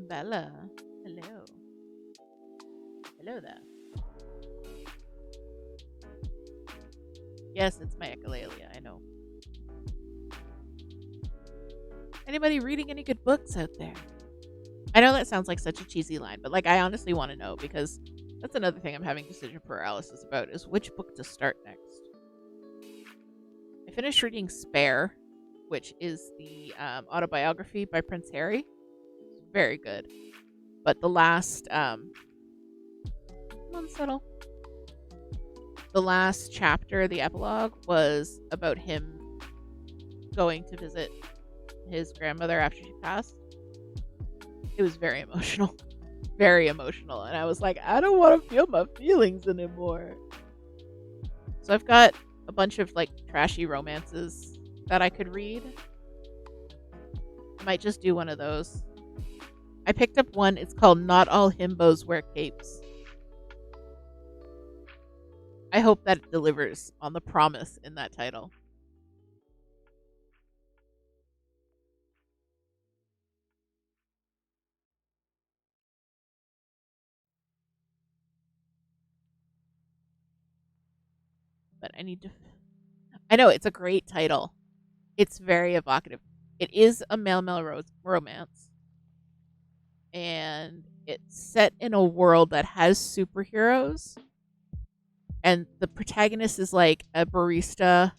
Speaker 1: Bella, hello. Hello there. Yes, it's my echolalia, I know. Anybody reading any good books out there? I know that sounds like such a cheesy line, but I honestly want to know because that's another thing I'm having decision paralysis about is which book to start next. I finished reading Spare, which is the autobiography by Prince Harry. It's very good. But the last come on, subtle. The last chapter, the epilogue, was about him going to visit his grandmother after she passed. It was very emotional. Very emotional. And I was like, I don't want to feel my feelings anymore. So I've got a bunch of trashy romances that I could read. I might just do one of those. I picked up one. It's called Not All Himbos Wear Capes. I hope that it delivers on the promise in that title. But I need to. I know, it's a great title. It's very evocative. It is a male romance. And it's set in a world that has superheroes. And the protagonist is like a barista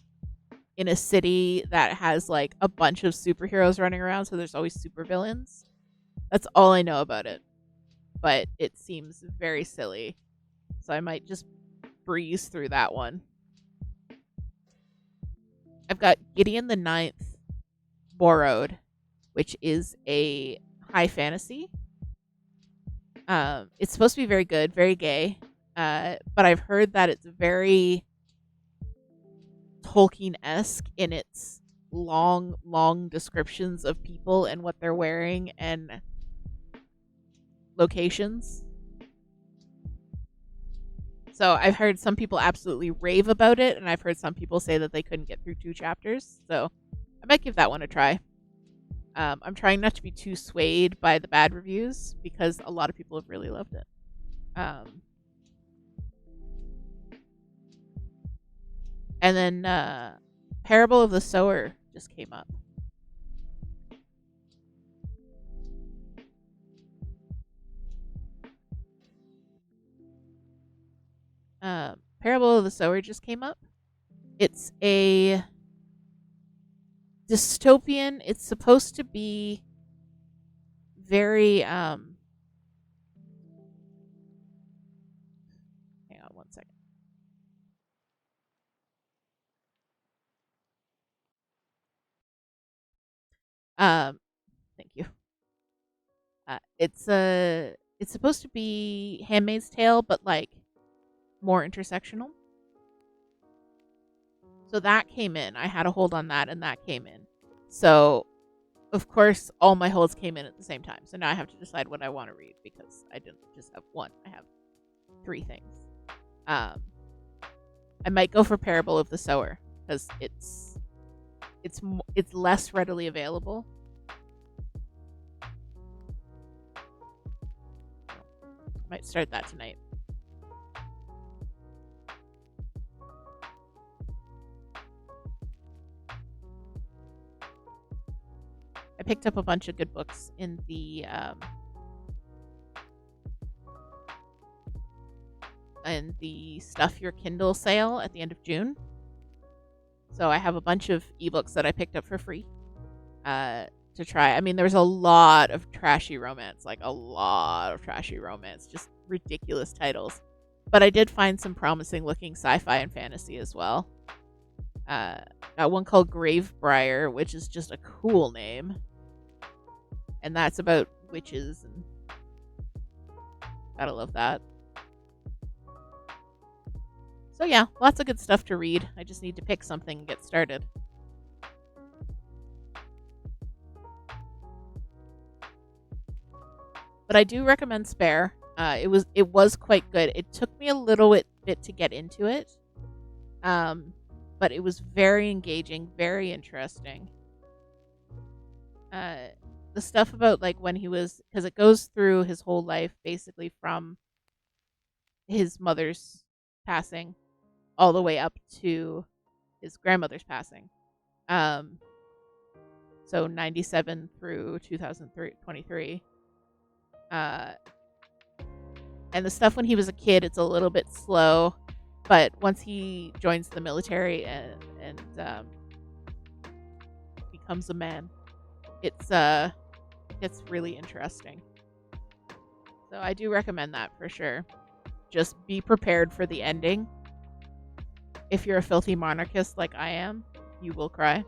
Speaker 1: in a city that has a bunch of superheroes running around, so there's always supervillains. That's all I know about it. But it seems very silly. So I might just breeze through that one. I've got Gideon the Ninth Borrowed, which is a high fantasy. It's supposed to be very good, very gay. But I've heard that it's very Tolkien-esque in its long descriptions of people and what they're wearing and locations. So I've heard some people absolutely rave about it, and I've heard some people say that they couldn't get through 2 chapters. So I might give that one a try. I'm trying not to be too swayed by the bad reviews because a lot of people have really loved it. And then Parable of the Sower just came up. Parable of the Sower just came up. It's a dystopian. It's supposed to be very hang on one second. Thank you. It's supposed to be Handmaid's Tale, but like more intersectional. So that came in. I had a hold on that, and that came in. So of course, all my holds came in at the same time. So now I have to decide what I want to read because I didn't just have one. I have 3 things. I might go for Parable of the Sower because it's less readily available. Might start that tonight. I picked up a bunch of good books in the Stuff Your Kindle sale at the end of June. So I have a bunch of ebooks that I picked up for free to try. I mean, there's a lot of trashy romance, just ridiculous titles. But I did find some promising looking sci-fi and fantasy as well. Got one called Gravebriar, which is just a cool name. And that's about witches, and gotta love that. So yeah, lots of good stuff to read. I just need to pick something and get started. But I do recommend Spare. It was quite good. It took me a little bit to get into it. But it was very engaging, very interesting. The stuff about like when he was, because it goes through his whole life basically from his mother's passing all the way up to his grandmother's passing. So 97 through 2023. And the stuff when he was a kid, it's a little bit slow, but once he joins the military and becomes a man, it's really interesting. So I do recommend that for sure. Just be prepared for the ending. If you're a filthy monarchist like I am, you will cry.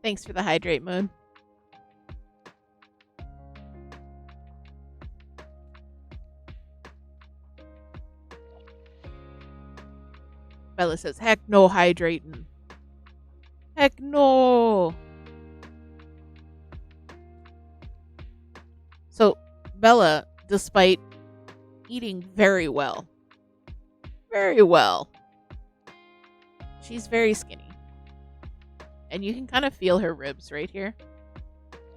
Speaker 1: Thanks for the hydrate, Moon. Bella says, heck no hydrating. Heck no. So, Bella, despite eating very well, she's very skinny. And you can kind of feel her ribs right here.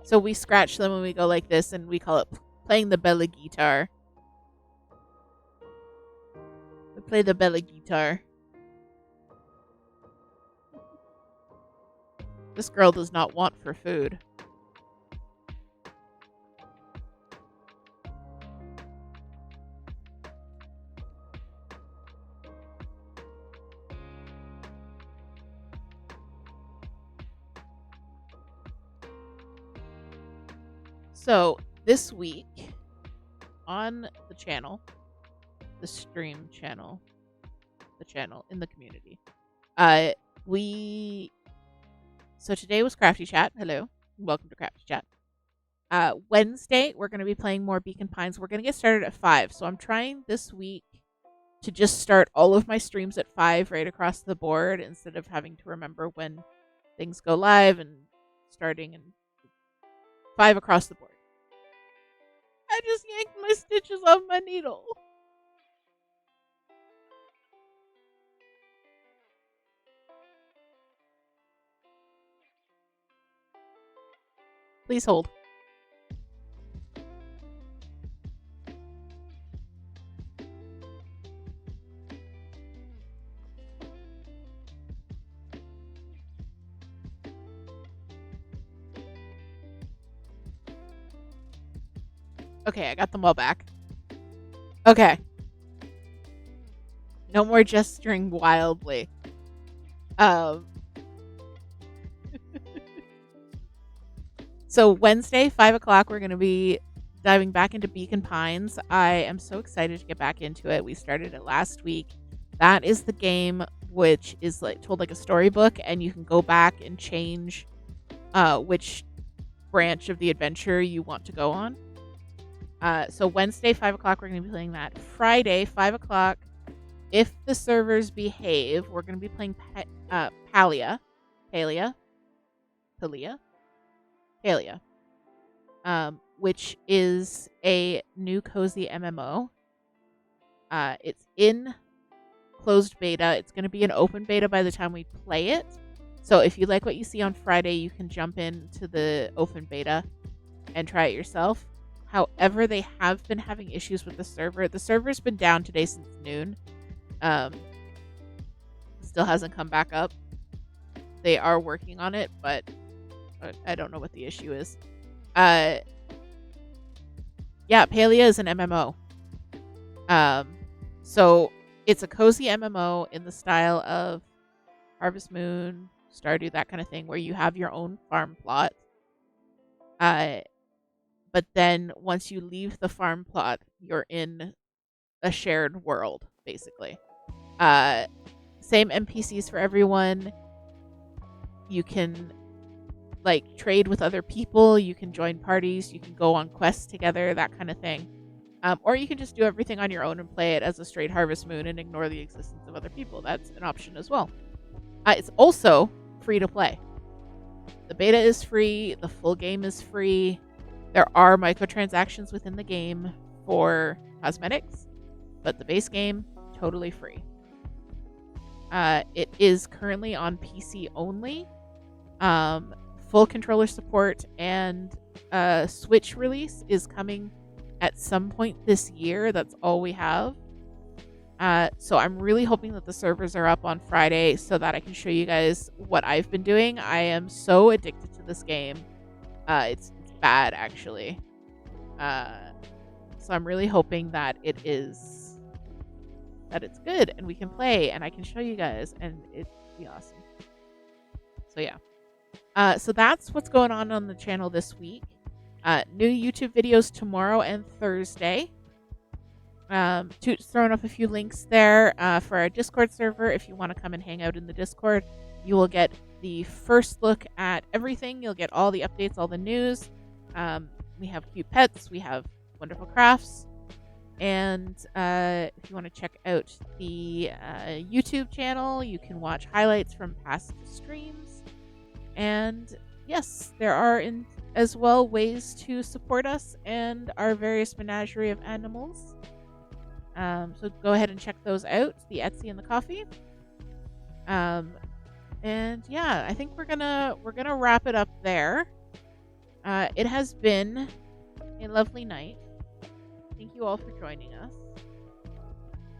Speaker 1: So we scratch them when we go like this, and we call it playing the Bella guitar. We play the Bella guitar. This girl does not want for food. So this week on the channel, the stream channel, the channel in the community, so today was Crafty Chat. Hello, welcome to Crafty Chat. Wednesday we're going to be playing more Beacon Pines. We're going to get started at 5. So I'm trying this week to just start all of my streams at 5 right across the board instead of having to remember when things go live and starting in 5 across the board. I just yanked my stitches off my needle. Please hold. Okay, I got them all back. Okay. No more gesturing wildly. So Wednesday, 5 o'clock, we're going to be diving back into Beacon Pines. I am so excited to get back into it. We started it last week. That is the game which is like told like a storybook, and you can go back and change which branch of the adventure you want to go on. So Wednesday, 5 o'clock, we're going to be playing that. Friday, 5 o'clock, if the servers behave, we're going to be playing Palia, which is a new cozy MMO. It's in closed beta. It's going to be an open beta by the time we play it. So if you like what you see on Friday, you can jump into the open beta and try it yourself. However, they have been having issues with the server. The server's been down today since noon. Still hasn't come back up. They are working on it, but I don't know what the issue is. Yeah, Palia is an MMO. So it's a cozy MMO in the style of Harvest Moon, Stardew, that kind of thing, where you have your own farm plot. But then once you leave the farm plot, you're in a shared world, basically. Same NPCs for everyone. You can like trade with other people. You can join parties. You can go on quests together, that kind of thing. Or you can just do everything on your own and play it as a straight Harvest Moon and ignore the existence of other people. That's an option as well. It's also free to play. The beta is free. The full game is free. There are microtransactions within the game for cosmetics, but the base game, totally free. It is currently on PC only. Full controller support and Switch release is coming at some point this year. That's all we have. So I'm really hoping that the servers are up on Friday so that I can show you guys what I've been doing. I am so addicted to this game. It's bad, actually. So I'm really hoping that it's good and we can play and I can show you guys and it'd be awesome. So yeah. So that's what's going on the channel this week. New YouTube videos tomorrow and Thursday. Throwing up a few links there for our Discord server. If you want to come and hang out in the Discord, you will get the first look at everything. You'll get all the updates, all the news. We have cute pets. We have wonderful crafts. And if you want to check out the YouTube channel, you can watch highlights from past streams. And yes, there are as well ways to support us and our various menagerie of animals. So go ahead and check those out, the Etsy and the Coffee. And yeah, I think we're gonna wrap it up there. It has been a lovely night. Thank you all for joining us.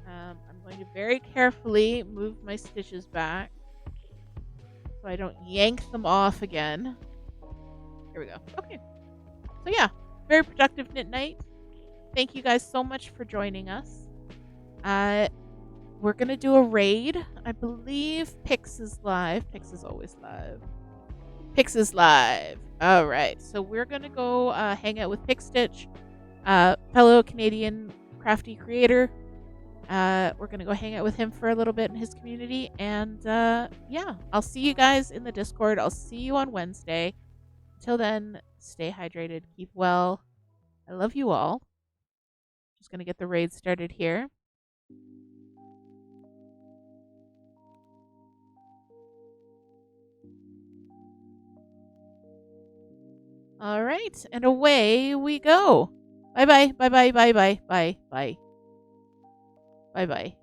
Speaker 1: I'm going to very carefully move my stitches back so I don't yank them off again. Here we go. Okay. So yeah, very productive knit night. Thank you guys so much for joining us. We're going to do a raid. I believe Pix is live. Pix is always live. Pix is live. All right. So we're going to go hang out with Pix Stitch, fellow Canadian crafty creator. We're going to go hang out with him for a little bit in his community. And yeah, I'll see you guys in the Discord. I'll see you on Wednesday. Until then, stay hydrated. Keep well. I love you all. Just going to get the raid started here. All right, and away we go. Bye bye, bye bye, bye bye, bye bye, bye bye.